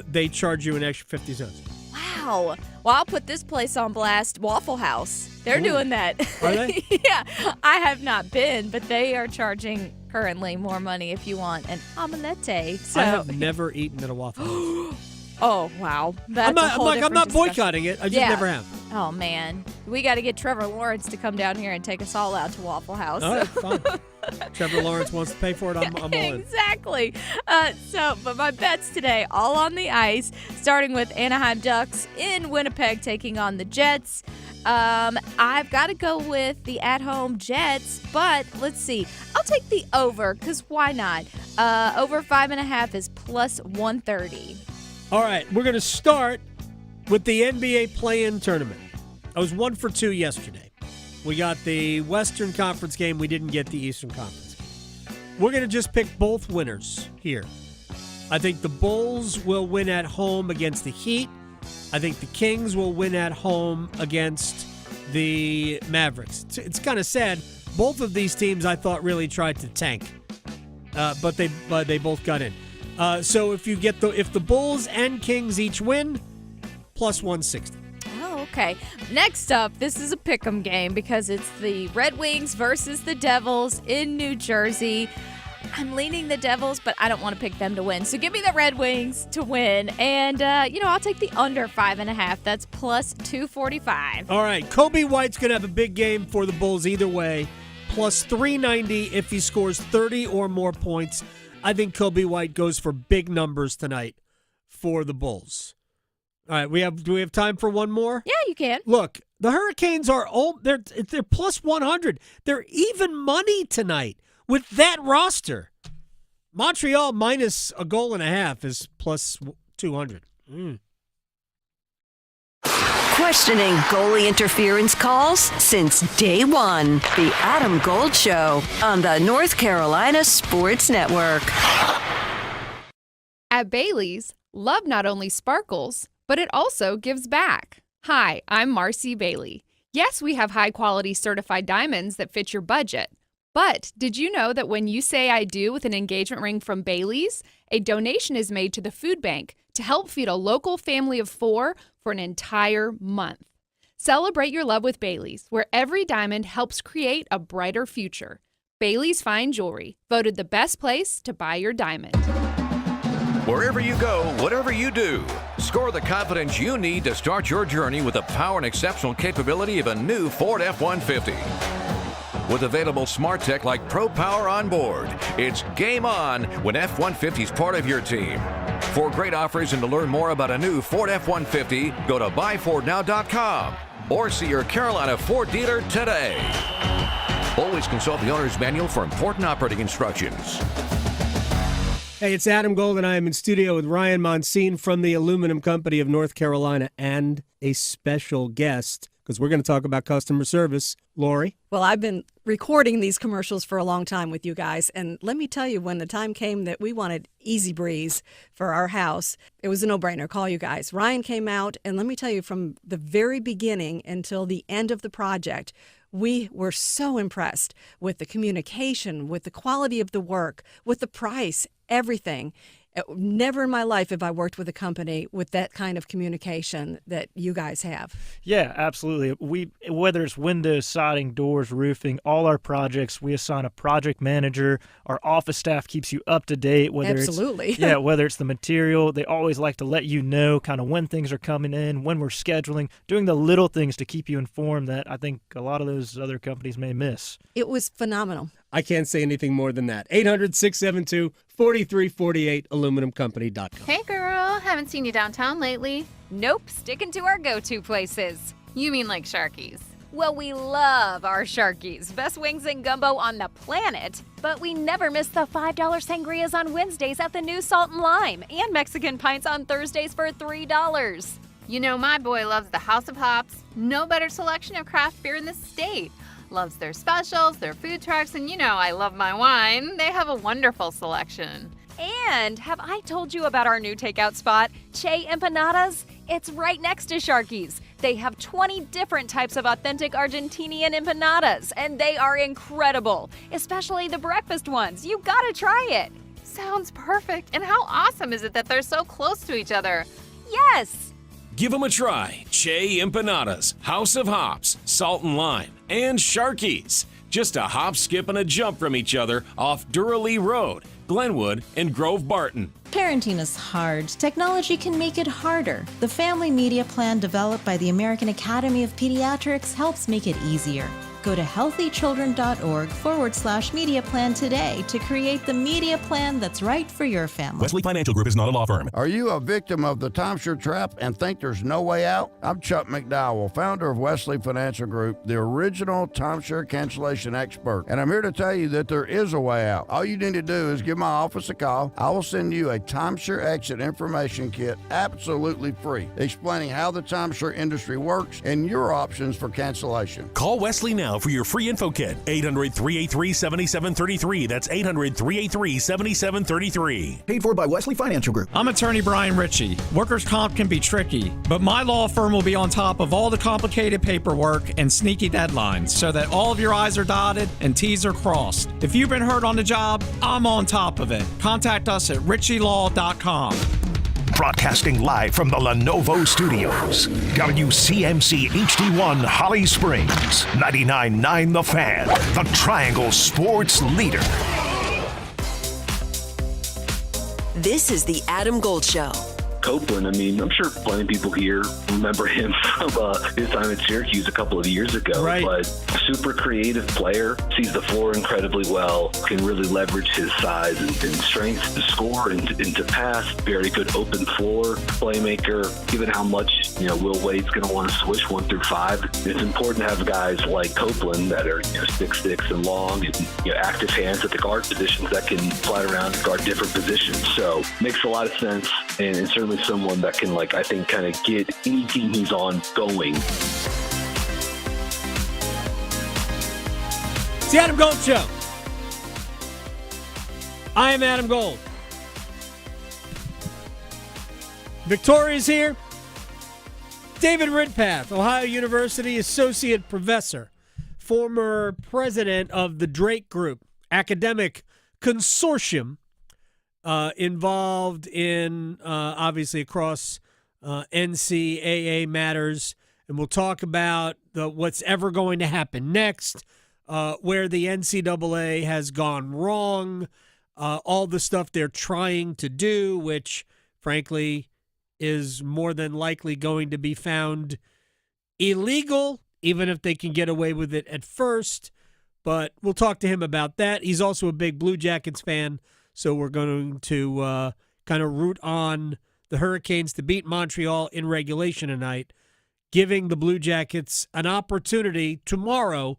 They charge you an extra 50 cents. Wow. Well, I'll put this place on blast, Waffle House. They're doing that. Are they? Yeah. I have not been, but they are charging currently more money if you want an omelette. So. I have never eaten at a Waffle House. Oh, wow. I'm not boycotting it. I just never have. Oh, man. We got to get Trevor Lawrence to come down here and take us all out to Waffle House. All right, fine. Trevor Lawrence wants to pay for it. I'm all in. Exactly. But my bets today, all on the ice, starting with Anaheim Ducks in Winnipeg taking on the Jets. I've got to go with the at-home Jets, but let's see. I'll take the over, because why not? Over 5.5 is plus 130. All right, we're going to start with the NBA play-in tournament. I was 1 for 2 yesterday. We got the Western Conference game. We didn't get the Eastern Conference game. We're going to just pick both winners here. I think the Bulls will win at home against the Heat. I think the Kings will win at home against the Mavericks. It's kind of sad. Both of these teams I thought really tried to tank, but they both got in. So if the Bulls and Kings each win, plus 160. Oh, okay. Next up, this is a pick'em game because it's the Red Wings versus the Devils in New Jersey. I'm leaning the Devils, but I don't want to pick them to win. So give me the Red Wings to win. And, I'll take the under 5.5. That's plus 245. All right. Kobe White's going to have a big game for the Bulls either way. Plus 390 if he scores 30 or more points. I think Kobe White goes for big numbers tonight for the Bulls. All right, do we have time for one more? Yeah, you can. Look, the Hurricanes are they're plus 100. They're even money tonight with that roster. Montreal minus a goal and a half is plus 200. Questioning goalie interference calls since day one. The Adam Gold Show on the North Carolina Sports Network. At Bailey's, love not only sparkles, but it also gives back. Hi, I'm Marcy Bailey. Yes, we have high-quality certified diamonds that fit your budget. But did you know that when you say I do with an engagement ring from Bailey's, a donation is made to the food bank to help feed a local family of 4 for an entire month? Celebrate your love with Bailey's, where every diamond helps create a brighter future. Bailey's Fine Jewelry, voted the best place to buy your diamond. Wherever you go, whatever you do, score the confidence you need to start your journey with the power and exceptional capability of a new Ford F-150. With available smart tech like Pro Power on board, it's game on when F-150 is part of your team. For great offers and to learn more about a new Ford F-150, go to buyfordnow.com or see your Carolina Ford dealer today. Always consult the owner's manual for important operating instructions. Hey, it's Adam Gold, and I am in studio with Ryan Monsine from the Aluminum Company of North Carolina and a special guest, because we're going to talk about customer service. Lori? Well, I've been recording these commercials for a long time with you guys, and let me tell you, when the time came that we wanted Easy Breeze for our house, it was a no-brainer. Call you guys. Ryan came out, and let me tell you, from the very beginning until the end of the project, we were so impressed with the communication, with the quality of the work, with the price, everything. Never in my life have I worked with a company with that kind of communication that you guys have. Yeah, absolutely. Whether it's windows, siding, doors, roofing, all our projects, we assign a project manager. Our office staff keeps you up to date. Absolutely. Whether it's the material, they always like to let you know kind of when things are coming in, when we're scheduling, doing the little things to keep you informed that I think a lot of those other companies may miss. It was phenomenal. I can't say anything more than that. 800-672-4348, aluminumcompany.com. Hey, girl. Haven't seen you downtown lately. Nope, sticking to our go-to places. You mean like Sharky's? Well, we love our Sharkies. Best wings and gumbo on the planet. But we never miss the $5 sangrias on Wednesdays at the new Salt and Lime and Mexican pints on Thursdays for $3. You know, my boy loves the House of Hops. No better selection of craft beer in the state. Loves their specials, their food trucks, and you know I love my wine. They have a wonderful selection. And have I told you about our new takeout spot, Che Empanadas? It's right next to Sharky's. They have 20 different types of authentic Argentinian empanadas, and they are incredible, especially the breakfast ones. You gotta try it. Sounds perfect. And how awesome is it that they're so close to each other? Yes. Give them a try. Che Empanadas, House of Hops, Salt and Lime, and Sharky's. Just a hop, skip, and a jump from each other off Raleigh Road, Glenwood, and Grove Barton. Parenting is hard. Technology can make it harder. The Family Media Plan developed by the American Academy of Pediatrics helps make it easier. Go to healthychildren.org/media plan today to create the media plan that's right for your family. Wesley Financial Group is not a law firm. Are you a victim of the timeshare trap and think there's no way out? I'm Chuck McDowell, founder of Wesley Financial Group, the original timeshare cancellation expert. And I'm here to tell you that there is a way out. All you need to do is give my office a call. I will send you a timeshare exit information kit absolutely free, explaining how the timeshare industry works and your options for cancellation. Call Wesley now for your free info kit. 800-383-7733. That's 800-383-7733. Paid for by Wesley Financial Group. I'm attorney Brian Ritchie. Workers' comp can be tricky, but my law firm will be on top of all the complicated paperwork and sneaky deadlines so that all of your I's are dotted and T's are crossed. If you've been hurt on the job, I'm on top of it. Contact us at ritchielaw.com. Broadcasting live from the Lenovo Studios. WCMC HD1 Holly Springs. 99.9 The Fan. The Triangle Sports Leader. This is the Adam Gold Show. Copeland, I mean, I'm sure plenty of people here remember him from his time at Syracuse a couple of years ago. Right. But super creative player, sees the floor incredibly well, can really leverage his size and strength to score and to pass. Very good open floor playmaker. Given how much Will Wade's going to want to switch 1 through 5, it's important to have guys like Copeland that are 6'6" and long and active hands at the guard positions that can fly around and guard different positions. So makes a lot of sense, and certainly someone that can, I think, kind of get any team he's on going. It's the Adam Gold Show. I am Adam Gold. Victoria's here. David Ridpath, Ohio University Associate Professor, former president of the Drake Group, academic consortium involved in, obviously, across NCAA matters. And we'll talk about what's ever going to happen next, where the NCAA has gone wrong, all the stuff they're trying to do, which, frankly, is more than likely going to be found illegal, even if they can get away with it at first. But we'll talk to him about that. He's also a big Blue Jackets fan. So we're going to kind of root on the Hurricanes to beat Montreal in regulation tonight, giving the Blue Jackets an opportunity tomorrow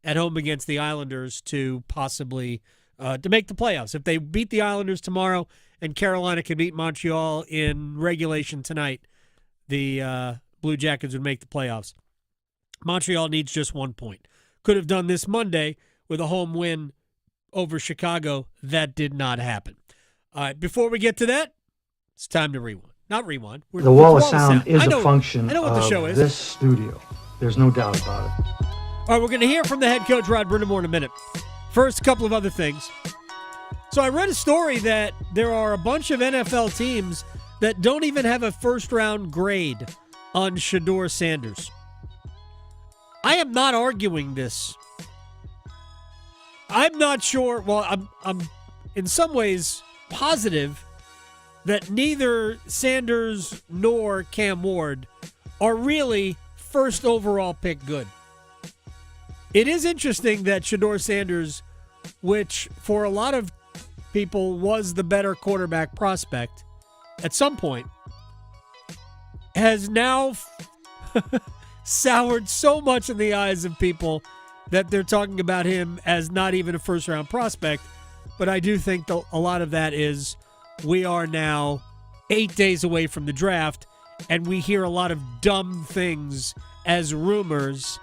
at home against the Islanders to possibly to make the playoffs. If they beat the Islanders tomorrow and Carolina can beat Montreal in regulation tonight, the Blue Jackets would make the playoffs. Montreal needs just 1 point. Could have done this Monday with a home win over Chicago. That did not happen. All right, before we get to that, it's time to rewind. Not rewind. The wall of sound is a function I know what the show of is. this studio. There's no doubt about it. All right, we're going to hear from the head coach, Rod Brindamore, in a minute. First, a couple of other things. So I read a story that there are a bunch of NFL teams that don't even have a first-round grade on Shedeur Sanders. I am not arguing this. I'm not sure. Well, I'm in some ways positive that neither Sanders nor Cam Ward are really first overall pick good. It is interesting that Shedeur Sanders, which for a lot of people was the better quarterback prospect at some point, has now soured so much in the eyes of people that they're talking about him as not even a first-round prospect. But I do think a lot of that is we are now 8 days away from the draft, and we hear a lot of dumb things as rumors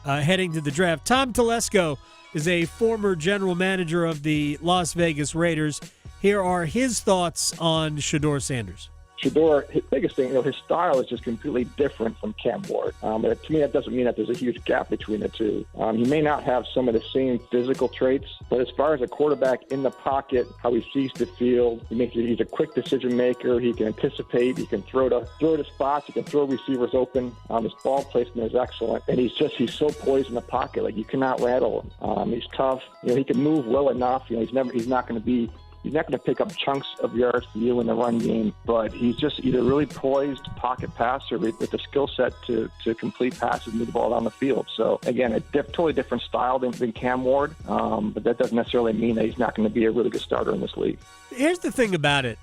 heading to the draft. Tom Telesco is a former general manager of the Las Vegas Raiders. Here are his thoughts on Shedeur Sanders. Shedeur, his biggest thing, his style is just completely different from Cam Ward. But to me, that doesn't mean that there's a huge gap between the two. He may not have some of the same physical traits, but as far as a quarterback in the pocket, how he sees the field, he's a quick decision maker. He can anticipate. He can throw to spots. He can throw receivers open. His ball placement is excellent, and he's so poised in the pocket. Like, you cannot rattle him. He's tough. He can move well enough. He's not going to pick up chunks of yards for you in the run game, but he's just either really poised pocket passer with the skill set to complete passes and move the ball down the field. So, again, a totally different style than Cam Ward, but that doesn't necessarily mean that he's not going to be a really good starter in this league. Here's the thing about it.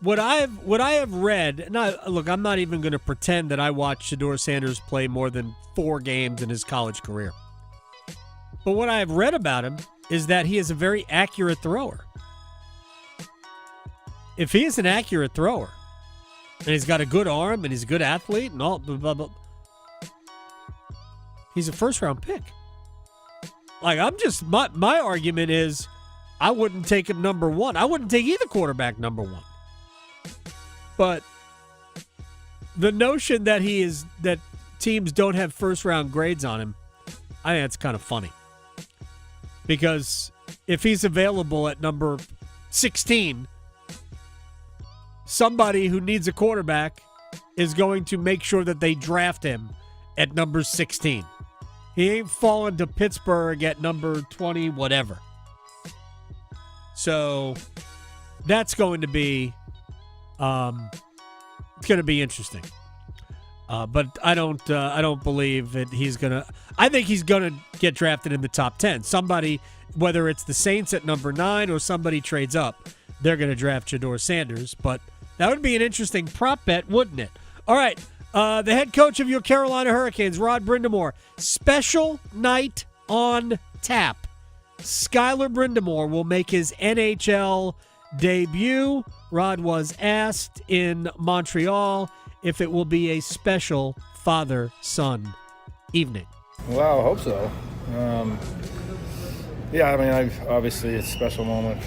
What I have read, and I'm not even going to pretend that I watched Shedeur Sanders play more than 4 games in his college career. But what I have read about him is that he is a very accurate thrower. If he is an accurate thrower, and he's got a good arm, and he's a good athlete, and all, blah, blah, blah, he's a first-round pick. Like, my argument is I wouldn't take him number 1. I wouldn't take either quarterback number 1. But the notion that that teams don't have first-round grades on him, I think that's kind of funny. Because if he's available at number 16, somebody who needs a quarterback is going to make sure that they draft him at number 16. He ain't falling to Pittsburgh at number 20, whatever. So that's going to be it's going to be interesting. But I don't believe that he's going to. I think he's going to get drafted in the top 10. Somebody, whether it's the Saints at number 9 or somebody trades up, they're going to draft Shedeur Sanders. But that would be an interesting prop bet, wouldn't it? All right, the head coach of your Carolina Hurricanes, Rod Brind'Amour. Special night on tap. Skylar Brind'Amour will make his NHL debut. Rod was asked in Montreal if it will be a special father-son evening. Well, I hope so. Yeah, I mean, obviously it's a special moment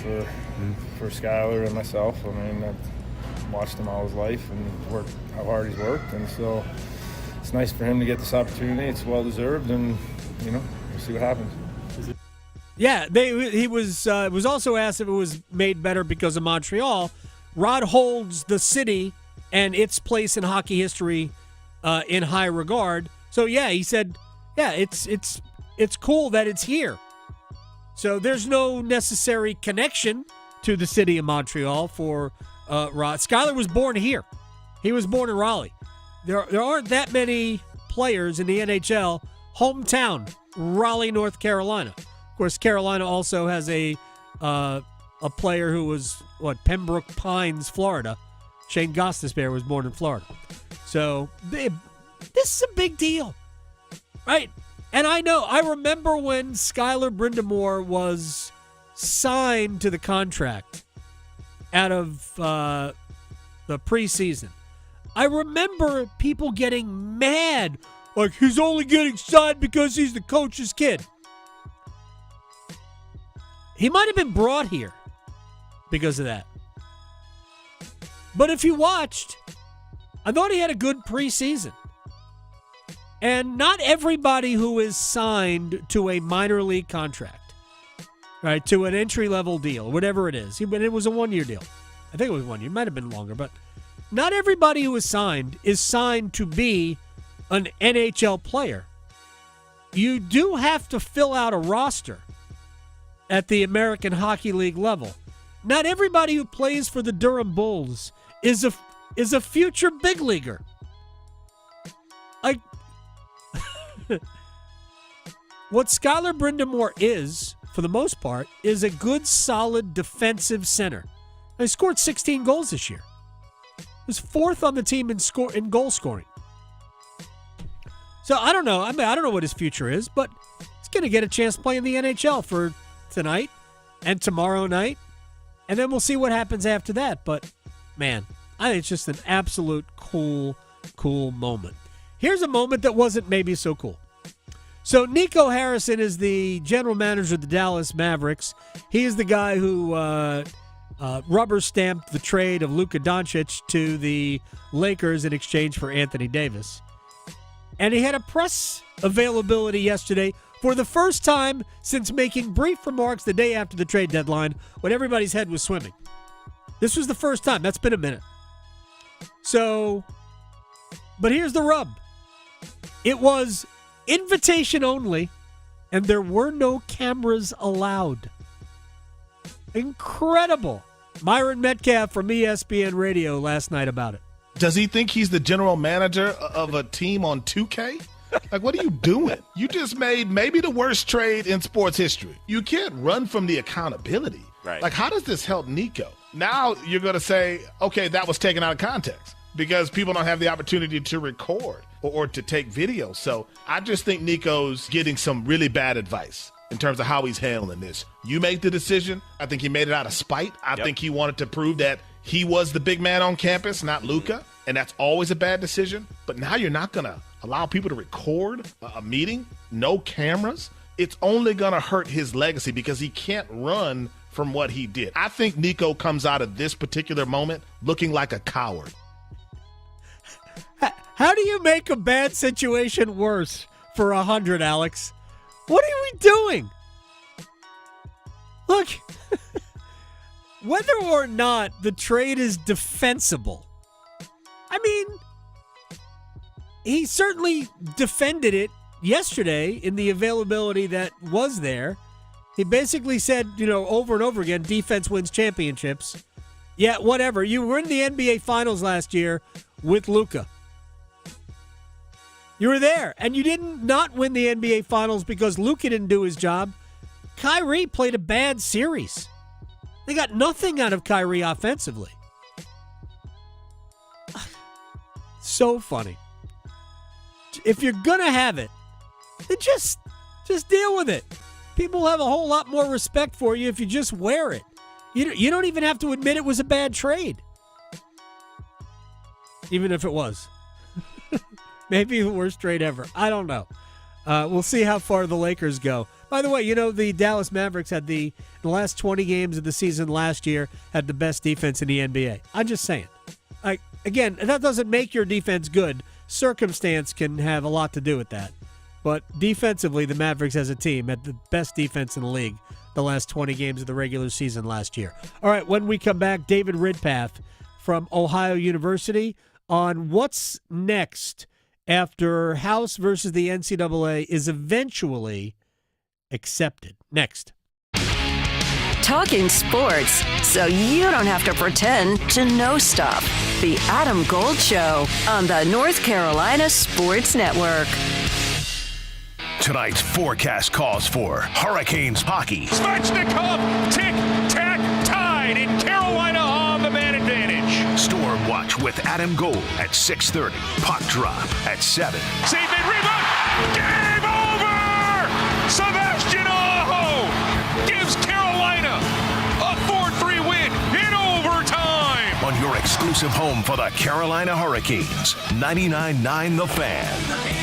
for Skylar and myself. I mean, I've watched him all his life and how hard he's worked, and so it's nice for him to get this opportunity. It's well-deserved, and, we'll see what happens. Yeah, he was also asked if it was made better because of Montreal. Rod holds the city and its place in hockey history in high regard. So yeah, he said, yeah, it's cool that it's here. So there's no necessary connection to the city of Montreal for Rod. Skylar was born here. He was born in Raleigh. There aren't that many players in the NHL. Hometown, Raleigh, North Carolina. Of course, Carolina also has a player who was, Pembroke Pines, Florida. Shane Gostisbehere was born in Florida. So this is a big deal, right? And I remember when Skylar Brind'Amour was signed to the contract out of the preseason. I remember people getting mad, like, he's only getting signed because he's the coach's kid. He might have been brought here because of that. But if you watched, I thought he had a good preseason. And not everybody who is signed to a minor league contract, right, to an entry-level deal, whatever it is, but it was a one-year deal. I think it was 1 year. It might have been longer, but not everybody who is signed to be an NHL player. You do have to fill out a roster at the American Hockey League level. Not everybody who plays for the Durham Bulls is a future big leaguer. Like, what Skylar Brind'Amour is, for the most part, is a good, solid defensive center. He scored 16 goals this year. He was 4th on the team in goal scoring. So I don't know. I don't know what his future is, but he's going to get a chance to play in the NHL for tonight and tomorrow night, and then we'll see what happens after that. But, man, I think it's just an absolute cool moment. Here's a moment that wasn't maybe so cool. So Nico Harrison is the general manager of the Dallas Mavericks. He is the guy who rubber-stamped the trade of Luka Doncic to the Lakers in exchange for Anthony Davis. And he had a press availability yesterday for the first time since making brief remarks the day after the trade deadline when everybody's head was swimming. This was the first time. That's been a minute. So, but here's the rub. It was invitation only, and there were no cameras allowed. Incredible. Myron Metcalf from ESPN Radio last night about it. Does he think he's the general manager of a team on 2K? Like, what are you doing? You just made maybe the worst trade in sports history. You can't run from the accountability. Right. Like, how does this help Nico? Now you're going to say, okay, that was taken out of context because people don't have the opportunity to record or to take video. So I just think Nico's getting some really bad advice in terms of how he's handling this. You make the decision. I think he made it out of spite. I think he wanted to prove that he was the big man on campus, not Luka, and that's always a bad decision. But now you're not going to allow people to record a meeting, no cameras. It's only going to hurt his legacy because he can't run from what he did. I think Nico comes out of this particular moment looking like a coward. How do you make a bad situation worse for 100, Alex? What are we doing? Look, whether or not the trade is defensible, I mean, he certainly defended it yesterday in the availability that was there. He basically said, over and over again, defense wins championships. Yeah, whatever. You were in the NBA Finals last year with Luka. You were there, and you didn't not win the NBA Finals because Luka didn't do his job. Kyrie played a bad series. They got nothing out of Kyrie offensively. So funny. If you're going to have it, then just deal with it. People have a whole lot more respect for you if you just wear it. You don't even have to admit it was a bad trade. Even if it was. Maybe the worst trade ever. I don't know. We'll see how far the Lakers go. By the way, the Dallas Mavericks had the last 20 games of the season last year had the best defense in the NBA. I'm just saying. Again, that doesn't make your defense good. Circumstance can have a lot to do with that. But defensively, the Mavericks as a team had the best defense in the league the last 20 games of the regular season last year. All right, when we come back, David Ridpath from Ohio University on what's next after House versus the NCAA is eventually accepted. Next. Talking sports so you don't have to pretend to know stuff. The Adam Gold Show on the North Carolina Sports Network. Tonight's forecast calls for Hurricanes hockey. Svechnikov, tick-tack, tied in Carolina on the man advantage. Storm Watch with Adam Gold at 6:30. Puck drop at 7. Save it, rebound! Game over! Sebastian Aho gives Carolina a 4-3 win in overtime. On your exclusive home for the Carolina Hurricanes, 99.9 The Fan.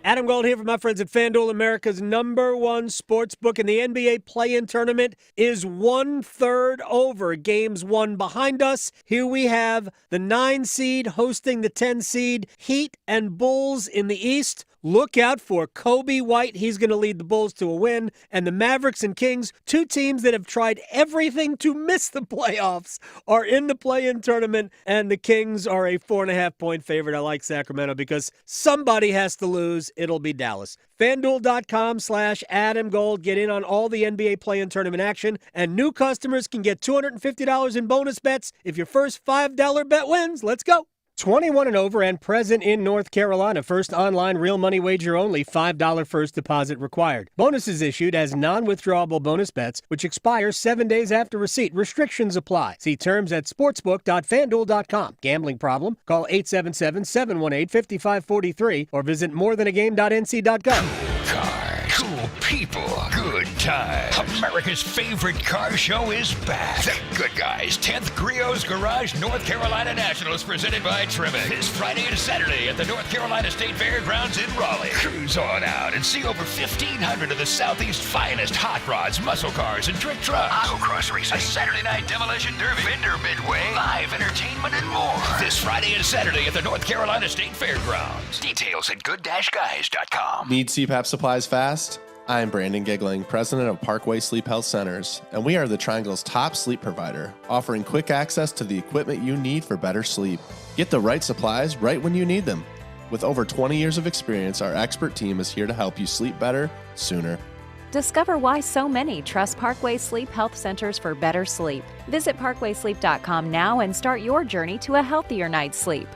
Adam Gold here from my friends at FanDuel, America's #1 sports book, and the NBA play-in tournament is 1/3 over. Games 1 behind us. Here we have the 9 seed hosting the 10 seed Heat and Bulls in the East. Look out for Kobe White. He's going to lead the Bulls to a win. And the Mavericks and Kings, two teams that have tried everything to miss the playoffs, are in the play-in tournament. And the Kings are a 4.5-point favorite. I like Sacramento because somebody has to lose. It'll be Dallas. FanDuel.com/Adam Gold. Get in on all the NBA play-in tournament action. And new customers can get $250 in bonus bets if your first $5 bet wins. Let's go. 21 and over and present in North Carolina. First online real money wager only. $5 first deposit required. Bonuses issued as non-withdrawable bonus bets, which expire 7 days after receipt. Restrictions apply. See terms at sportsbook.fanduel.com. Gambling problem? Call 877-718-5543 or visit morethanagame.nc.gov. Cars, cool people, good time. America's favorite car show is back. The Good Guys 10th Griot's Garage North Carolina Nationals presented by Trimmett. This Friday and Saturday at the North Carolina State Fairgrounds in Raleigh. Cruise on out and see over 1,500 of the Southeast's finest hot rods, muscle cars, and trick trucks. Autocross racing, a Saturday night demolition derby, vendor midway, live entertainment, and more. This Friday and Saturday at the North Carolina State Fairgrounds. Details at good-guys.com. Need CPAP supplies fast? I'm Brandon Giggling, president of Parkway Sleep Health Centers, and we are the Triangle's top sleep provider, offering quick access to the equipment you need for better sleep. Get the right supplies right when you need them. With over 20 years of experience, our expert team is here to help you sleep better, sooner. Discover why so many trust Parkway Sleep Health Centers for better sleep. Visit parkwaysleep.com now and start your journey to a healthier night's sleep.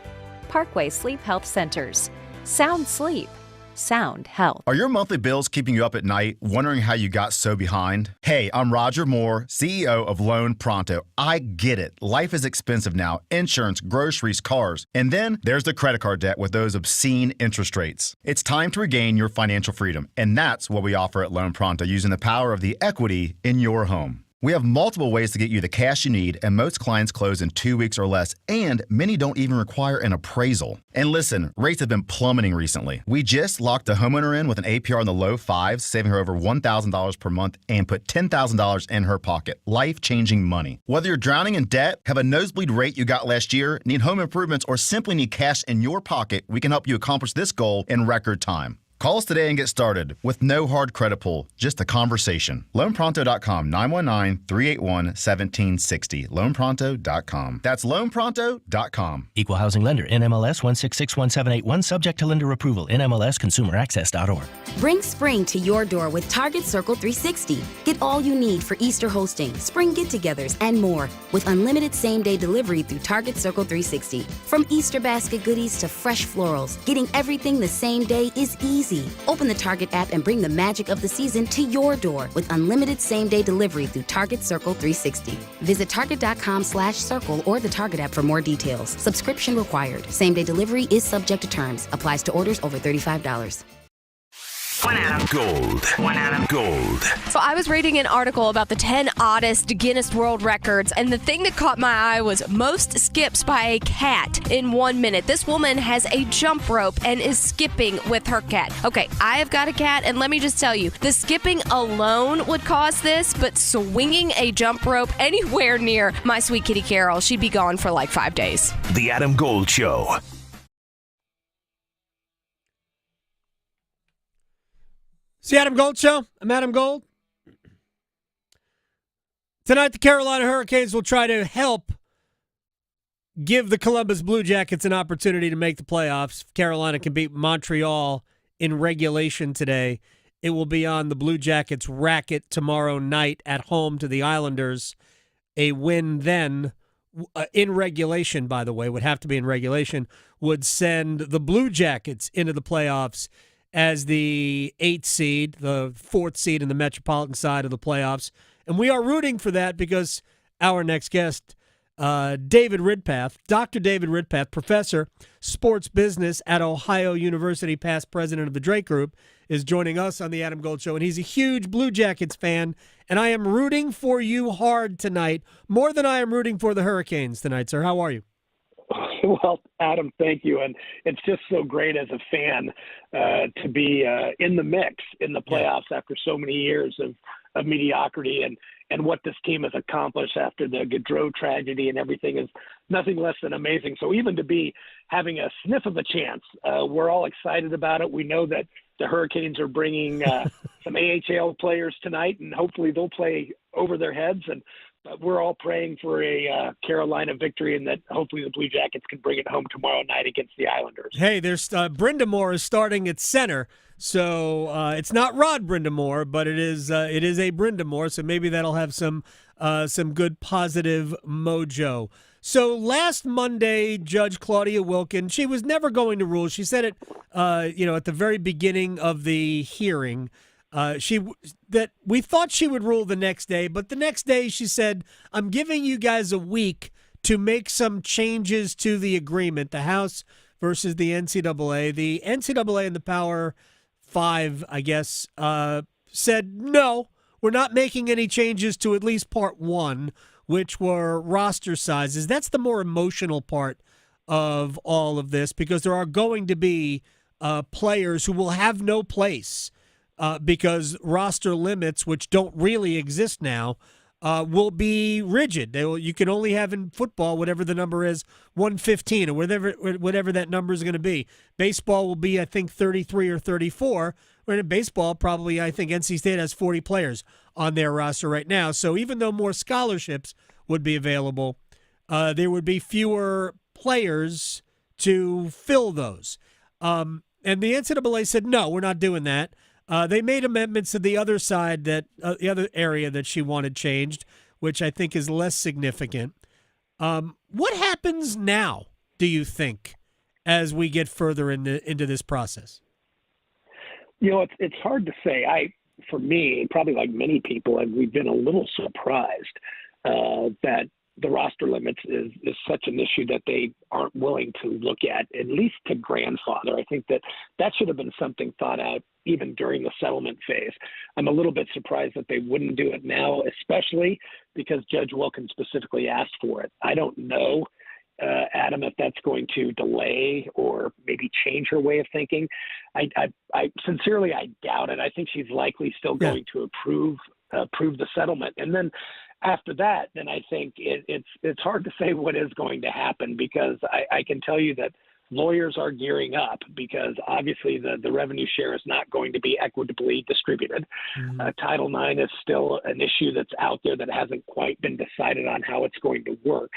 Parkway Sleep Health Centers. Sound sleep. Sound health. Are your monthly bills keeping you up at night, wondering how you got so behind? Hey, I'm Roger Moore, CEO of Loan Pronto. I get it. Life is expensive now. Insurance, groceries, cars. And then there's the credit card debt with those obscene interest rates. It's time to regain your financial freedom. And that's what we offer at Loan Pronto, using the power of the equity in your home. We have multiple ways to get you the cash you need, and most clients close in 2 weeks or less, and many don't even require an appraisal. And listen, rates have been plummeting recently. We just locked a homeowner in with an APR in the low fives, saving her over $1,000 per month, and put $10,000 in her pocket. Life-changing money. Whether you're drowning in debt, have a nosebleed rate you got last year, need home improvements, or simply need cash in your pocket, we can help you accomplish this goal in record time. Call us today and get started with no hard credit pull, just a conversation. LoanPronto.com, 919-381-1760. LoanPronto.com. That's LoanPronto.com. Equal Housing Lender, NMLS 1661781, subject to lender approval, NMLSConsumerAccess.org. Bring spring to your door with Target Circle 360. Get all you need for Easter hosting, spring get-togethers, and more with unlimited same-day delivery through Target Circle 360. From Easter basket goodies to fresh florals, getting everything the same day is easy. Open the Target app and bring the magic of the season to your door with unlimited same-day delivery through Target Circle 360. Visit target.com/circle or the Target app for more details. Subscription required. Same-day delivery is subject to terms. Applies to orders over $35. One Adam. Gold. One Adam. Gold. So I was reading an article about the 10 oddest Guinness World Records, and the thing that caught my eye was most skips by a cat in 1 minute. This woman has a jump rope and is skipping with her cat. Okay, I have got a cat, and let me just tell you, the skipping alone would cause this, but swinging a jump rope anywhere near my sweet kitty Carol, she'd be gone for like 5 days. The Adam Gold Show. It's the Adam Gold Show. I'm Adam Gold. Tonight, the Carolina Hurricanes will try to help give the Columbus Blue Jackets an opportunity to make the playoffs. If Carolina can beat Montreal in regulation today, it will be on the Blue Jackets' racket tomorrow night at home to the Islanders. A win then, in regulation, by the way, would have to be in regulation, would send the Blue Jackets into the playoffs as the 8th seed, the 4th seed in the Metropolitan side of the playoffs. And we are rooting for that because our next guest, David Ridpath, Dr. David Ridpath, professor, sports business at Ohio University, past president of the Drake Group, is joining us on the Adam Gold Show. And he's a huge Blue Jackets fan. And I am rooting for you hard tonight, more than I am rooting for the Hurricanes tonight, sir. How are you? Well, Adam, thank you. And it's just so great as a fan to be in the mix in the playoffs after so many years of mediocrity. And what this team has accomplished after the Gaudreau tragedy and everything is nothing less than amazing. So even to be having a sniff of a chance, we're all excited about it. We know that the Hurricanes are bringing some AHL players tonight, and hopefully they'll play over their heads. But we're all praying for a Carolina victory, and that hopefully the Blue Jackets can bring it home tomorrow night against the Islanders. There's Brindamore is starting at center, so it's not Rod Brindamore, but it is a Brindamore. So maybe that'll have some good positive mojo. So last Monday, Judge Claudia Wilkin, she was never going to rule. She said it, at the very beginning of the hearing, that we thought she would rule the next day, but the next day she said, I'm giving you guys a week to make some changes to the agreement, the House versus the NCAA. The NCAA and the Power 5, I guess, said, no, we're not making any changes to at least part 1, which were roster sizes. That's the more emotional part of all of this, because there are going to be players who will have no place because roster limits, which don't really exist now, will be rigid. You can only have in football whatever the number is, 115 or whatever that number is going to be. Baseball will be, I think, 33 or 34. Where in baseball, probably, I think NC State has 40 players on their roster right now. So even though more scholarships would be available, there would be fewer players to fill those. And the NCAA said, no, we're not doing that. They made amendments to the other side, that the other area that she wanted changed, which I think is less significant. What happens now, do you think, as we get further into this process? It's hard to say. For me, probably like many people, we've been a little surprised that the roster limits is such an issue that they aren't willing to look at least to grandfather. I think that should have been something thought out even during the settlement phase. I'm a little bit surprised that they wouldn't do it now, especially because Judge Wilkin specifically asked for it. I don't know, Adam, if that's going to delay or maybe change her way of thinking. I sincerely, I doubt it. I think she's likely still going to approve the settlement. And then after that, then I think it's hard to say what is going to happen, because I can tell you that lawyers are gearing up, because obviously the revenue share is not going to be equitably distributed. Mm-hmm. Title IX is still an issue that's out there that hasn't quite been decided on how it's going to work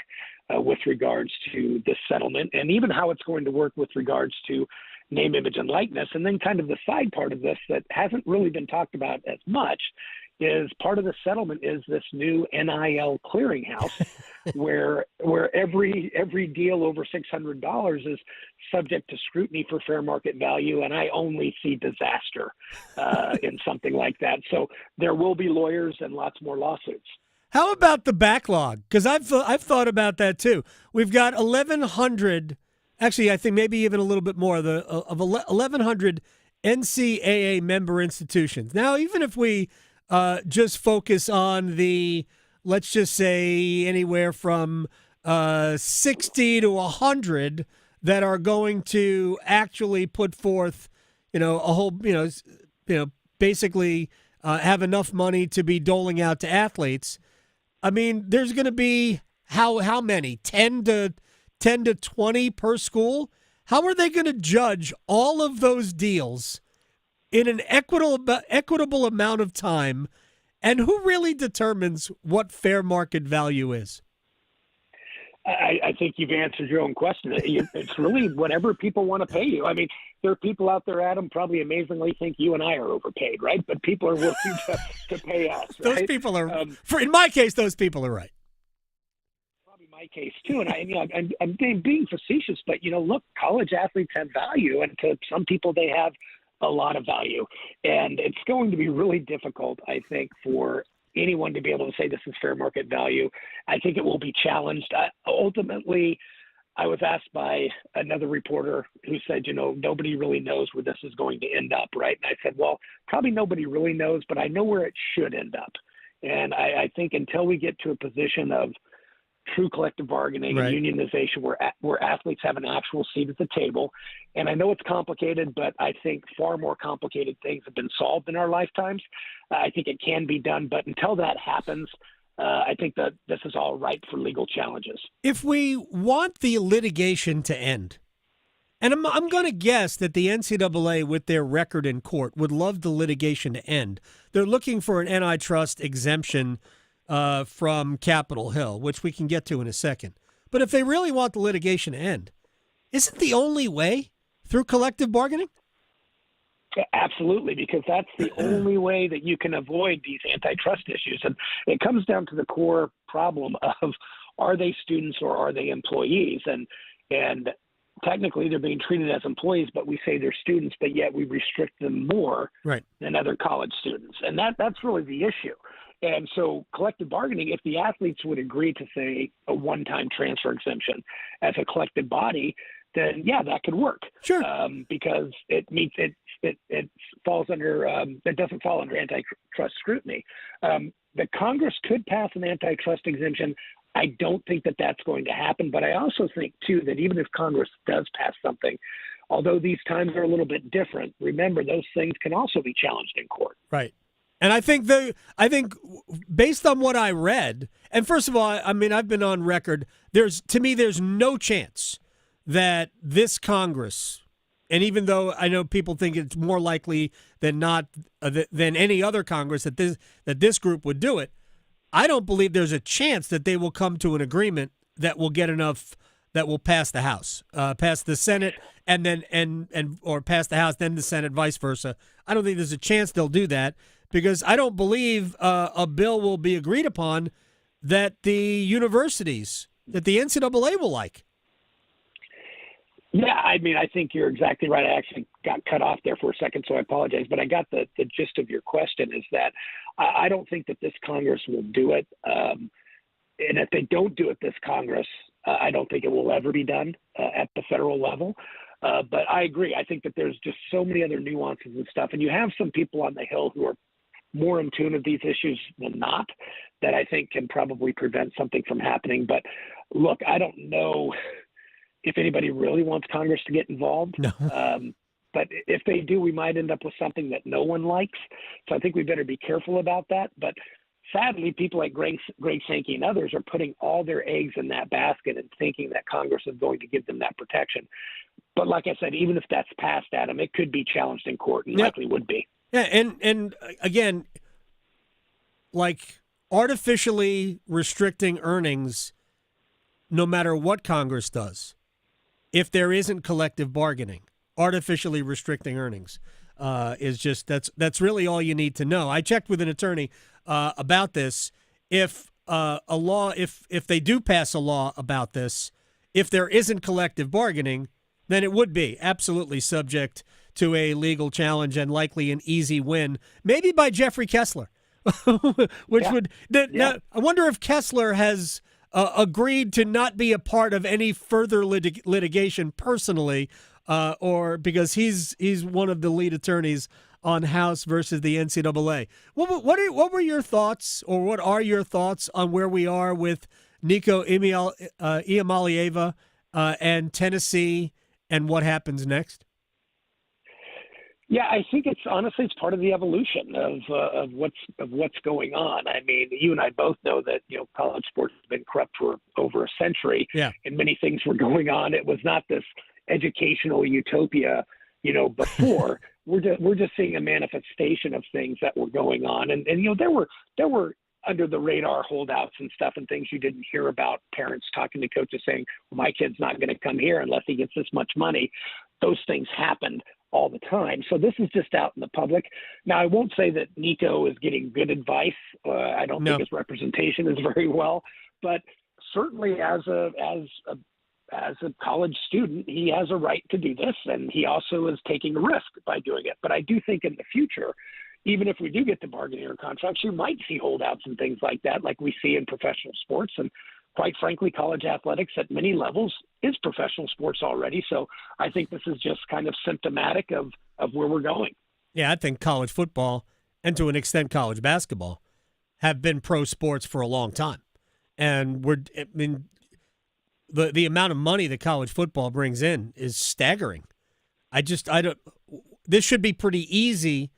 with regards to this settlement, and even how it's going to work with regards to name, image, and likeness. And then kind of the side part of this that hasn't really been talked about as much is part of the settlement is this new NIL clearinghouse where every deal over $600 is subject to scrutiny for fair market value, and I only see disaster in something like that. So there will be lawyers and lots more lawsuits. How about the backlog? Because I've thought about that too. We've got 1,100, actually I think maybe even a little bit more, of 1,100 NCAA member institutions. Now, even if we just focus on the, let's just say anywhere from 60 to 100 that are going to actually put forth, a whole, basically have enough money to be doling out to athletes. I mean, there's going to be how many? 10 to 20 per school? How are they going to judge all of those deals in an equitable amount of time? And who really determines what fair market value is? I think you've answered your own question. It's really whatever people want to pay you. I mean, there are people out there, Adam, probably amazingly think you and I are overpaid, right? But people are willing to pay us. Right? Those people are, in my case, those people are right. Probably my case too. And I'm being facetious, but look, college athletes have value, and to some people they have a lot of value. And it's going to be really difficult, I think, for anyone to be able to say this is fair market value. I think it will be challenged. Ultimately, I was asked by another reporter who said, nobody really knows where this is going to end up, right? And I said, well, probably nobody really knows, but I know where it should end up. And I think until we get to a position of true collective bargaining and unionization where athletes have an actual seat at the table. And I know it's complicated, but I think far more complicated things have been solved in our lifetimes. I think it can be done, but until that happens, I think that this is all ripe for legal challenges. If we want the litigation to end, and I'm going to guess that the NCAA, with their record in court, would love the litigation to end. They're looking for an antitrust exemption from Capitol Hill, which we can get to in a second. But if they really want the litigation to end, isn't the only way through collective bargaining? Absolutely, because that's the only way that you can avoid these antitrust issues. And it comes down to the core problem of are they students or are they employees? And technically they're being treated as employees, but we say they're students, but yet we restrict them more than other college students. And that's really the issue. And so collective bargaining, if the athletes would agree to, say, a one-time transfer exemption as a collective body, then yeah, that could work. Sure. Because it falls under it doesn't fall under antitrust scrutiny. The Congress could pass an antitrust exemption. I don't think that that's going to happen, but I also think too that even if Congress does pass something, although these times are a little bit different, remember those things can also be challenged in court. Right. And I think based on what I read, and first of all, I mean, I've been on record, there's no chance that this Congress, and even though I know people think it's more likely than not than any other Congress that this group would do it, I don't believe there's a chance that they will come to an agreement that will get enough that will pass the House, pass the Senate, and then or pass the House, then the Senate, vice versa. I don't think there's a chance they'll do that because I don't believe a bill will be agreed upon that the universities, that the NCAA will like. Yeah, I mean, I think you're exactly right. I actually got cut off there for a second, so I apologize. But I got the gist of your question is that I don't think that this Congress will do it. And if they don't do it this Congress, I don't think it will ever be done at the federal level. But I agree. I think that there's just so many other nuances and stuff. And you have some people on the Hill who are more in tune of these issues than not that I think can probably prevent something from happening. But look, I don't know if anybody really wants Congress to get involved. No. But if they do, we might end up with something that no one likes. So I think we better be careful about that. But sadly, people like Greg Sankey and others are putting all their eggs in that basket and thinking that Congress is going to give them that protection. But like I said, even if that's passed, Adam, it could be challenged in court and likely would be. Yeah, and again, like artificially restricting earnings, no matter what Congress does, if there isn't collective bargaining, artificially restricting earnings is just that's really all you need to know. I checked with an attorney about this. If if they do pass a law about this, if there isn't collective bargaining, then it would be absolutely subject to a legal challenge and likely an easy win, maybe by Jeffrey Kessler, which would. Now, I wonder if Kessler has agreed to not be a part of any further litigation personally, or because he's one of the lead attorneys on House versus the NCAA. What were your thoughts, or what are your thoughts on where we are with Nico Iamaleava and Tennessee and what happens next? Yeah, I think it's part of the evolution of what's going on. I mean, you and I both know that college sports has been corrupt for over a century, and many things were going on. It was not this educational utopia, before. We're just seeing a manifestation of things that were going on, and there were under the radar holdouts and stuff and things you didn't hear about. Parents talking to coaches saying, well, my kid's not going to come here unless he gets this much money. Those things happened all the time. So this is just out in the public. Now, I won't say that Nico is getting good advice. I don't think his representation is very well, but certainly as a college student, he has a right to do this, and he also is taking a risk by doing it. But I do think in the future, even if we do get to bargaining or contracts, you might see holdouts and things like that, like we see in professional sports. And quite frankly, college athletics at many levels is professional sports already. So I think this is just kind of symptomatic of where we're going. Yeah, I think college football and to an extent college basketball have been pro sports for a long time. And the amount of money that college football brings in is staggering. This should be pretty easy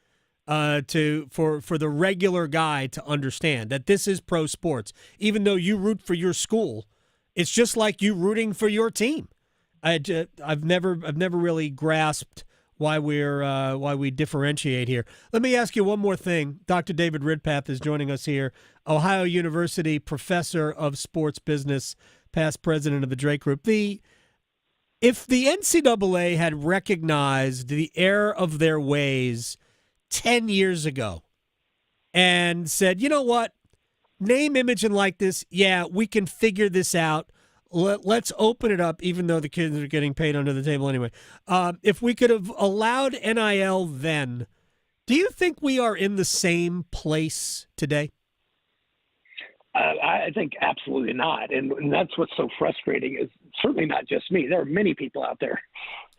for the regular guy to understand that this is pro sports. Even though you root for your school, it's just like you rooting for your team. I've never really grasped why we differentiate here. Let me ask you one more thing. Dr. David Ridpath is joining us here, Ohio University professor of sports business, past president of the Drake Group. If the NCAA had recognized the error of their ways 10 years ago and said, you know what, name, image, and likeness, yeah, we can figure this out. Let's open it up, even though the kids are getting paid under the table anyway. If we could have allowed NIL then, do you think we are in the same place today? I think absolutely not. And that's what's so frustrating is certainly not just me. There are many people out there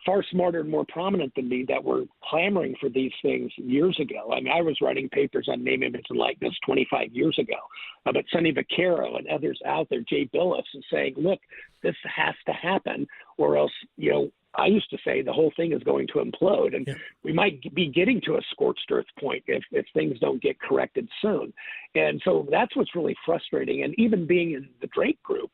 far smarter and more prominent than me that were clamoring for these things years ago. I mean, I was writing papers on name, image, and likeness 25 years ago. But Sonny Vaccaro and others out there, Jay Billis, is saying, look, this has to happen or else, I used to say the whole thing is going to implode, and we might be getting to a scorched earth point if things don't get corrected soon. And so that's what's really frustrating. And even being in the Drake group,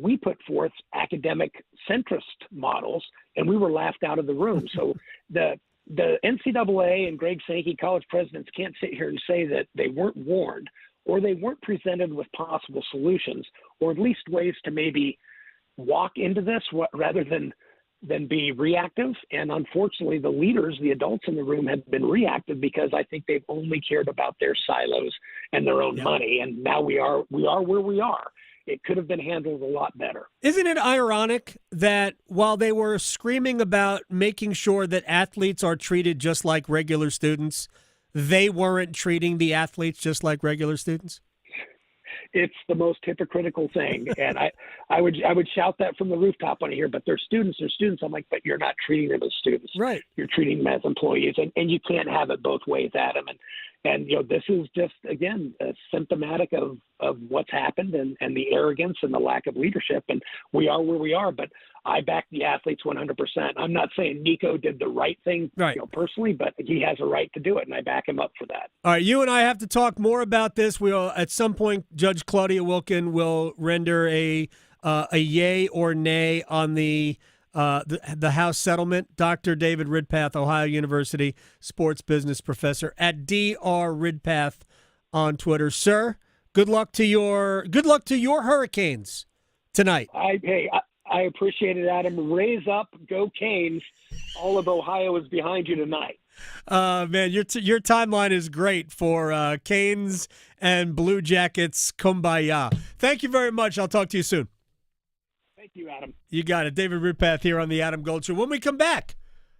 we put forth academic centrist models, and we were laughed out of the room. So the NCAA and Greg Sankey, college presidents, can't sit here and say that they weren't warned or they weren't presented with possible solutions or at least ways to maybe walk into this rather than be reactive. And unfortunately, the leaders, the adults in the room, have been reactive because I think they've only cared about their silos and their own money. And now we are where we are. It could have been handled a lot better. Isn't it ironic that while they were screaming about making sure that athletes are treated just like regular students, they weren't treating the athletes just like regular students? It's the most hypocritical thing. And I would shout that from the rooftop on here, but they're students. I'm like, but you're not treating them as students. Right. You're treating them as employees. And you can't have it both ways, Adam. And this is just, again, symptomatic of what's happened and the arrogance and the lack of leadership. And we are where we are. But I back the athletes 100%. I'm not saying Nico did the right thing personally, but he has a right to do it, and I back him up for that. All right, you and I have to talk more about this. We'll at some point, Judge Claudia Wilkin will render a yay or nay on the House settlement. Dr. David Ridpath, Ohio University sports business professor at Dr. Ridpath on Twitter. Sir, good luck to your Hurricanes tonight. I appreciate it, Adam. Raise up, go Canes. All of Ohio is behind you tonight. Man, your timeline is great for Canes and Blue Jackets. Kumbaya. Thank you very much. I'll talk to you soon. Thank you, Adam. You got it. David Ridpath here on the Adam Gold Show. When we come back,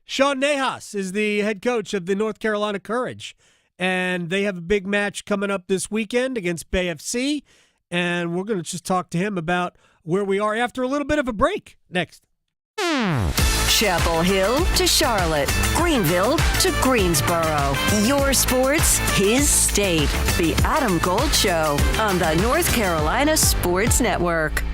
Sean Nahas is the head coach of the North Carolina Courage, and they have a big match coming up this weekend against Bay FC, and we're going to just talk to him about where we are after a little bit of a break. Next. Chapel Hill to Charlotte, Greenville to Greensboro. Your sports, his state. The Adam Gold Show on the North Carolina Sports Network.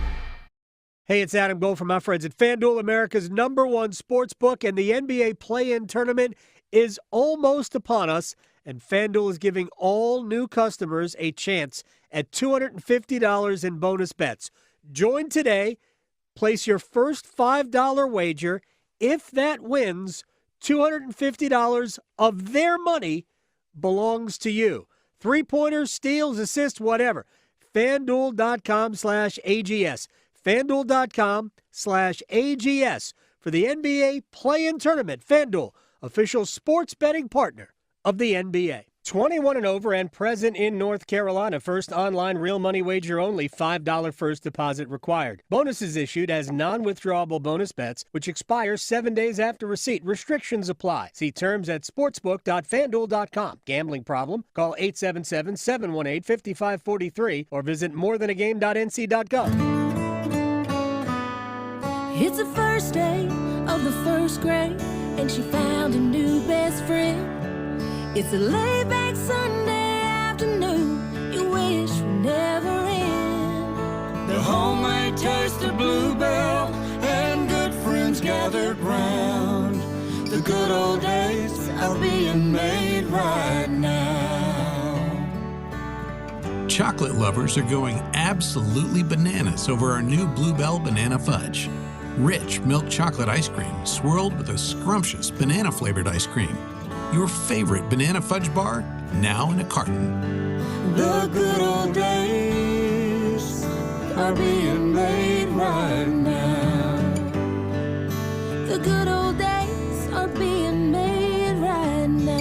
Hey, it's Adam Gold from my friends at FanDuel, America's #1 sports book, and the NBA play-in tournament is almost upon us, and FanDuel is giving all new customers a chance at $250 in bonus bets. Join today, place your first $5 wager. If that wins, $250 of their money belongs to you. Three-pointers, steals, assists, whatever. FanDuel.com/AGS. FanDuel.com/AGS for the NBA play-in tournament. FanDuel, official sports betting partner of the NBA. 21 and over and present in North Carolina. First online real money wager only. $5 first deposit required. Bonuses issued as non-withdrawable bonus bets, which expire 7 days after receipt. Restrictions apply. See terms at sportsbook.fanduel.com. Gambling problem? Call 877-718-5543 or visit morethanagame.nc.gov. It's the first day of the first grade, and she found a new best friend. It's a laid-back Sunday afternoon you wish would never end. The homemade taste of Bluebell and good friends gathered round. The good old days are being made right now. Chocolate lovers are going absolutely bananas over our new Bluebell Banana Fudge. Rich milk chocolate ice cream swirled with a scrumptious banana-flavored ice cream. Your favorite banana fudge bar, now in a carton. The good old days are being made right now. The good old days are being made right now.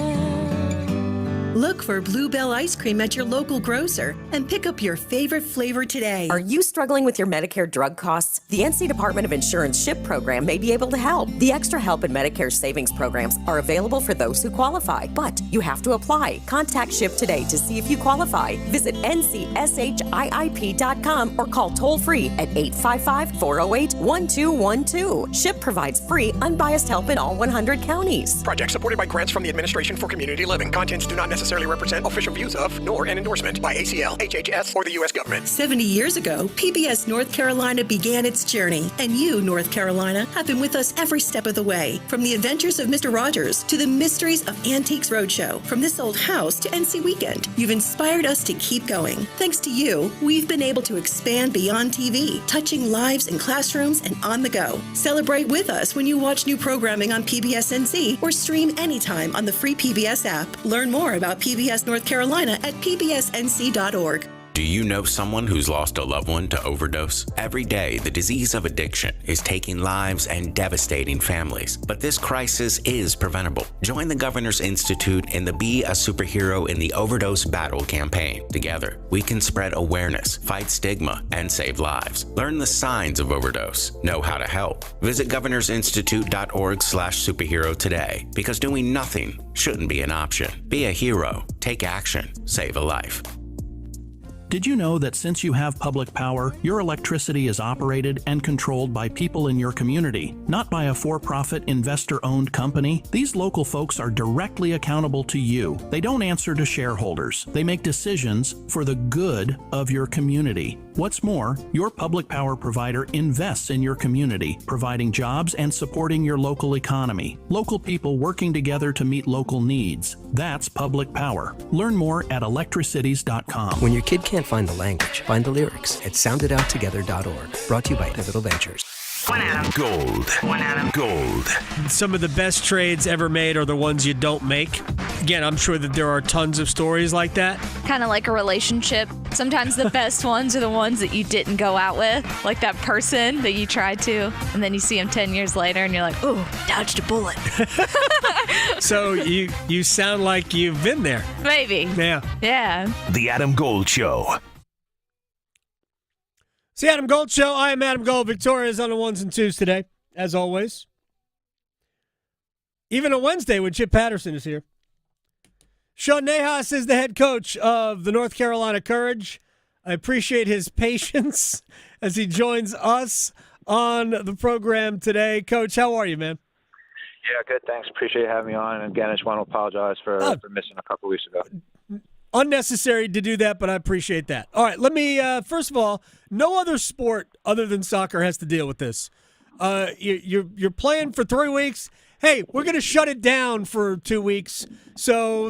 Look for Bluebell ice cream at your local grocer and pick up your favorite flavor today. Are you struggling with your Medicare drug costs? The NC Department of Insurance SHIP program may be able to help. The Extra Help and Medicare savings programs are available for those who qualify, but you have to apply. Contact SHIP today to see if you qualify. Visit ncshiip.com or call toll-free at 855-408-1212. SHIP provides free, unbiased help in all 100 counties. Project supported by grants from the Administration for Community Living. Contents do not necessarily represent official views of, nor an endorsement by ACL, HHS, or the U.S. government. 70 years ago, PBS North Carolina began its journey, and you, North Carolina, have been with us every step of the way. From the adventures of Mr. Rogers to the mysteries of Antiques Roadshow, from This Old House to NC Weekend, you've inspired us to keep going. Thanks to you, we've been able to expand beyond TV, touching lives in classrooms and on the go. Celebrate with us when you watch new programming on PBS NC or stream anytime on the free PBS app. Learn more about PBS North Carolina at pbsnc.org. Do you know someone who's lost a loved one to overdose? Every day, the disease of addiction is taking lives and devastating families. But this crisis is preventable. Join the Governor's Institute in the Be a Superhero in the Overdose Battle campaign. Together, we can spread awareness, fight stigma, and save lives. Learn the signs of overdose. Know how to help. Visit governorsinstitute.org/superhero today, because doing nothing shouldn't be an option. Be a hero. Take action. Save a life. Did you know that since you have public power, your electricity is operated and controlled by people in your community, not by a for-profit investor-owned company? These local folks are directly accountable to you. They don't answer to shareholders. They make decisions for the good of your community. What's more, your public power provider invests in your community, providing jobs and supporting your local economy. Local people working together to meet local needs. That's public power. Learn more at electricities.com. When your kid can't find the language, find the lyrics at sounditouttogether.org. Brought to you by Pivotal Ventures. One Adam. Gold. One Adam. Gold. Some of the best trades ever made are the ones you don't make. Again, I'm sure that there are tons of stories like that. Kind of like a relationship. Sometimes the best ones are the ones that you didn't go out with, like that person that you tried to, and then you see them 10 years later and you're like, ooh, dodged a bullet. So you sound like you've been there. Maybe. Yeah. Yeah. The Adam Gold Show. It's the Adam Gold Show. I am Adam Gold. Victoria's on the ones and twos today, as always. Even a Wednesday when Chip Patterson is here. Sean Nahas is the head coach of the North Carolina Courage. I appreciate his patience as he joins us on the program today. Coach, how are you, man? Yeah, good. Thanks. Appreciate you having me on. And again, I just want to apologize for missing a couple weeks ago. Unnecessary to do that, but I appreciate that. All right, let me, first of all, no other sport other than soccer has to deal with this. You're playing for 3 weeks. Hey, we're going to shut it down for 2 weeks so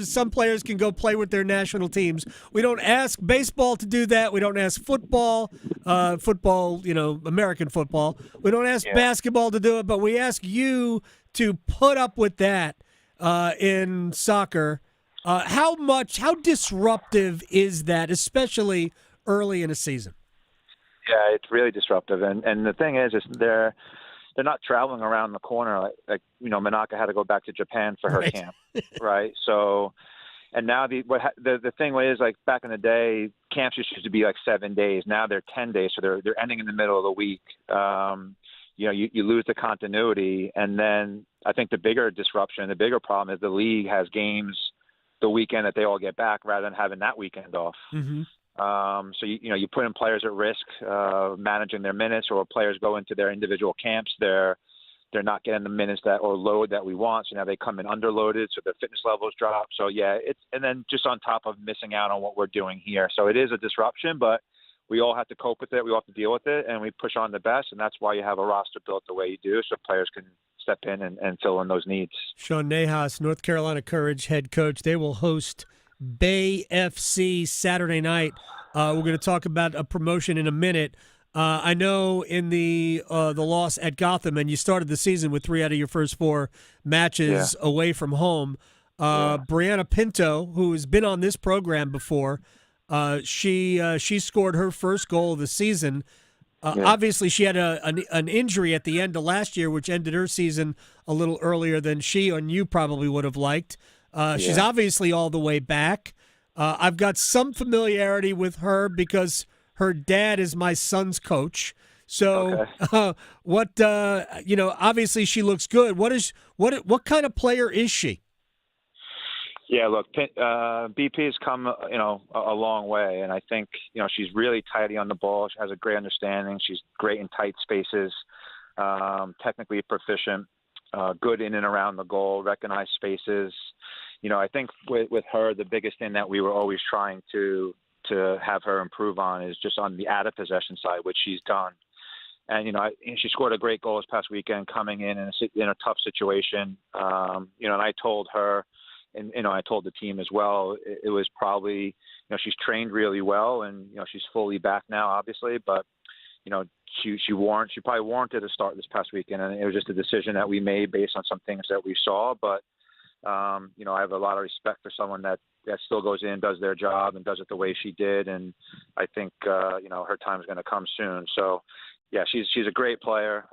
some players can go play with their national teams. We don't ask baseball to do that. We don't ask football, American football. We don't ask basketball to do it, but we ask you to put up with that in soccer. How disruptive is that, especially early in a season? Yeah, it's really disruptive. And the thing is they're not traveling around the corner like Manaka had to go back to Japan for her camp, right? So, and now the thing is, like, back in the day, camps used to be like 7 days. Now they're 10 days, so they're ending in the middle of the week. You lose the continuity, and then I think the bigger disruption, the bigger problem is the league has games the weekend that they all get back rather than having that weekend off. Mm-hmm. So you put in players at risk, managing their minutes, or players go into their individual camps. They're not getting the minutes or load that we want. So now they come in underloaded, so their fitness levels drop. So and then just on top of missing out on what we're doing here. So it is a disruption, but we all have to cope with it. We all have to deal with it, and we push on the best. And that's why you have a roster built the way you do, so players can step in and fill in those needs. Sean Nahas, North Carolina Courage head coach. They will host Bay FC Saturday night. We're going to talk about a promotion in a minute. I know in the loss at Gotham, and you started the season with 3 out of your first 4 matches away from home. Brianna Pinto, who has been on this program before, she scored her first goal of the season. Obviously, she had an injury at the end of last year, which ended her season a little earlier than she and you probably would have liked. She's obviously all the way back. I've got some familiarity with her because her dad is my son's coach. So, obviously she looks good. What kind of player is she? Yeah, look, BP has come, a long way, and I think, she's really tidy on the ball. She has a great understanding. She's great in tight spaces, technically proficient, good in and around the goal, recognize spaces. I think with her, the biggest thing that we were always trying to have her improve on is just on the out of possession side, which she's done. And, she scored a great goal this past weekend coming in a tough situation. And I told her, and, I told the team as well, it was probably, she's trained really well and, she's fully back now, obviously, but, she probably warranted a start this past weekend. And it was just a decision that we made based on some things that we saw. But, I have a lot of respect for someone that still goes in, does their job and does it the way she did. And I think, her time is going to come soon. So, yeah, she's a great player,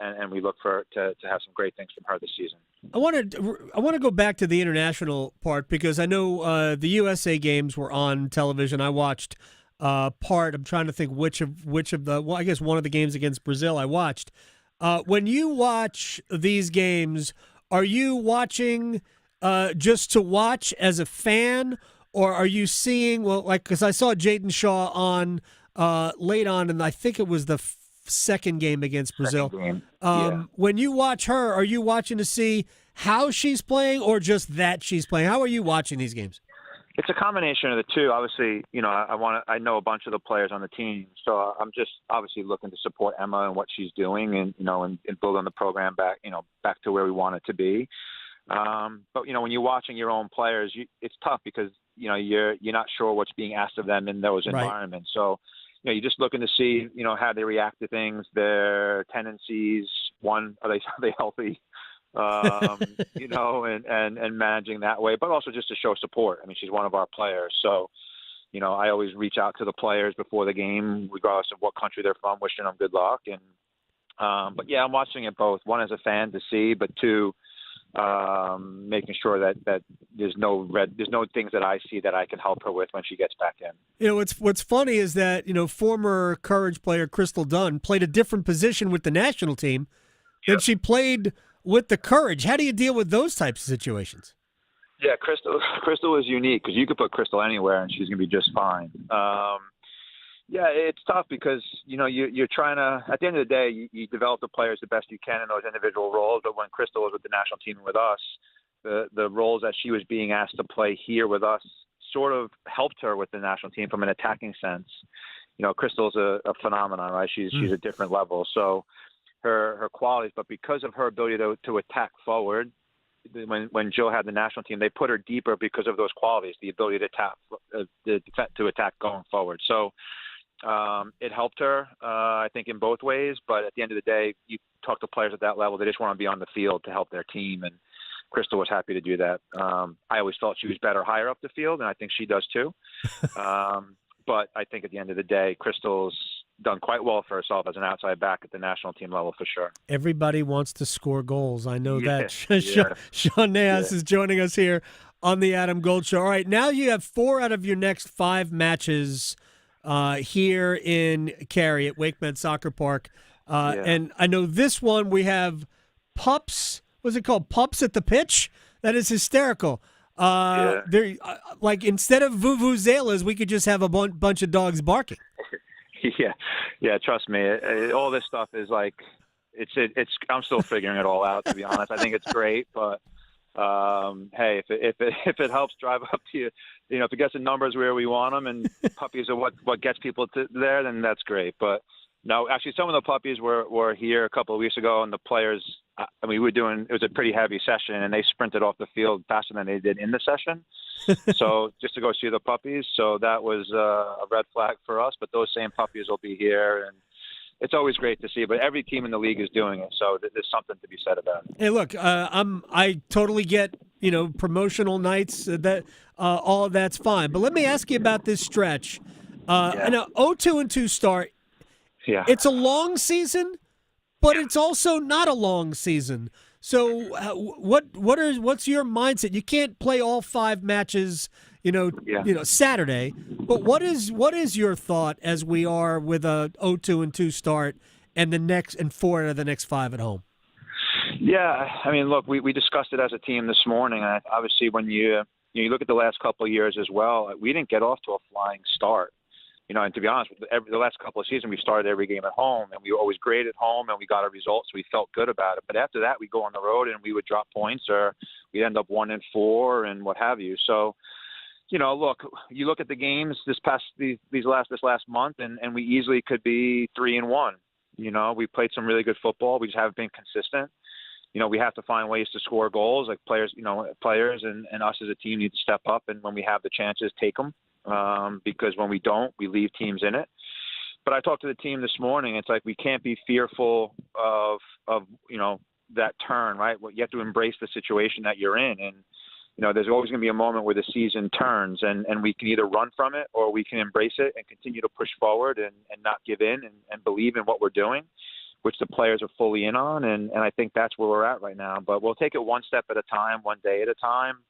and we look to have some great things from her this season. I want to go back to the international part because I know the USA games were on television. I watched part. I'm trying to think which of the. Well, I guess one of the games against Brazil I watched. When you watch these games, are you watching just to watch as a fan, or are you seeing because I saw Jayden Shaw on. Late on, and I think it was the second game against Brazil. When you watch her, are you watching to see how she's playing or just that she's playing? How are you watching these games? It's a combination of the two. Obviously, I know a bunch of the players on the team, so I'm just obviously looking to support Emma and what she's doing, and and build on the program back to where we want it to be. But when you're watching your own players, it's tough because you're not sure what's being asked of them in those environments. So. You're just looking to see, how they react to things, their tendencies. One, are they healthy? And managing that way, but also just to show support. I mean, she's one of our players, so I always reach out to the players before the game, regardless of what country they're from, wishing them good luck. And but yeah, I'm watching it both. One as a fan to see, but two, making sure that there's no things that I see that I can help her with when she gets back in. What's funny is that former Courage player Crystal Dunn played a different position with the national team than she played with the Courage. How do you deal with those types of situations? Yeah, Crystal is unique because you could put Crystal anywhere and she's gonna be just fine. Yeah, it's tough because, you're trying to, at the end of the day, you develop the players the best you can in those individual roles. But when Crystal was with the national team with us, the roles that she was being asked to play here with us sort of helped her with the national team from an attacking sense. Crystal's a phenomenon, right? She's a different level. So her qualities, but because of her ability to attack forward, when Jill had the national team, they put her deeper because of those qualities, the ability to attack going forward. So, it helped her, I think, in both ways. But at the end of the day, you talk to players at that level, they just want to be on the field to help their team. And Crystal was happy to do that. I always felt she was better higher up the field, and I think she does too. But I think at the end of the day, Crystal's done quite well for herself as an outside back at the national team level for sure. Everybody wants to score goals. I know that. Sean Nahas is joining us here on the Adam Gold Show. All right, now you have 4 out of your next 5 matches here in Cary at WakeMed Soccer Park. And I know this one we have pups. What's it called? Pups at the pitch? That is hysterical. Like instead of vuvuzelas, we could just have a bunch of dogs barking. Yeah. Trust me. All this stuff is like, it's. I'm still figuring it all out, to be honest. I think it's great, but hey, if it helps drive up to you, if it gets the numbers where we want them, and puppies are what gets people there, then that's great. But no, actually, some of the puppies were here a couple of weeks ago, and the players. I mean, it was a pretty heavy session, and they sprinted off the field faster than they did in the session. So just to go see the puppies, so that was a red flag for us. But those same puppies will be here, and it's always great to see. But every team in the league is doing it, so there's something to be said about it. Hey, look, I totally get promotional nights that all of that's fine. But let me ask you about this stretch. And a 0-2-2 start. Yeah, it's a long season. But it's also not a long season. So what's your mindset? You can't play all 5 matches, Saturday. But what is your thought as we are with a 0-2-2 start and the next 4 out of the next 5 at home? Yeah, I mean, look, we discussed it as a team this morning. And obviously, when you look at the last couple of years as well, we didn't get off to a flying start. And to be honest, the last couple of seasons, we started every game at home, and we were always great at home, and we got our results, so we felt good about it. But after that, we go on the road, and we would drop points, or we'd end up 1-4, and what have you. So, look, you look at the games this last month, and we easily could be 3-1. We played some really good football. We just haven't been consistent. We have to find ways to score goals. Like players and us as a team need to step up, and when we have the chances, take them. Because when we don't, we leave teams in it. But I talked to the team this morning. It's like we can't be fearful of that turn, right? You have to embrace the situation that you're in. And, there's always going to be a moment where the season turns, and we can either run from it or we can embrace it and continue to push forward and not give in and believe in what we're doing, which the players are fully in on. And I think that's where we're at right now. But we'll take it one step at a time, one day at a time.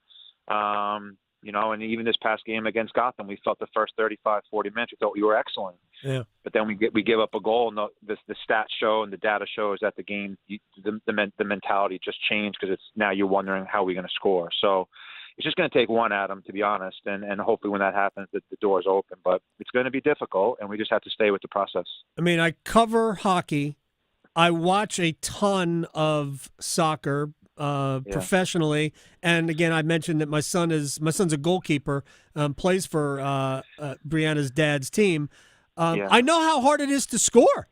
And even this past game against Gotham, we felt the first 35, 40 minutes, we thought we were excellent. Yeah. But then we give up a goal, and the stats show and the data shows that the game, the mentality just changed because it's now you're wondering how we're going to score. So it's just going to take one, Adam, to be honest, and hopefully when that happens, the door's open. But it's going to be difficult, and we just have to stay with the process. I mean, I cover hockey. I watch a ton of soccer. Professionally, and again, I mentioned that my son's a goalkeeper, plays for Brianna's dad's team. I know how hard it is to score.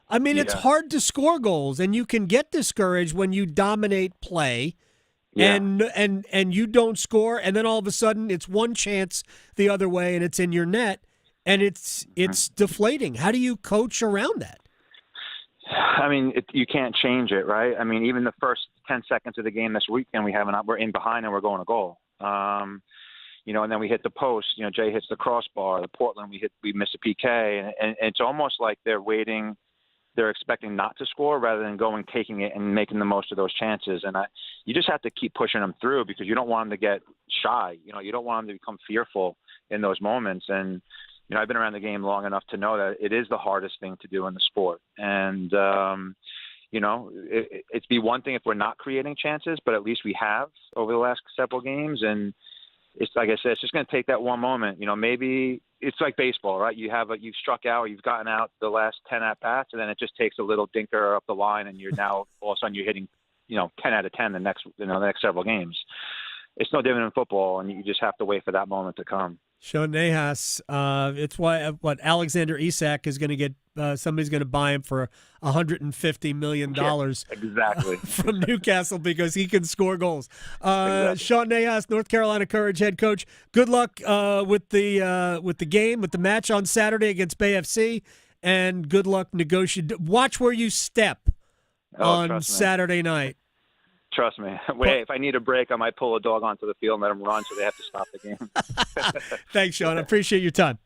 I mean, it's hard to score goals, and you can get discouraged when you dominate play, and you don't score, and then all of a sudden it's one chance the other way, and it's in your net, and it's deflating. How do you coach around that? I mean, you can't change it, right? I mean, even the first 10 seconds of the game this weekend, we're in behind and we're going to goal. And then we hit the post. Jay hits the crossbar. The Portland, we miss a PK, and it's almost like they're waiting. They're expecting not to score rather than taking it and making the most of those chances. And you just have to keep pushing them through because you don't want them to get shy. You don't want them to become fearful in those moments. And I've been around the game long enough to know that it is the hardest thing to do in the sport. And, it'd be one thing if we're not creating chances, but at least we have over the last several games. And it's like I said, it's just going to take that one moment. Maybe it's like baseball, right? You've struck out or you've gotten out the last 10 at-bats, and then it just takes a little dinker up the line, and you're now all of a sudden you're hitting, 10 out of 10 the next several games. It's no different in football, and you just have to wait for that moment to come. Sean Nahas, it's what Alexander Isak is going to get. Somebody's going to buy him for $150 million exactly from Newcastle because he can score goals. Sean Nahas, North Carolina Courage head coach. Good luck with the game, with the match on Saturday against Bay FC, and good luck negotiating. Watch where you step on Saturday night. Trust me. Wait, if I need a break, I might pull a dog onto the field and let them run so they have to stop the game. Thanks, Sean. I appreciate your time.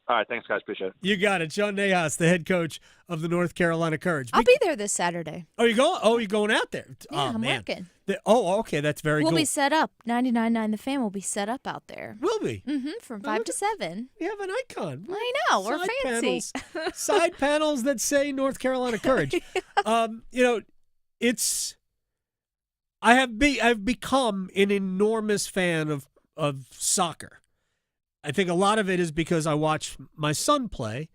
All right. Thanks, guys. Appreciate it. You got it. Sean Nahas, the head coach of the North Carolina Courage. I'll be there this Saturday. Oh, you going? Oh, you're going out there? Yeah, I'm working. Okay. That's very cool. We'll be set up. 99.9 The Fan will be set up out there. Will we? Mm-hmm. From 5 to 7. We have an icon. I know. We're fancy. Side panels that say North Carolina Courage. I've become an enormous fan of soccer. I think a lot of it is because I watch my son play,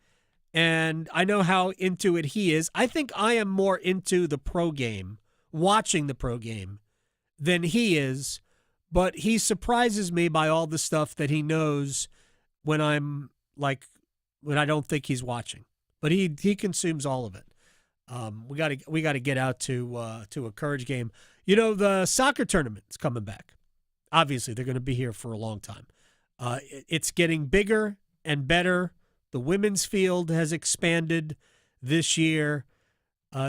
and I know how into it he is. I think I am more into the pro game, watching the pro game, than he is, but he surprises me by all the stuff that he knows when I don't think he's watching. But he consumes all of it. We got to get out to a Courage game. The soccer tournament's coming back. Obviously, they're going to be here for a long time. It's getting bigger and better. The women's field has expanded this year.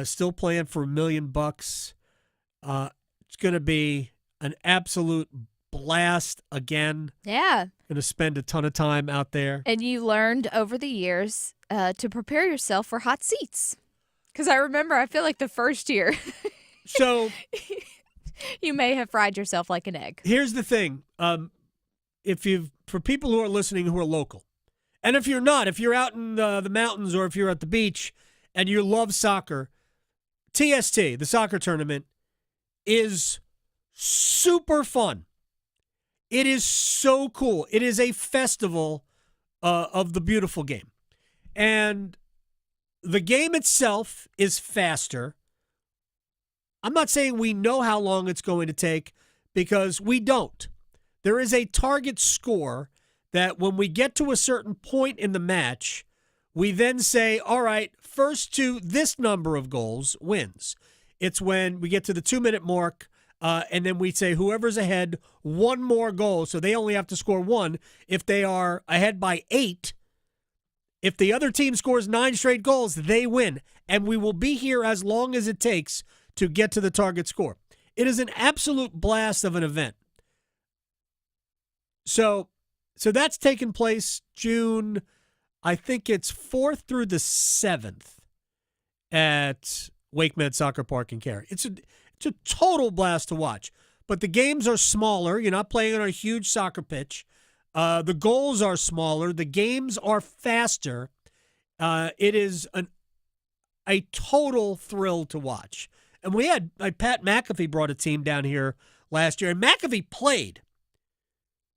Still playing for $1 million. It's going to be an absolute blast again. Yeah. Going to spend a ton of time out there. And you learned over the years to prepare yourself for hot seats. Because I feel like the first year. So You may have fried yourself like an egg. Here's the thing. For people who are listening who are local, and if you're not, if you're out in the mountains or if you're at the beach and you love soccer, TST, the soccer tournament, is super fun. It is so cool. It is a festival of the beautiful game. And the game itself is faster. I'm not saying we know how long it's going to take because we don't. There is a target score that when we get to a certain point in the match, we then say, all right, first to this number of goals wins. It's when we get to the 2-minute mark, and then we say whoever's ahead, one more goal. So they only have to score one. If they are ahead by 8, if the other team scores 9 straight goals, they win. And we will be here as long as it takes to get to the target score. It is an absolute blast of an event. So that's taking place June, I think it's 4th through the 7th at WakeMed Soccer Park in Cary. It's a total blast to watch. But the games are smaller. You're not playing on a huge soccer pitch. The goals are smaller. The games are faster. It is a total thrill to watch. And we had Pat McAfee brought a team down here last year, and McAfee played.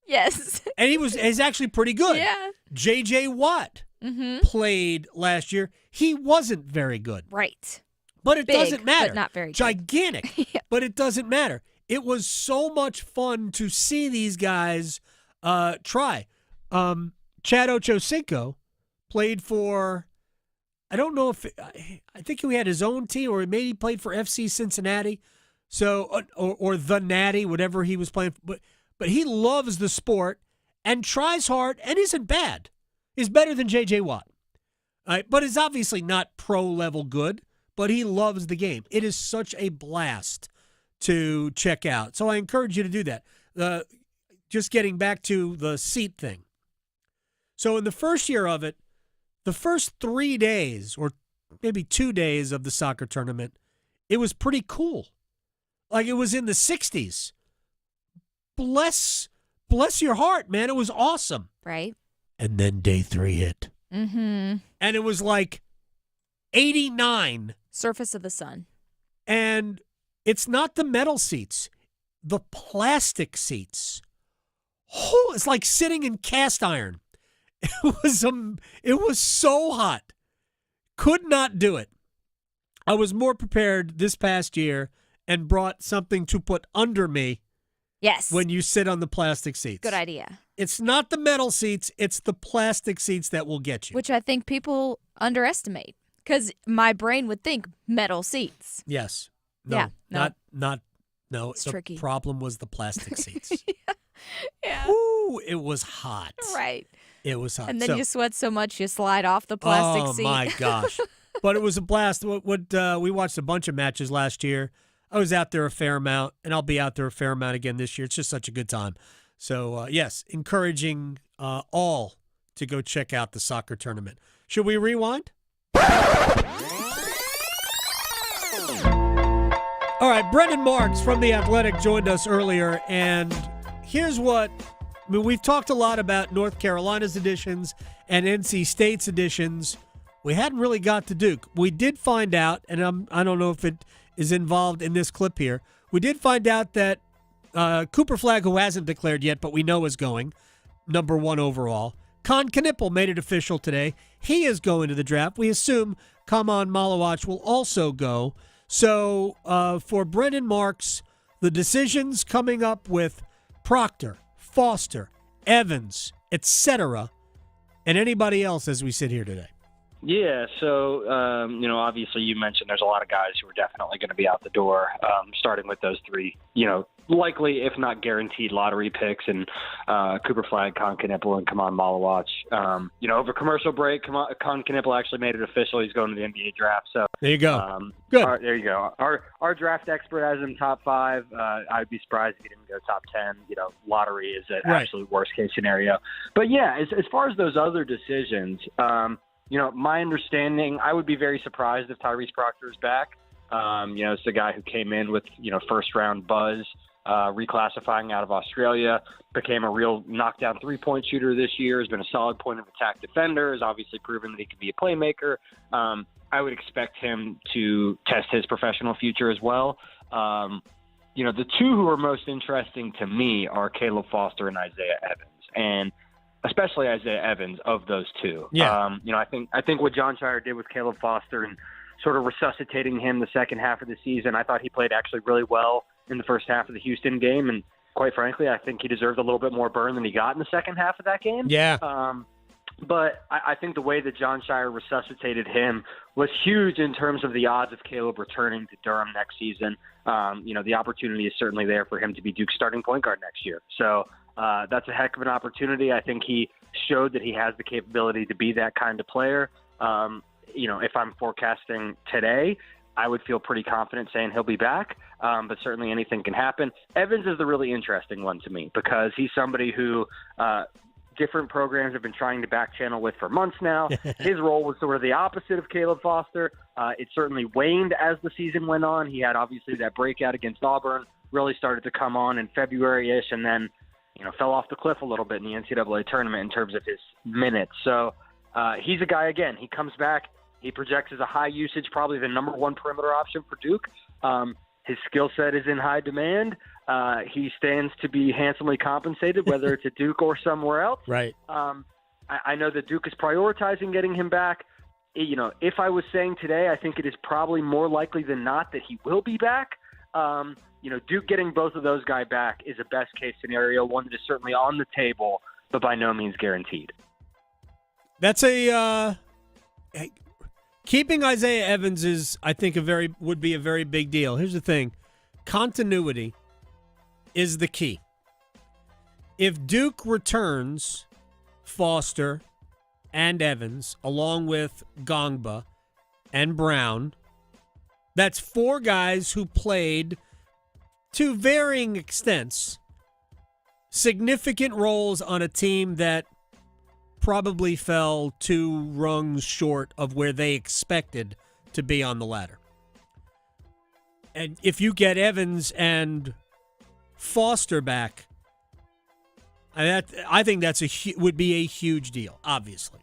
Yes. And he's actually pretty good. Yeah. J.J. Watt played last year. He wasn't very good. Right. But it Big, doesn't matter. but not very good. Gigantic. Yeah. But it doesn't matter. It was so much fun to see these guys try. Chad Ochocinco played for, I don't know if, I think he had his own team or maybe he played for FC Cincinnati. So, or the Natty, whatever he was playing for. But he loves the sport and tries hard and isn't bad. He's better than J.J. Watt. But is obviously not pro-level good, but he loves the game. It is such a blast to check out. So I encourage you to do that. Just getting back to the seat thing. So in the first year of it, the first 3 days or maybe 2 days of the soccer tournament, it was pretty cool. Like it was in the 60s. Bless your heart, man. It was awesome. Right. And then day 3 hit. Mm-hmm. And it was like 89. Surface of the sun. And it's not the metal seats, the plastic seats. Oh, it's like sitting in cast iron. It was so hot. Could not do it. I was more prepared this past year and brought something to put under me. Yes. When you sit on the plastic seats. Good idea. It's not the metal seats, it's the plastic seats that will get you. Which I think people underestimate because my brain would think metal seats. Yes. No, yeah. No. It's the tricky. problem was the plastic seats. Yeah. Ooh, it was hot. Right. It was hot. And then you sweat so much you slide off the plastic seat. Oh, my gosh. But it was a blast. We watched a bunch of matches last year. I was out there a fair amount, and I'll be out there a fair amount again this year. It's just such a good time. So, yes, encouraging all to go check out the soccer tournament. Should we rewind? All right, Brendan Marks from The Athletic joined us earlier, and here's what we've talked a lot about North Carolina's editions and NC State's editions. We hadn't really got to Duke. We did find out, and I don't know if it is involved in this clip here. We did find out that Cooper Flagg, who hasn't declared yet, but we know is going, number 1 overall. Con Knipple made it official today. He is going to the draft. We assume Kaman Malawach will also go. So for Brendan Marks, the decisions coming up with Proctor, Foster, Evans, etc., and anybody else as we sit here today. Yeah, so, obviously you mentioned there's a lot of guys who are definitely going to be out the door, starting with those 3, likely, if not guaranteed, lottery picks, and Cooper Flagg, Con Knipple, and Kaman Malawach. Over commercial break, Con Knipple actually made it official. He's going to the NBA draft. So there you go. Good. There you go. Our draft expert has him top 5. I'd be surprised if he didn't go top 10. Lottery is an absolute worst-case scenario. But, yeah, as far as those other decisions, my understanding, I would be very surprised if Tyrese Proctor is back. It's the guy who came in with, first-round buzz, reclassifying out of Australia, became a real knockdown three-point shooter this year, has been a solid point-of-attack defender, has obviously proven that he can be a playmaker. I would expect him to test his professional future as well. The two who are most interesting to me are Caleb Foster and Isaiah Evans, and especially Isaiah Evans of those two. Yeah. I think what John Shire did with Caleb Foster and sort of resuscitating him the second half of the season, I thought he played actually really well in the first half of the Houston game, and quite frankly, I think he deserved a little bit more burn than he got in the second half of that game. Yeah. But I think the way that John Shire resuscitated him was huge in terms of the odds of Caleb returning to Durham next season. The opportunity is certainly there for him to be Duke's starting point guard next year. So that's a heck of an opportunity. I think he showed that he has the capability to be that kind of player. If I'm forecasting today, I would feel pretty confident saying he'll be back, but certainly anything can happen. Evans is the really interesting one to me because he's somebody who different programs have been trying to back channel with for months now. His role was sort of the opposite of Caleb Foster. It certainly waned as the season went on. He had obviously that breakout against Auburn, really started to come on in February-ish, and then fell off the cliff a little bit in the NCAA tournament in terms of his minutes. So he's a guy, again, he comes back. He projects as a high usage, probably the number one perimeter option for Duke. His skill set is in high demand. He stands to be handsomely compensated, whether it's at Duke or somewhere else. Right. I know that Duke is prioritizing getting him back. If I was saying today, I think it is probably more likely than not that he will be back. Duke getting both of those guys back is a best case scenario, one that is certainly on the table, but by no means guaranteed. That's keeping Isaiah Evans is, I think, would be a very big deal. Here's the thing. Continuity is the key. If Duke returns Foster and Evans, along with Gongba and Brown, that's four guys who played, to varying extents, significant roles on a team that probably fell 2 rungs short of where they expected to be on the ladder. And if you get Evans and Foster back, I think would be a huge deal, obviously.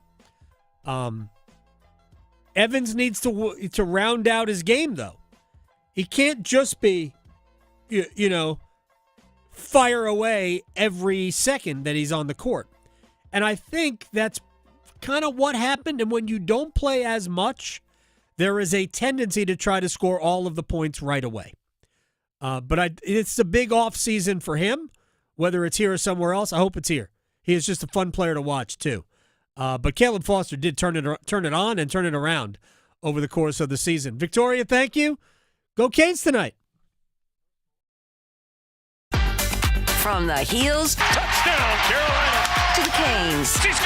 Evans needs to round out his game, though. He can't just be, fire away every second that he's on the court. And I think that's kind of what happened. And when you don't play as much, there is a tendency to try to score all of the points right away. But it's a big off season for him, whether it's here or somewhere else. I hope it's here. He is just a fun player to watch, too. But Caleb Foster did turn it on and turn it around over the course of the season. Victoria, thank you. Go Canes tonight. From the heels, touchdown, Carolina, to the Canes. She's